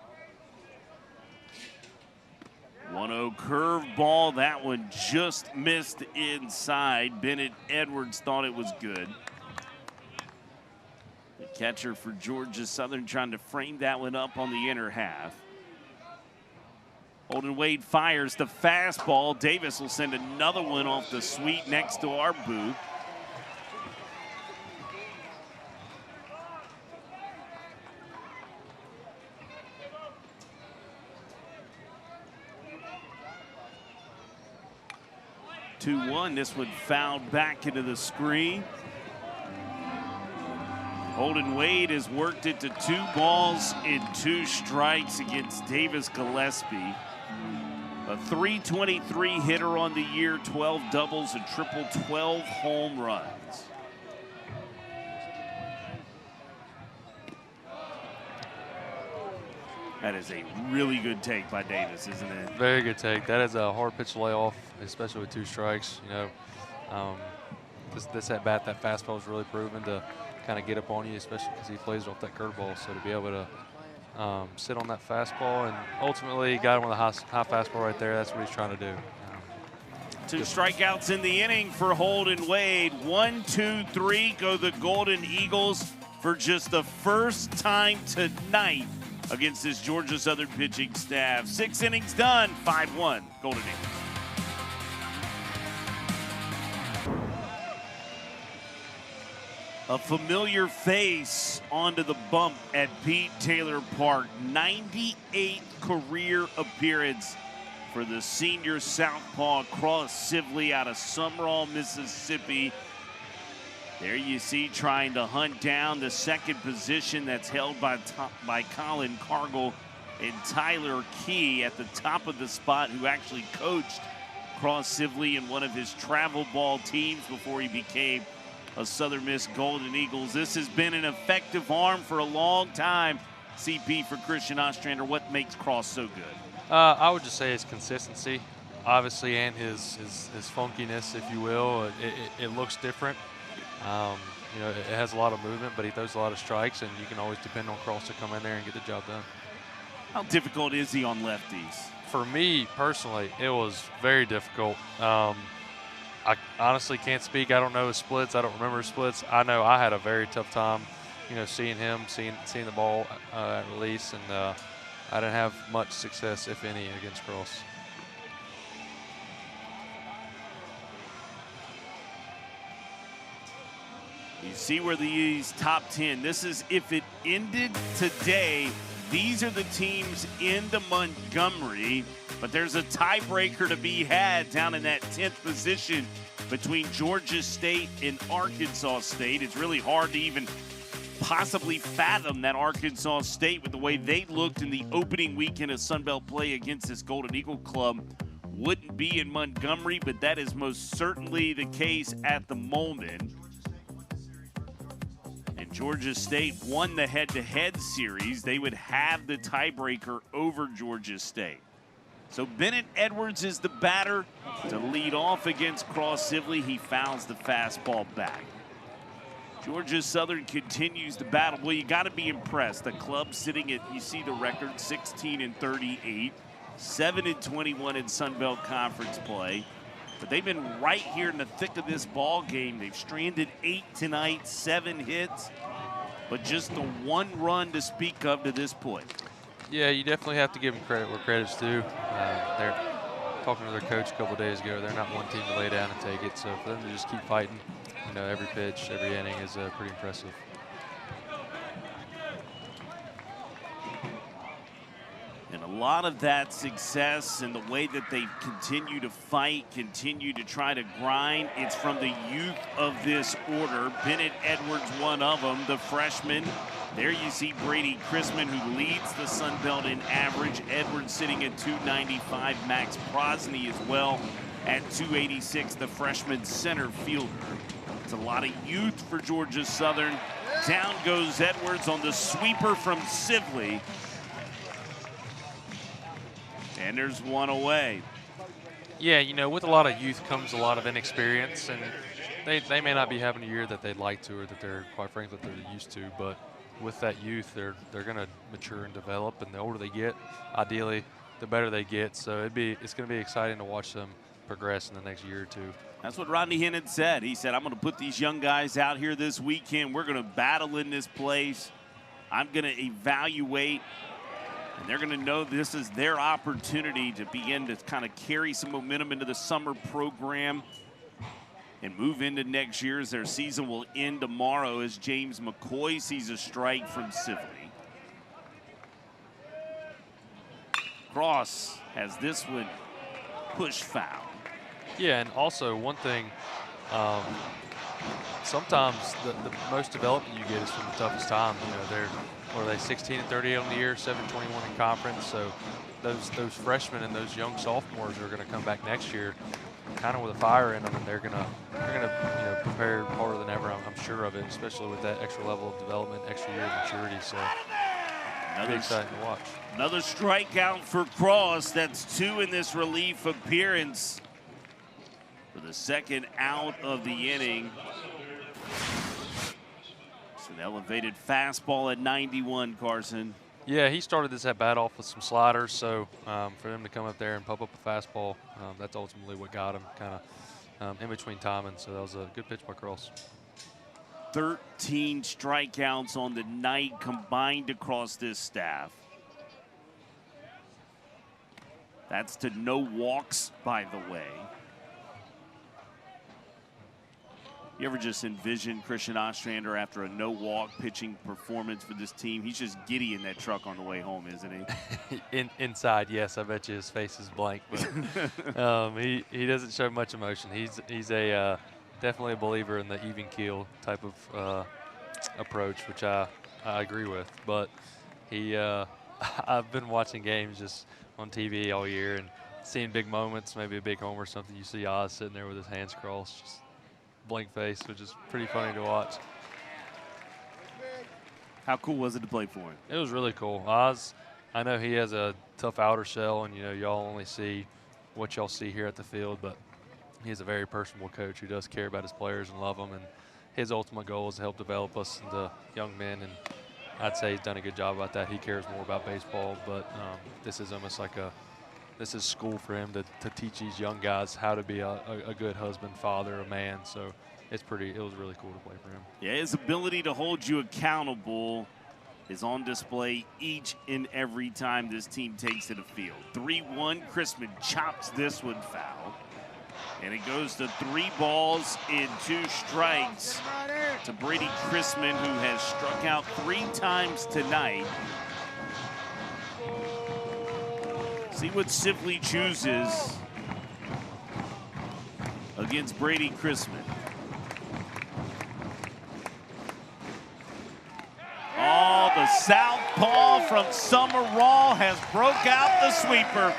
1-0 curveball. That one just missed inside. Bennett Edwards thought it was good. The catcher for Georgia Southern trying to frame that one up on the inner half. Holden Wade fires the fastball. Davis will send another one off the suite next to our booth. 2-1. This one fouled back into the screen. Holden Wade has worked it to 2 balls and 2 strikes against Davis Gillespie. A .323 hitter on the year, 12 doubles, a triple, 12 home runs. That is a really good take by Davis, isn't it? Very good take. That is a hard pitch to lay off, especially with 2 strikes. You know, this at bat, that fastball is really proven to kind of get up on you, especially because he plays off that curveball. So to be able to sit on that fastball and ultimately got him on the high fastball right there. That's what he's trying to do. 2 strikeouts in the inning for Holden Wade. 1, 2, 3 go the Golden Eagles for just the first time tonight against this Georgia Southern pitching staff. 6 innings done, 5-1 Golden Eagles. A familiar face onto the bump at Pete Taylor Park. 98th career appearance for the senior southpaw Cross Sibley out of Summerall, Mississippi. There you see trying to hunt down the second position that's held by Colin Cargill and Tyler Key at the top of the spot, who actually coached Cross Sibley in one of his travel ball teams before he became a Southern Miss Golden Eagles. This has been an effective arm for a long time. CP for Christian Ostrander, what makes Cross so good? I would just say his consistency, obviously, and his funkiness, if you will. It looks different. You know, it has a lot of movement, but he throws a lot of strikes, and you can always depend on Cross to come in there and get the job done. How difficult is he on lefties? For me, personally, it was very difficult. I honestly can't speak. I don't know his splits. I don't remember his splits. I know I had a very tough time, you know, seeing him, seeing the ball at release, and I didn't have much success, if any, against Cross. You see where these top 10, this is if it ended today, these are the teams into Montgomery, but there's a tiebreaker to be had down in that 10th position between Georgia State and Arkansas State. It's really hard to even possibly fathom that Arkansas State, with the way they looked in the opening weekend of Sun Belt play against this Golden Eagle club, wouldn't be in Montgomery, but that is most certainly the case at the moment. And Georgia State won the head-to-head series. They would have the tiebreaker over Georgia State. So Bennett Edwards is the batter to lead off against Cross Sibley. He fouls the fastball back. Georgia Southern continues the battle. Well, you got to be impressed. The club sitting at, you see the record, 16-38, 7-21 in Sun Belt Conference play. But they've been right here in the thick of this ball game. They've stranded 8 tonight, 7 hits, but just the 1 run to speak of to this point. Yeah, you definitely have to give them credit where credit's due. They're talking to their coach a couple of days ago. They're not one team to lay down and take it. So for them to just keep fighting, you know, every pitch, every inning is pretty impressive. And a lot of that success and the way that they continue to fight, continue to try to grind, it's from the youth of this order. Bennett Edwards, one of them, the freshman. There you see Brady Chrisman, who leads the Sun Belt in average. Edwards sitting at 295. Max Prosney as well at 286, the freshman center fielder. It's a lot of youth for Georgia Southern. Down goes Edwards on the sweeper from Sibley. And there's one away. Yeah, you know, with a lot of youth comes a lot of inexperience, and they may not be having a year that they'd like to, or that they're, quite frankly, that they're used to, but with that youth, they're going to mature and develop, and the older they get, ideally, the better they get. So it's going to be exciting to watch them progress in the next year or two. That's what Rodney Hennon said. He said, I'm going to put these young guys out here this weekend. We're going to battle in this place. I'm going to evaluate. And they're going to know this is their opportunity to begin to kind of carry some momentum into the summer program and move into next year, as their season will end tomorrow as James McCoy sees a strike from Sibley. Cross has this one push foul. Yeah, and also one thing, sometimes the most development you get is from the toughest time. You know, they're 16-38 on the year, 7-21 in conference. So those freshmen and those young sophomores are going to come back next year, kind of with a fire in them, and they're gonna prepare harder than ever. I'm sure of it, especially with that extra level of development, extra year of maturity. So it'll be exciting to watch. Another strikeout for Cross. That's 2 in this relief appearance for the second out of the inning. It's an elevated fastball at 91, Carson. Yeah, he started this at bat off with some sliders, so for him to come up there and pump up a fastball, that's ultimately what got him kind of in between timing. So that was a good pitch by Cross. 13 strikeouts on the night combined across this staff. That's to no walks, by the way. You ever just envision Christian Ostrander after a no-walk pitching performance for this team? He's just giddy in that truck on the way home, isn't he? Inside, yes. I bet you his face is blank. But he doesn't show much emotion. He's a definitely a believer in the even keel type of approach, which I agree with. But I've been watching games just on TV all year and seeing big moments, maybe a big home or something. You see Oz sitting there with his hands crossed, just blank face, which is pretty funny to watch. How cool was it to play for him? It was really cool. Oz, I know he has a tough outer shell, and y'all only see what y'all see here at the field, but he's a very personable coach who does care about his players and love them, and his ultimate goal is to help develop us into young men, and I'd say he's done a good job about that. He cares more about baseball, but this is almost like this is school for him to teach these young guys how to be a good husband, father, a man. So it was really cool to play for him. Yeah, his ability to hold you accountable is on display each and every time this team takes to the field. 3-1, Chrisman chops this one foul. And it goes to 3 balls and 2 strikes to Brady Chrisman, who has struck out 3 times tonight. See what Sibley chooses against Brady Chrisman. Oh, the southpaw from Summerall has broke out the sweeper.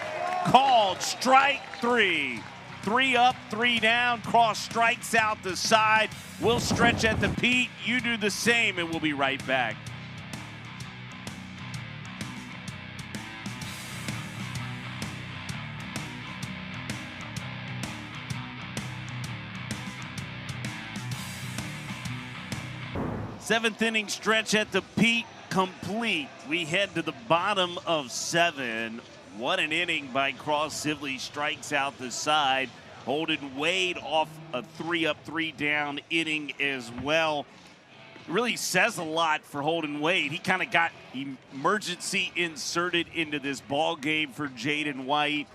Called strike 3. 3 up, 3 down. Cross strikes out the side. We'll stretch at the Pete. You do the same, and we'll be right back. Seventh inning stretch at the Pete complete. We head to the bottom of 7. What an inning by Cross. Sibley strikes out the side. Holden Wade off a 3 up, 3 down inning as well. It really says a lot for Holden Wade. He kind of got emergency inserted into this ball game for Jaden White.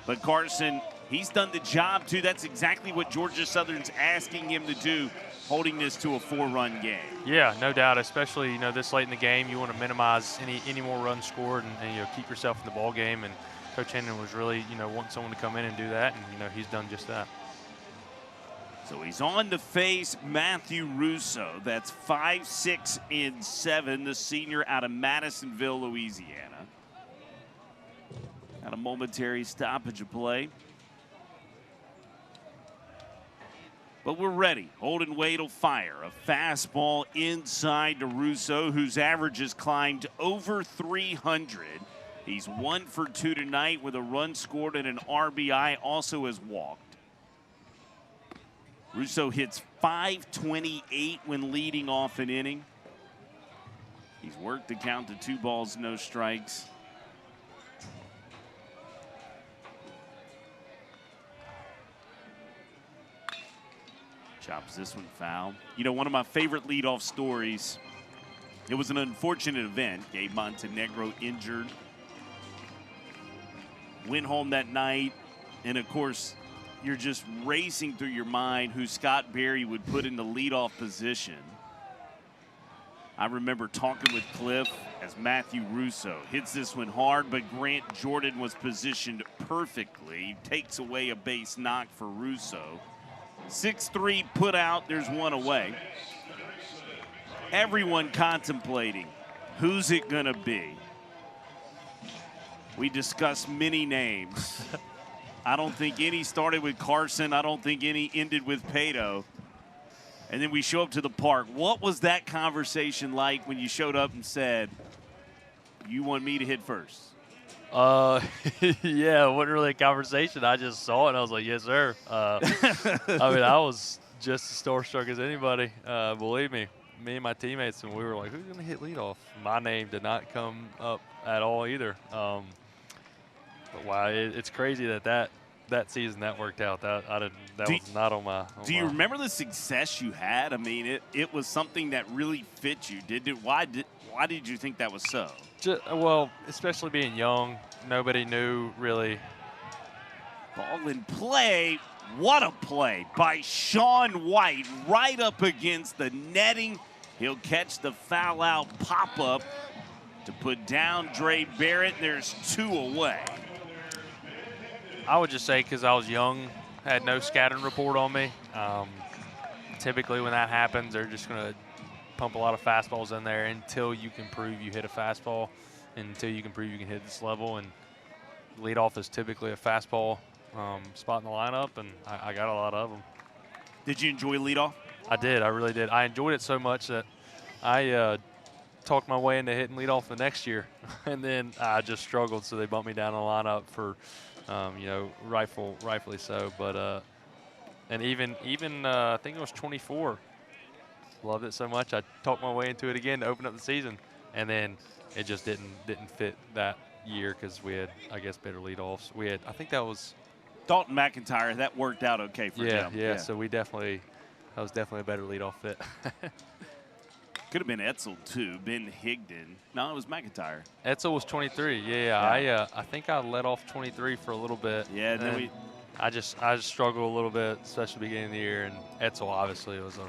But Carson, he's done the job too. That's exactly what Georgia Southern's asking him to do, holding this to a 4-run game. Yeah, no doubt. Especially this late in the game, you want to minimize any more runs scored and keep yourself in the ball game. And Coach Hendon was really wanting someone to come in and do that, and he's done just that. So he's on to face Matthew Russo. That's 5, 6, and 7, the senior out of Madisonville, Louisiana. Got a momentary stoppage of play. But we're ready. Holden Wade will fire. A fastball inside to Russo, whose average has climbed over 300. He's 1 for 2 tonight with a run scored and an RBI, also has walked. Russo hits .528 when leading off an inning. He's worked the count to 2 balls, no strikes. Chops this one foul. One of my favorite leadoff stories, it was an unfortunate event. Gabe Montenegro injured. Went home that night, and of course, you're just racing through your mind who Scott Berry would put in the leadoff position. I remember talking with Cliff as Matthew Russo hits this one hard, but Grant Jordan was positioned perfectly. Takes away a base knock for Russo. 6-3 put out, there's one away. Everyone contemplating, who's it gonna be? We discussed many names. I don't think any started with Carson. I don't think any ended with Pato. And then we show up to the park. What was that conversation like when you showed up and said, you want me to hit first? Yeah, it wasn't really a conversation. I just saw it, and I was like, yes, sir. I mean, I was just as starstruck as anybody. Believe me, me and my teammates, and we were like, who's going to hit leadoff? My name did not come up at all either. But wow, it's crazy that season that worked out. That was not on my. Do you remember the success you had? I mean, it was something that really fit you. Why did you think that was so? Well, especially being young, nobody knew really. Ball in play. What a play by Sean White, right up against the netting. He'll catch the foul out pop-up to put down Dre Barrett. There's 2 away. I would just say because I was young, had no scouting report on me. Typically when that happens, they're just going to pump a lot of fastballs in there until you can prove you hit a fastball, and until you can prove you can hit this level. And leadoff is typically a fastball spot in the lineup, and I got a lot of them. Did you enjoy leadoff? I did. I really did. I enjoyed it so much that I talked my way into hitting leadoff the next year, and then I just struggled, so they bumped me down the lineup for, rightfully so. But and even I think it was 24. Loved it so much. I talked my way into it again to open up the season, and then it just didn't fit that year because we had, I guess, better leadoffs. I think that was Dalton McIntyre. That worked out okay for him. Yeah. So that was definitely a better leadoff fit. Could have been Etzel too. Ben Higdon. No, it was McIntyre. Etzel was 23. Yeah. I think I let off 23 for a little bit. Yeah. And then I just struggled a little bit, especially beginning of the year. And Etzel obviously was a.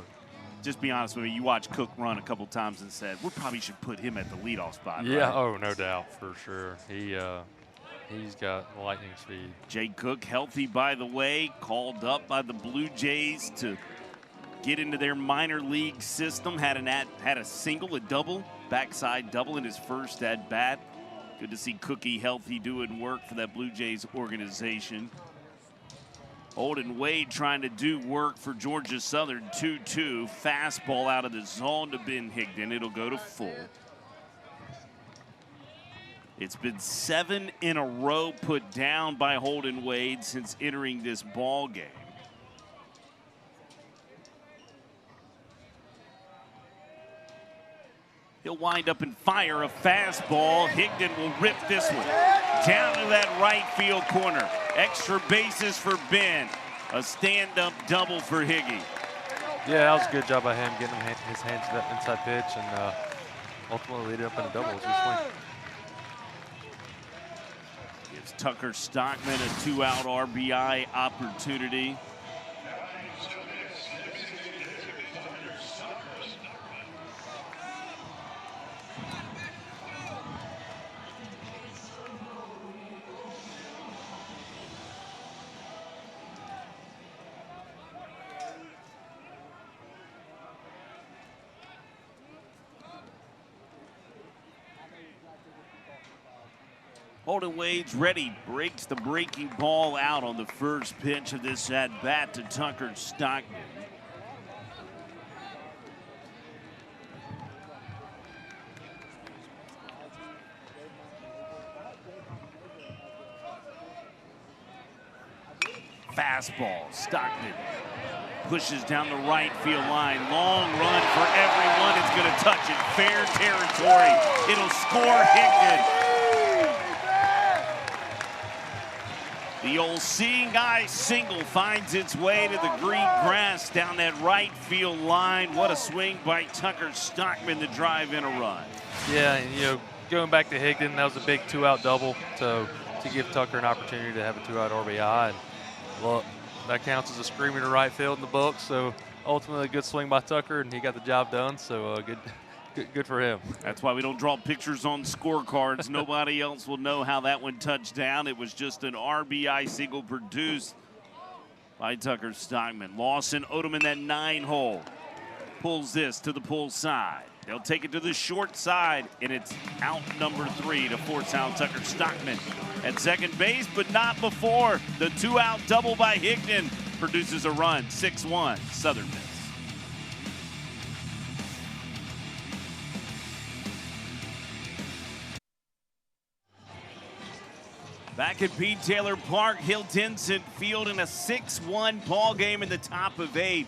Just be honest with me, you watched Cook run a couple times and said, we probably should put him at the leadoff spot. Yeah, right? Oh, no doubt, for sure. He's got lightning speed. Jay Cook, healthy by the way, called up by the Blue Jays to get into their minor league system. Had a single, a double, backside double in his first at bat. Good to see Cookie healthy, doing work for that Blue Jays organization. Holden Wade trying to do work for Georgia Southern. 2-2. Fastball out of the zone to Ben Higdon. It'll go to full. It's been 7 in a row put down by Holden Wade since entering this ball game. He'll wind up and fire a fastball. Higdon will rip this one down to that right field corner. Extra bases for Ben. A stand-up double for Higgy. Yeah, that was a good job by him getting his hands to that inside pitch and ultimately lead it up in a double as we swing. Gives Tucker Stockman a 2-out RBI opportunity. Holden Wade's ready, breaks the breaking ball out on the first pitch of this at-bat to Tucker Stockman. Fastball, Stockman pushes down the right field line. Long run for everyone. It's going to touch it. Fair territory. It'll score Higdon. The old seeing eye single finds its way to the green grass down that right field line. What a swing by Tucker Stockman to drive in a run. Yeah, and going back to Higdon, that was a big 2-out double to give Tucker an opportunity to have a 2-out RBI. And look, that counts as a screamer to right field in the book. So ultimately, a good swing by Tucker, and he got the job done. So good for him. That's why we don't draw pictures on scorecards. Nobody else will know how that one touched down. It was just an RBI single produced by Tucker Stockman. Lawson Odom in that 9-hole. Pulls this to the pull side. They'll take it to the short side, and it's out number 3 to force out Tucker Stockman at second base, but not before the 2-out double by Higdon produces a run. 6-1 Southern Miss. Back at Pete Taylor Park, Hill-Tinson Field in a 6-1 ball game in the top of 8.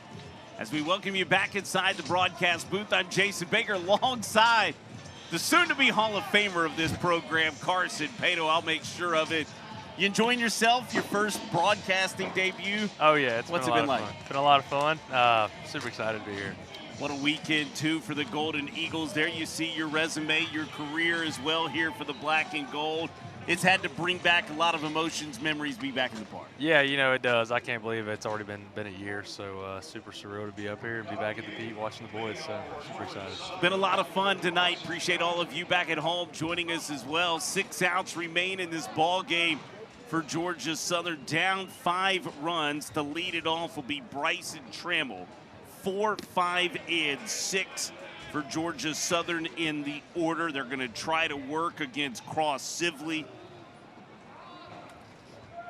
As we welcome you back inside the broadcast booth, I'm Jason Baker alongside the soon-to-be Hall of Famer of this program, Carson Pato. I'll make sure of it. You enjoying yourself, your first broadcasting debut? Oh, yeah. What's it been like? It's been a lot of fun. Super excited to be here. What a weekend, too, for the Golden Eagles. There you see your resume, your career as well here for the black and gold. It's had to bring back a lot of emotions, memories, be back in the park. Yeah, you know, it does. I can't believe it's already been a year, so super surreal to be up here and be back at the beat watching the boys, so super excited. It's been a lot of fun tonight. Appreciate all of you back at home joining us as well. 6 outs remain in this ball game for Georgia Southern. Down 5 runs. To lead it off will be Bryson Trammell. 4, 5, and 6 for Georgia Southern in the order. They're going to try to work against Cross Sibley,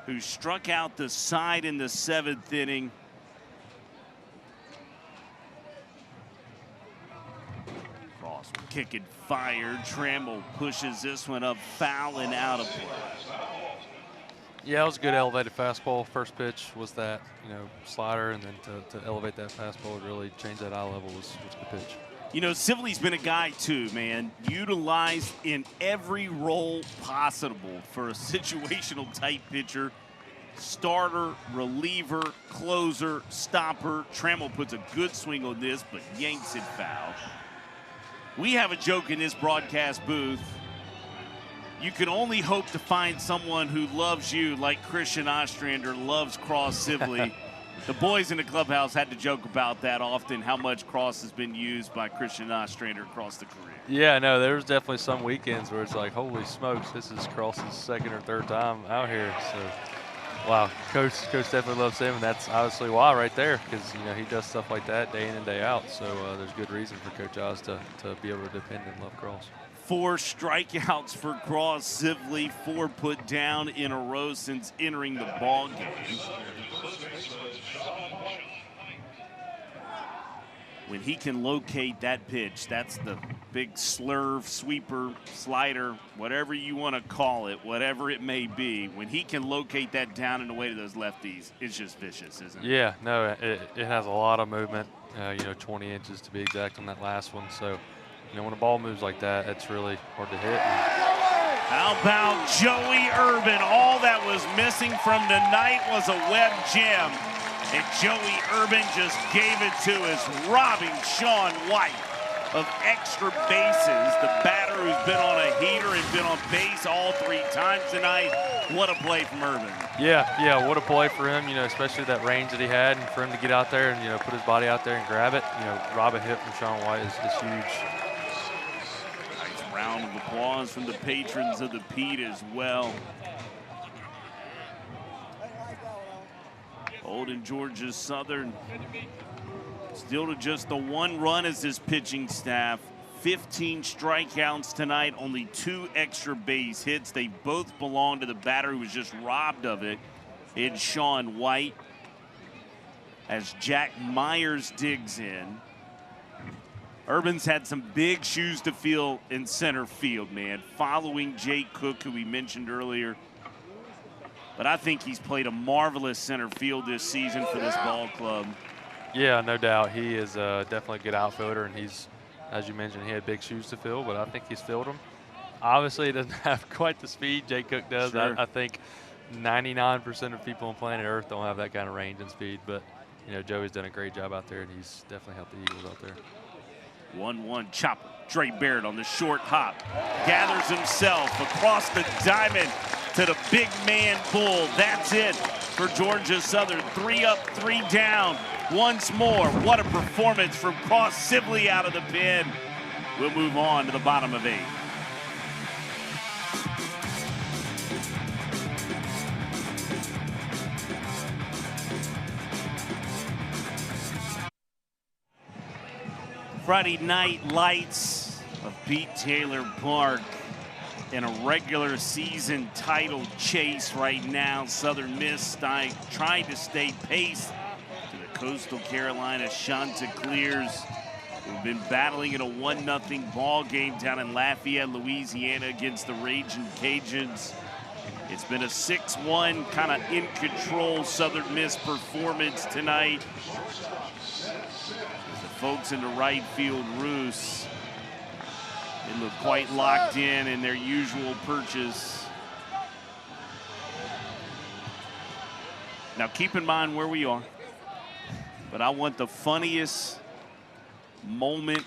who struck out the side in the 7th inning. Cross will kick and fire. Trammell pushes this one up, foul and out of play. Yeah, it was a good elevated fastball. First pitch was that, you know, slider, and then to elevate that fastball, really change that eye level was a good pitch. You know, Sibley's been a guy too, man, utilized in every role possible for a situational type pitcher. Starter, reliever, closer, stopper. Trammell puts a good swing on this, but yanks it foul. We have a joke in this broadcast booth. You can only hope to find someone who loves you like Christian Ostrander loves Cross Sibley. The boys in the clubhouse had to joke about that often, how much Cross has been used by Christian Ostrander across the career. Yeah, no, there was definitely some weekends where it's like, holy smokes, this is Cross's second or third time out here. So, wow, Coach definitely loves him, and that's obviously why right there, because, you know, he does stuff like that day in and day out. So there's good reason for Coach Oz to be able to depend and love Cross. 4 strikeouts for Cross Sibley, 4 put down in a row since entering the ball game. When he can locate that pitch, that's the big slurve, sweeper, slider, whatever you want to call it, whatever it may be. When he can locate that down and away to those lefties, it's just vicious, isn't it? Yeah, no, it has a lot of movement, you know, 20 inches to be exact on that last one. So, you know, when a ball moves like that, it's really hard to hit. How about Joey Urban? All that was missing from tonight was a web gem. And Joey Urban just gave it to us, robbing Sean White of extra bases. The batter who's been on a heater and been on base all 3 times tonight. What a play from Urban. Yeah, what a play for him, you know, especially that range that he had, and for him to get out there and, you know, put his body out there and grab it, you know, rob a hit from Sean White is huge. Nice round of applause from the patrons of the Pete as well. Holding Georgia Southern still to just the 1 run as this pitching staff. 15 strikeouts tonight, only 2 extra base hits. They both belong to the batter who was just robbed of it. It's Sean White as Jack Myers digs in. Urban's had some big shoes to fill in center field, man, following Jake Cook, who we mentioned earlier. But I think he's played a marvelous center field this season for this ball club. Yeah, no doubt. He is definitely a good outfielder, and he's, as you mentioned, he had big shoes to fill, but I think he's filled them. Obviously, he doesn't have quite the speed Jake Cook does. Sure. I think 99% of people on planet Earth don't have that kind of range and speed, but, you know, Joey's done a great job out there, and he's definitely helped the Eagles out there. 1-1 chopper. Dre Barrett on the short hop. Gathers himself across the diamond to the big man Bull. That's it for Georgia Southern. 3 up, 3 down. Once more, what a performance from Cross Sibley out of the pen. We'll move on to the bottom of 8. Friday night lights of Pete Taylor Park in a regular season title chase right now. Southern Miss trying to stay pace to the Coastal Carolina Chanticleers, who've been battling in a 1-0 ball game down in Lafayette, Louisiana against the Raging Cajuns. It's been a 6-1 kind of in control Southern Miss performance tonight. Folks in the right field roost, they look quite locked in their usual perches. Now keep in mind where we are, but I want the funniest moment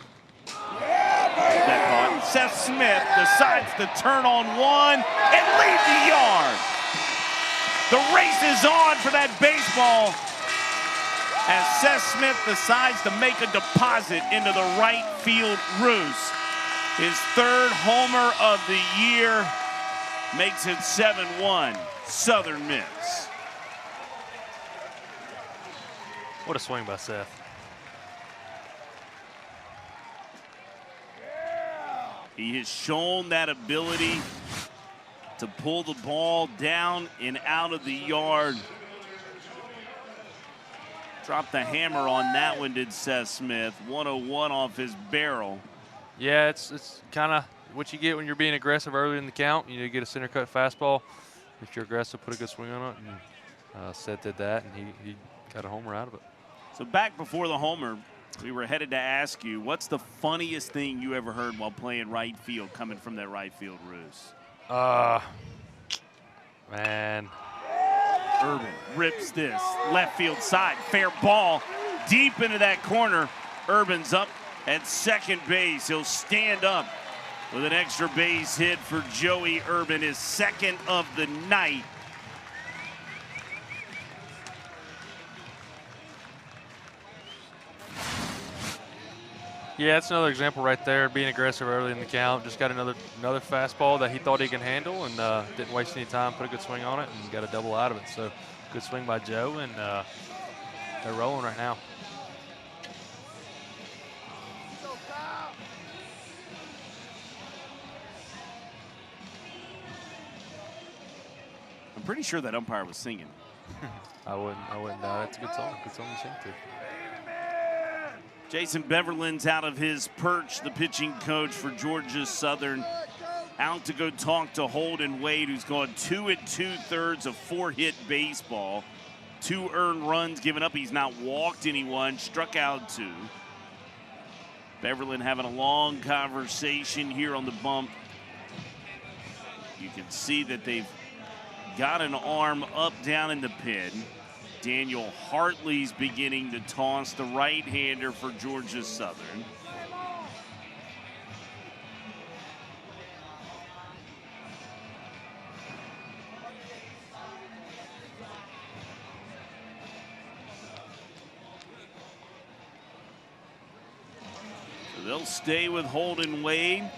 that thought. Seth Smith decides to turn on one and leave the yard. The race is on for that baseball as Seth Smith decides to make a deposit into the right field roost. His 3rd homer of the year makes it 7-1 Southern Miss. What a swing by Seth. He has shown that ability to pull the ball down and out of the yard. Dropped the hammer on that one, did Seth Smith. 101 off his barrel. Yeah, it's kind of what you get when you're being aggressive early in the count. You get a center cut fastball. If you're aggressive, put a good swing on it. And Seth did that, and he got a homer out of it. So back before the homer, we were headed to ask you, what's the funniest thing you ever heard while playing right field coming from that right field roost? Man. Urban rips this left field side, fair ball deep into that corner. Urban's up at second base. He'll stand up with an extra base hit for Joey Urban, his 2nd of the night. Yeah, that's another example right there, being aggressive early in the count. Just got another fastball that he thought he could handle, and didn't waste any time, put a good swing on it, and got a double out of it. So good swing by Joe, and they're rolling right now. I'm pretty sure that umpire was singing. I wouldn't doubt it. It's a good song. Good song to sing to. Jason Beverland's out of his perch, the pitching coach for Georgia Southern. Out to go talk to Holden Wade, who's gone 2 2/3 of 4-hit baseball. 2 earned runs given up. He's not walked anyone, struck out 2. Beverland having a long conversation here on the bump. You can see that they've got an arm up down in the pin. Daniel Hartley's beginning to toss, the right-hander for Georgia Southern. So they'll stay with Holden Wade.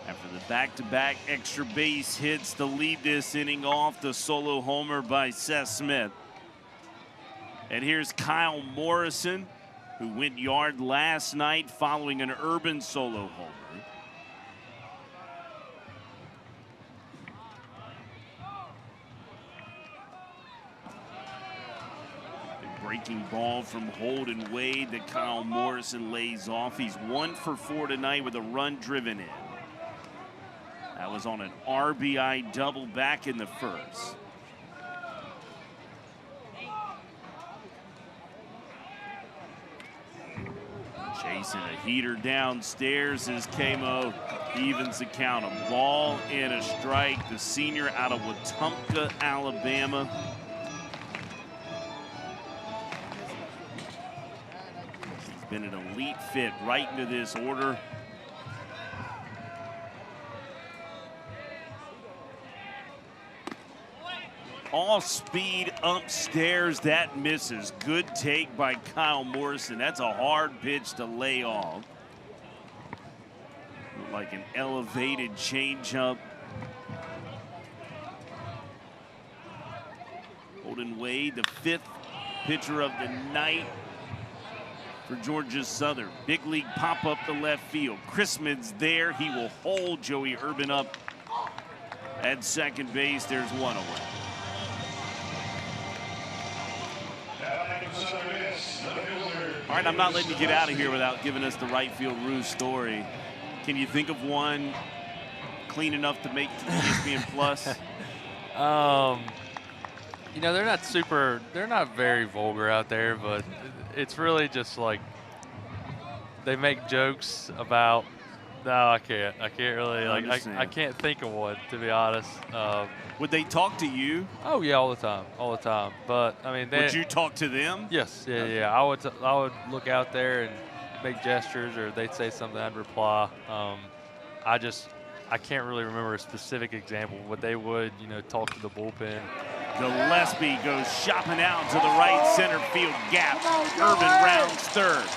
After the back-to-back extra base hits to lead this inning off, the solo homer by Seth Smith. And here's Kyle Morrison, who went yard last night following an Urban solo homer. The breaking ball from Holden Wade that Kyle Morrison lays off. He's 1 for 4 tonight with a run driven in. That was on an RBI double back in the first. Chasing a heater downstairs as Kamo evens the count. A ball and a strike. The senior out of Wetumpka, Alabama. He's been an elite fit right into this order. All speed upstairs. That misses. Good take by Kyle Morrison. That's a hard pitch to lay off. Like an elevated changeup. Holden Wade, the 5th pitcher of the night for Georgia Southern. Big league pop up to left field. Chrisman's there. He will hold Joey Urban up at second base. There's one away. All right, I'm not letting you get out of here without giving us the right field Ruse story. Can you think of one clean enough to make to ESPN Plus? You know, they're not very vulgar out there, but it's really just like they make jokes about. No, I can't really, like, I can't think of one, to be honest. Would they talk to you? Oh yeah, all the time. But I mean, would you talk to them? Yes, yeah. I would look out there and make gestures, or they'd say something, I'd reply. I can't really remember a specific example, but they would, you know, talk to the bullpen. Gillespie goes shopping out to the right center field gap. Urban rounds third.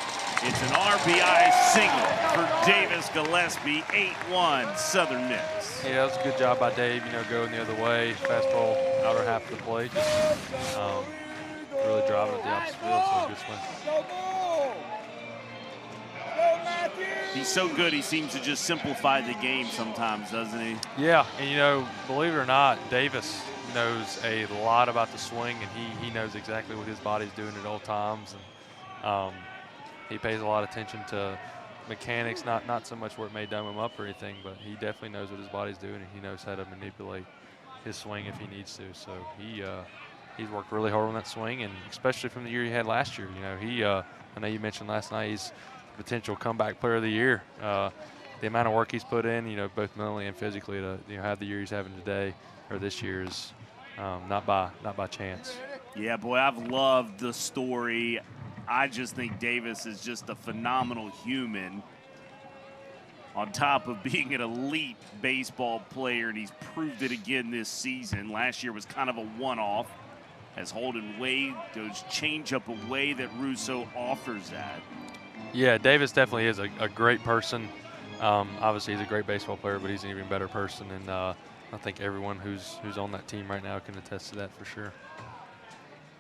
It's an RBI single for Davis Gillespie, 8-1 Southern Miss. Yeah, that was a good job by Dave, you know, going the other way, fastball, outer half of the plate, just really driving at the opposite field, so a good swing. He's so good, he seems to just simplify the game sometimes, doesn't he? Yeah, and you know, believe it or not, Davis knows a lot about the swing, and he knows exactly what his body's doing at all times. And he pays a lot of attention to mechanics, not so much where it may dome him up or anything, but he definitely knows what his body's doing, and he knows how to manipulate his swing if he needs to. So he's worked really hard on that swing, and especially from the year he had last year. You know, I know you mentioned last night he's a potential comeback player of the year. The amount of work he's put in, you know, both mentally and physically, to have the year he's having today or this year is not by chance. Yeah, boy, I've loved the story. I just think Davis is just a phenomenal human on top of being an elite baseball player, and he's proved it again this season. Last year was kind of a one-off as Holden Wade goes changeup away that Russo offers that. Yeah, Davis definitely is a great person. Obviously, he's a great baseball player, but he's an even better person, and I think everyone who's on that team right now can attest to that for sure.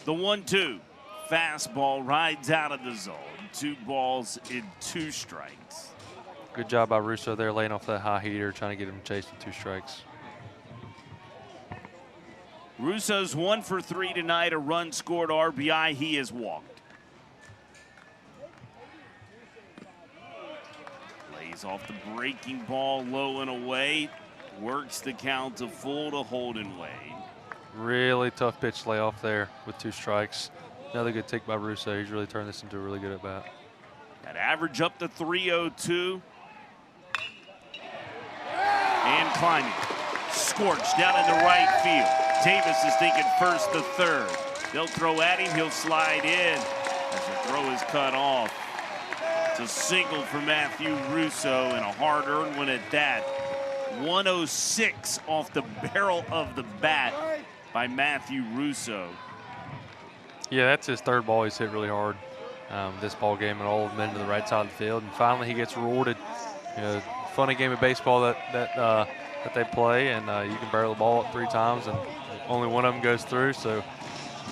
The 1-2. Fastball rides out of the zone. 2 balls in 2 strikes. Good job by Russo there, laying off that high heater, trying to get him chased with 2 strikes. Russo's 1 for 3 tonight, a run scored, RBI. He has walked. Lays off the breaking ball low and away. Works the count to full to Holden Wade. Really tough pitch layoff there with 2 strikes. Another good take by Russo. He's really turned this into a really good at-bat. That average up to 302. And climbing. Scorched down in the right field. Davis is thinking first to third. They'll throw at him. He'll slide in as the throw is cut off. It's a single for Matthew Russo, and a hard-earned one at that. 106 off the barrel of the bat by Matthew Russo. Yeah, that's his 3rd ball he's hit really hard this ball game, and all of them into the right side of the field. And finally, he gets rewarded. You know, funny game of baseball that they play, and you can barrel the ball up 3 times, and only one of them goes through. So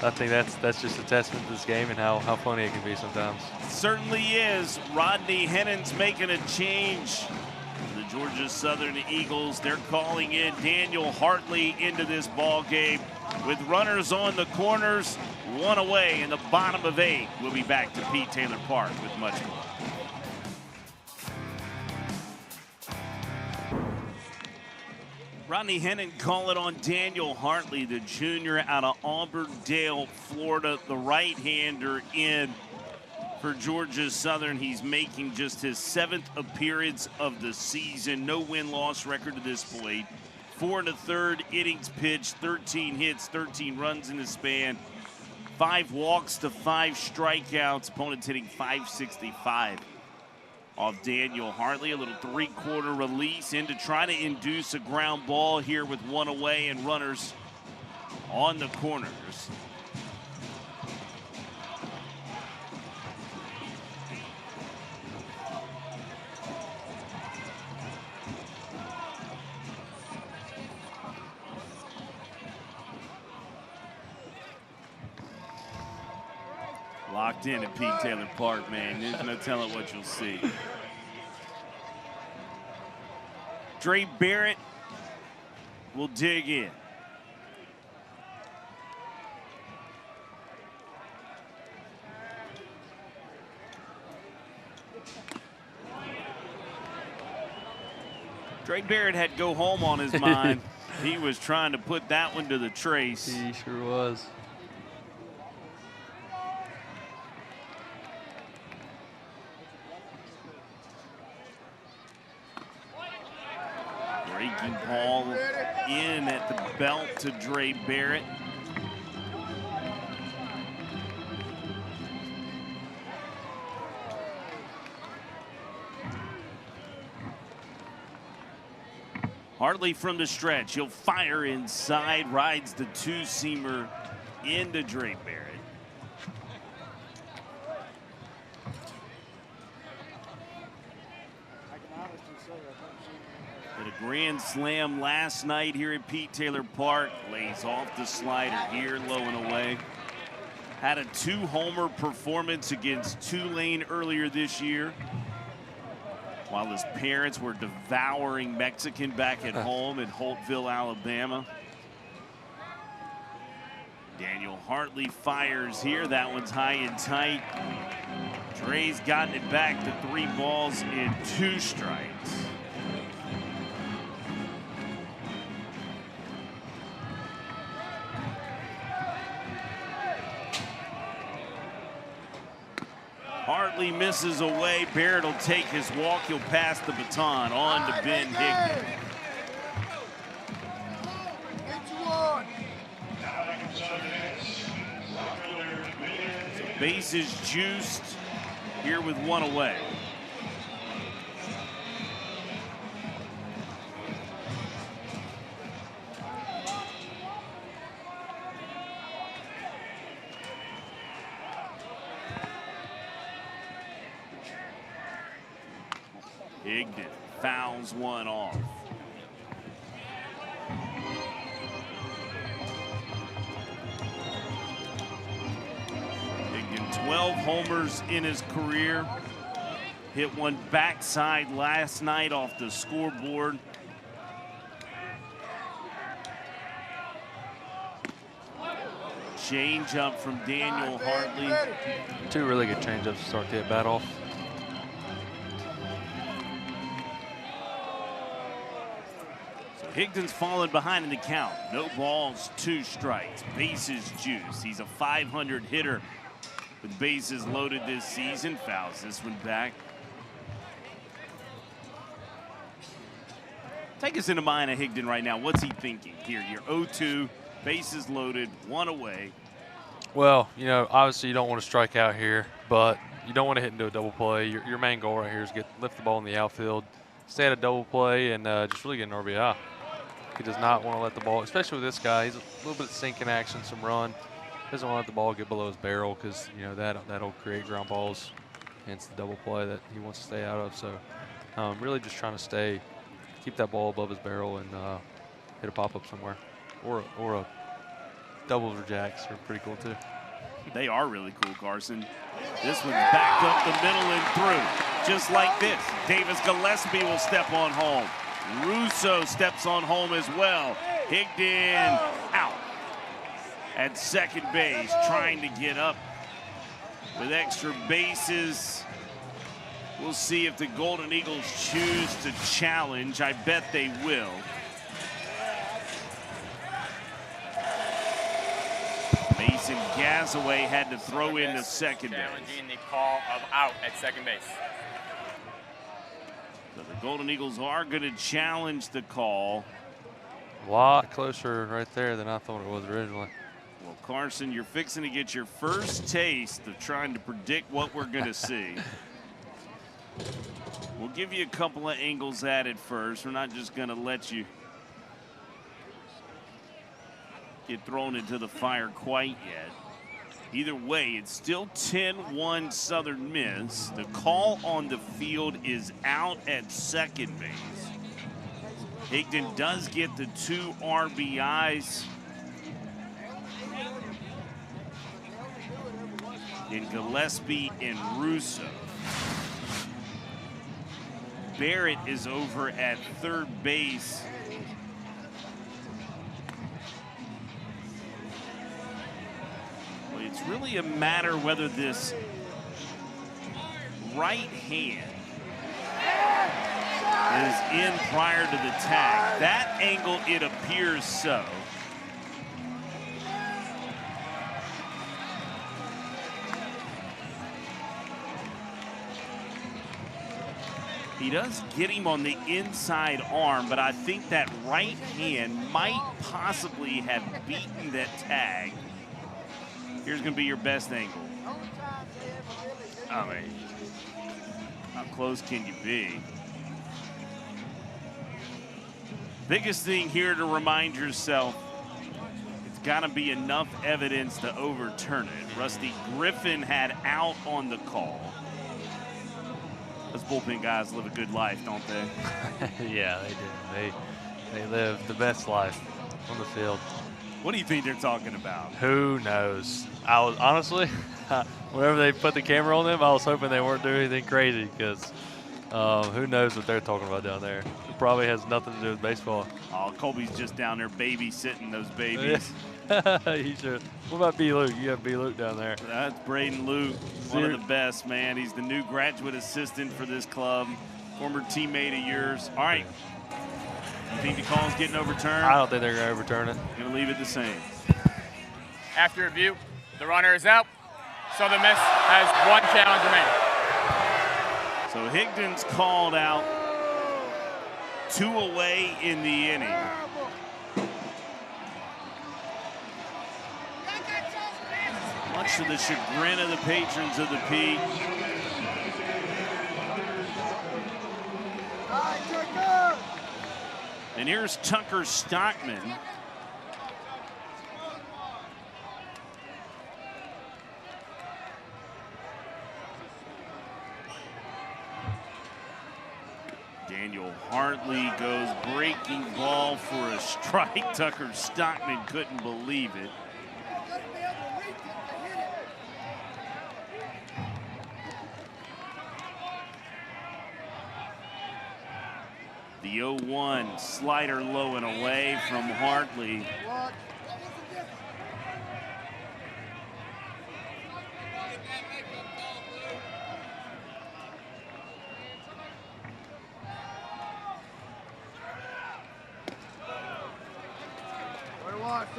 I think that's just a testament to this game and how funny it can be sometimes. Certainly is. Rodney Hennon's making a change. The Georgia Southern Eagles, they're calling in Daniel Hartley into this ball game with runners on the corners, 1 away in the bottom of 8. We'll be back to Pete Taylor Park with much more. Rodney Hennon calling on Daniel Hartley, the junior out of Auburndale, Florida, the right-hander in for Georgia Southern. He's making just his 7th appearance of the season. No win-loss record to this point. 4 1/3 innings pitched, 13 hits, 13 runs in the span, 5 walks to 5 strikeouts. Opponents hitting .565 off Daniel Hartley. A little 3-quarter release in to try to induce a ground ball here with 1 away and runners on the corners. Locked in at Pete Taylor Park, man. There's no telling what you'll see. Dre Barrett will dig in. Dre Barrett had go home on his mind. He was trying to put that one to the trace. He sure was. Breaking ball in at the belt to Dre Barrett. Hartley from the stretch. He'll fire inside, rides the two-seamer into Dre Barrett. Did a grand slam last night here at Pete Taylor Park. Lays off the slider here, low and away. Had a two-homer performance against Tulane earlier this year, while his parents were devouring Mexican back at home in Holtville, Alabama. Daniel Hartley fires here. That one's high and tight. Dre's gotten it back to 3 balls and 2 strikes. Hartley misses away. Barrett will take his walk. He'll pass the baton on to Ben Higdon. So bases juiced here with 1 away. Higdon fouls one off. Higdon 12 homers in his career. Hit one backside last night off the scoreboard. Change up from Daniel Hartley. 2 really good changeups to start the at-bat off. Higdon's fallen behind in the count. No balls, 2 strikes. Bases juice. He's a .500 hitter with bases loaded this season. Fouls this one back. Take us into mind of Higdon right now. What's he thinking here? You're 0-2, bases loaded, 1 away. Well, you know, obviously you don't want to strike out here, but you don't want to hit into a double play. Your main goal right here is lift the ball in the outfield, stay at a double play, and just really get an RBI. He does not want to let the ball, especially with this guy, he's a little bit of sinking action, some run. Doesn't want to let the ball get below his barrel because, you know, that'll create ground balls. Hence the double play that he wants to stay out of. So really just trying to keep that ball above his barrel and hit a pop-up somewhere. Or a doubles or jacks are pretty cool too. They are really cool, Carson. This one's back up the middle and through. Just like this, Davis Gillespie will step on home. Russo steps on home as well. Higdon out at second base, trying to get up with extra bases. We'll see if the Golden Eagles choose to challenge. I bet they will. Mason Gasaway had to throw in the second base. Challenging the call of out at second base. So the Golden Eagles are going to challenge the call. A lot closer right there than I thought it was originally. Well, Carson, you're fixing to get your first taste of trying to predict what we're going to see. We'll give you a couple of angles at it first. We're not just going to let you get thrown into the fire quite yet. Either way, it's still 10-1 Southern Miss. The call on the field is out at second base. Higdon does get the 2 RBIs. In Gillespie and Russo. Barrett is over at third base. Well, it's really a matter whether this right hand is in prior to the tag. That angle, it appears so. He does get him on the inside arm, but I think that right hand might possibly have beaten that tag. Here's going to be your best angle. I mean, how close can you be? Biggest thing here to remind yourself, it's got to be enough evidence to overturn it. Rusty Griffin had out on the call. Those bullpen guys live a good life, don't they? Yeah, they do. They live the best life on the field. What do you think they're talking about? Who knows? I was honestly, whenever they put the camera on them, I was hoping they weren't doing anything crazy because who knows what they're talking about down there. It probably has nothing to do with baseball. Oh, Colby's just down there babysitting those babies. He should. What about B. Luke? You have B. Luke down there. That's Braden Luke, one of the best, man. He's the new graduate assistant for this club, former teammate of yours. All right. You think the call's getting overturned? I don't think they're going to overturn it. Going to leave it the same. After review, the runner is out. Southern Miss has 1 challenge remaining. So Higdon's called out, 2 away in the inning. Much to the chagrin of the patrons of the Peak. And here's Tucker Stockman. Daniel Hartley goes breaking ball for a strike. Tucker Stockman couldn't believe it. The 0-1 slider low and away from Hartley.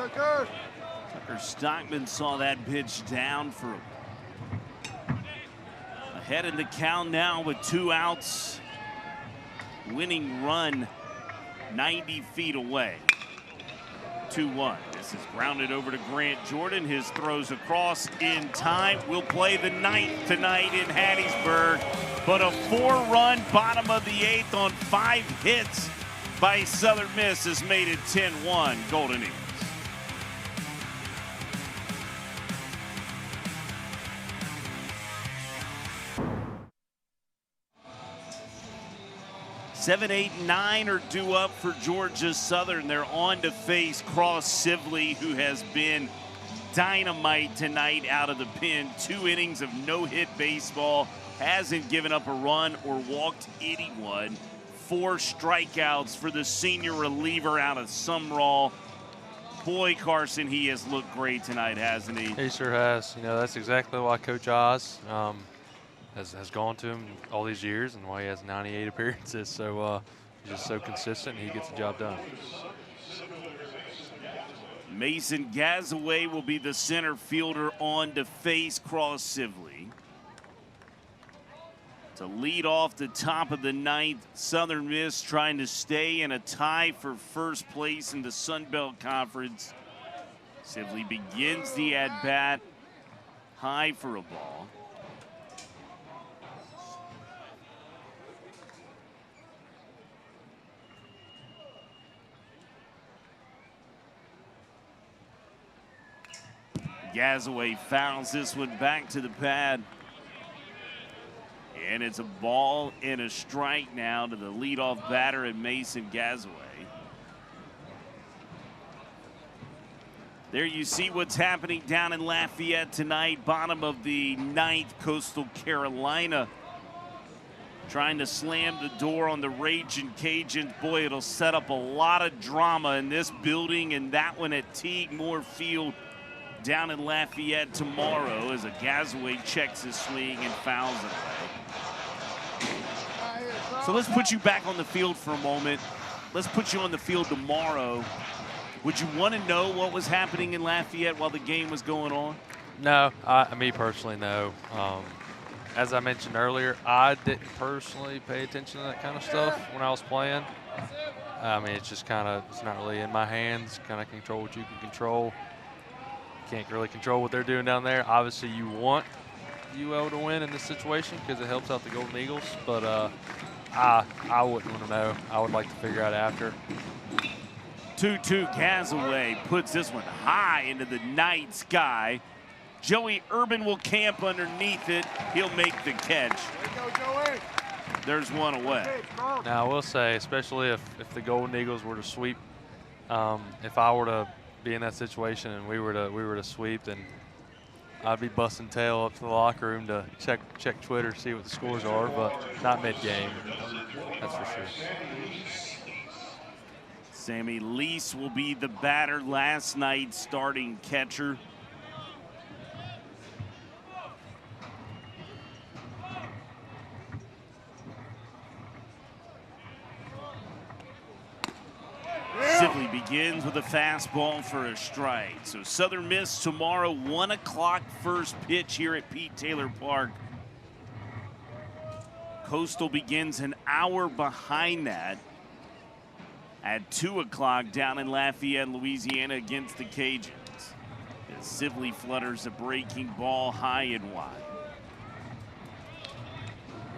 Tucker Stockman saw that pitch down for ahead in the count now with 2 outs. Winning run 90 feet away. 2-1. This is grounded over to Grant Jordan. His throws across in time. We'll play the 9th tonight in Hattiesburg. But a 4-run bottom of the 8th on 5 hits by Southern Miss has made it 10-1 Golden Eagles. 7, 8, 9 are due up for Georgia Southern. They're on to face Cross Sibley, who has been dynamite tonight out of the pen. 2 innings of no-hit baseball. Hasn't given up a run or walked anyone. 4 strikeouts for the senior reliever out of Sumrall. Boy, Carson, he has looked great tonight, hasn't he? He sure has. You know, that's exactly why Coach Oz has gone to him all these years and why he has 98 appearances. So he's just so consistent and he gets the job done. Mason Gazaway will be the center fielder on to face Cross Sibley. To lead off the top of the 9th, Southern Miss trying to stay in a tie for first place in the Sun Belt Conference. Sibley begins the at-bat, high for a ball. Gazaway fouls this one back to the pad. And it's a ball and a strike now to the leadoff batter in Mason Gazaway. There you see what's happening down in Lafayette tonight. Bottom of the ninth, Coastal Carolina trying to slam the door on the Raging Cajuns. Boy, it'll set up a lot of drama in this building and that one at Teague Moore Field down in Lafayette tomorrow as a Gazaway checks his swing and fouls it away. So let's put you back on the field for a moment. Let's put you on the field tomorrow. Would you want to know what was happening in Lafayette while the game was going on? No, me personally, no. As I mentioned earlier, I didn't personally pay attention to that kind of stuff when I was playing. I mean, it's just kind of, it's not really in my hands. Kind of control what you can control. Can't really control what they're doing down there. Obviously, you want UL to win in this situation because it helps out the Golden Eagles, but I wouldn't want to know. I would like to figure out after. 2-2, Gazaway puts this one high into the night sky. Joey Urban will camp underneath it. He'll make the catch. There you go, Joey. There's one away. Now, I will say, especially if the Golden Eagles were to sweep, if I were to be in that situation and we were to sweep, then I'd be busting tail up to the locker room to check Twitter, see what the scores are, but not mid-game. That's for sure. Sammy Lease will be the batter, last night's starting catcher. Sibley begins with a fastball for a strike. So Southern Miss tomorrow, 1 o'clock first pitch here at Pete Taylor Park. Coastal begins an hour behind that at 2 o'clock down in Lafayette, Louisiana against the Cajuns. As Sibley flutters a breaking ball high and wide.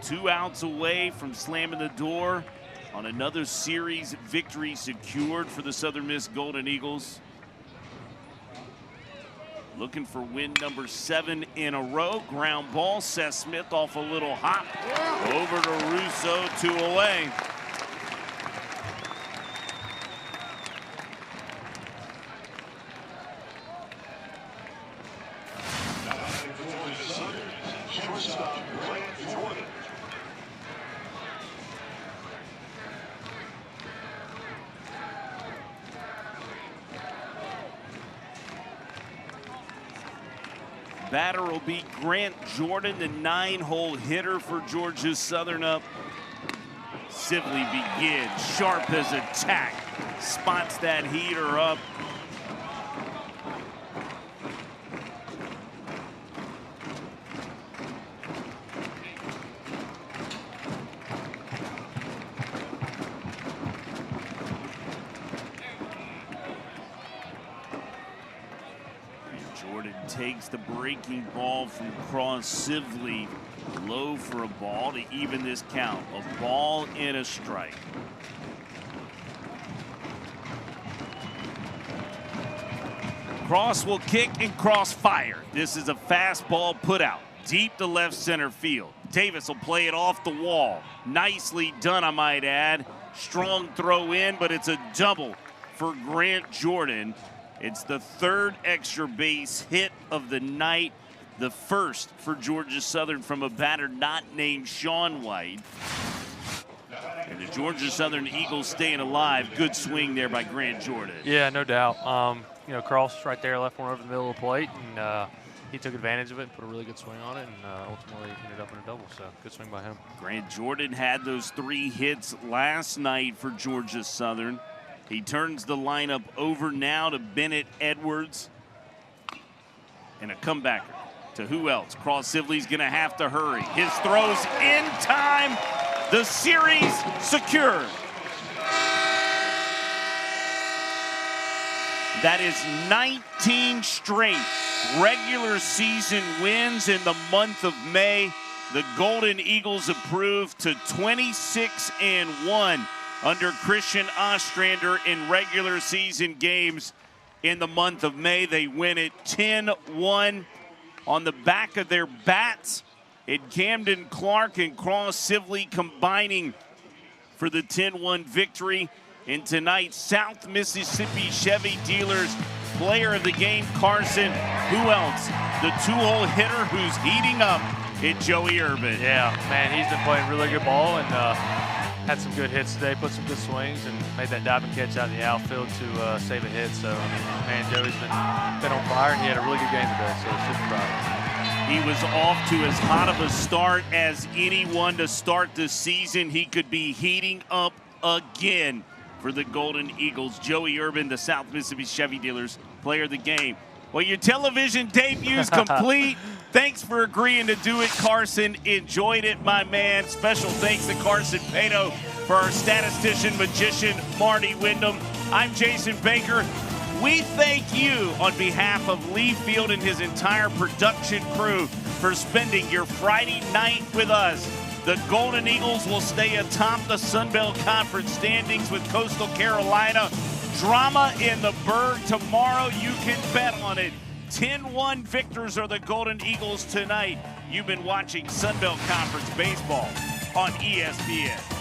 2 outs away from slamming the door on another series victory secured for the Southern Miss Golden Eagles. Looking for win number 7 in a row. Ground ball, Seth Smith off a little hop. Over to Russo, 2 away. Batter will be Grant Jordan, the 9-hole hitter for Georgia Southern up. Sibley begins, sharp as a tack, spots that heater up. Takes the breaking ball from Cross. Sibley low for a ball to even this count. A ball and a strike. Cross will kick and Cross fire. This is a fastball put out deep to left center field. Davis will play it off the wall. Nicely done, I might add. Strong throw in, but it's a double for Grant Jordan. It's the 3rd extra base hit of the night, the first for Georgia Southern from a batter not named Sean White. And the Georgia Southern Eagles staying alive. Good swing there by Grant Jordan. Yeah, no doubt. You know, Cross right there, left one over the middle of the plate, and he took advantage of it and put a really good swing on it, and ultimately ended up in a double. So good swing by him. Grant Jordan had those 3 hits last night for Georgia Southern. He turns the lineup over now to Bennett Edwards. And a comebacker to who else? Cross Sibley's going to have to hurry. His throws in time. The series secured. That is 19 straight regular season wins in the month of May. The Golden Eagles improved to 26-1 under Christian Ostrander in regular season games in the month of May. They win it 10-1 on the back of their bats. Camden Clark and Cross Sibley combining for the 10-1 victory in tonight's South Mississippi Chevy Dealers Player of the Game, Carson. Who else? The two-hole hitter who's heating up, it's Joey Urban. Yeah, man, he's been playing really good ball and had some good hits today, put some good swings, and made that diving catch out in the outfield to save a hit. So, I mean, man, Joey's been on fire, and he had a really good game today, so super proud of him. He was off to as hot of a start as anyone to start the season. He could be heating up again for the Golden Eagles. Joey Urban, the South Mississippi Chevy Dealers Player of the Game. Well, your television debut is complete. Thanks for agreeing to do it, Carson. Enjoyed it, my man. Special thanks to Carson Pato for our statistician, magician, Marty Wyndham. I'm Jason Baker. We thank you on behalf of Lee Field and his entire production crew for spending your Friday night with us. The Golden Eagles will stay atop the Sun Belt Conference standings with Coastal Carolina. Drama in the Berg tomorrow, you can bet on it. 10-1 victors are the Golden Eagles tonight. You've been watching Sun Belt Conference baseball on ESPN.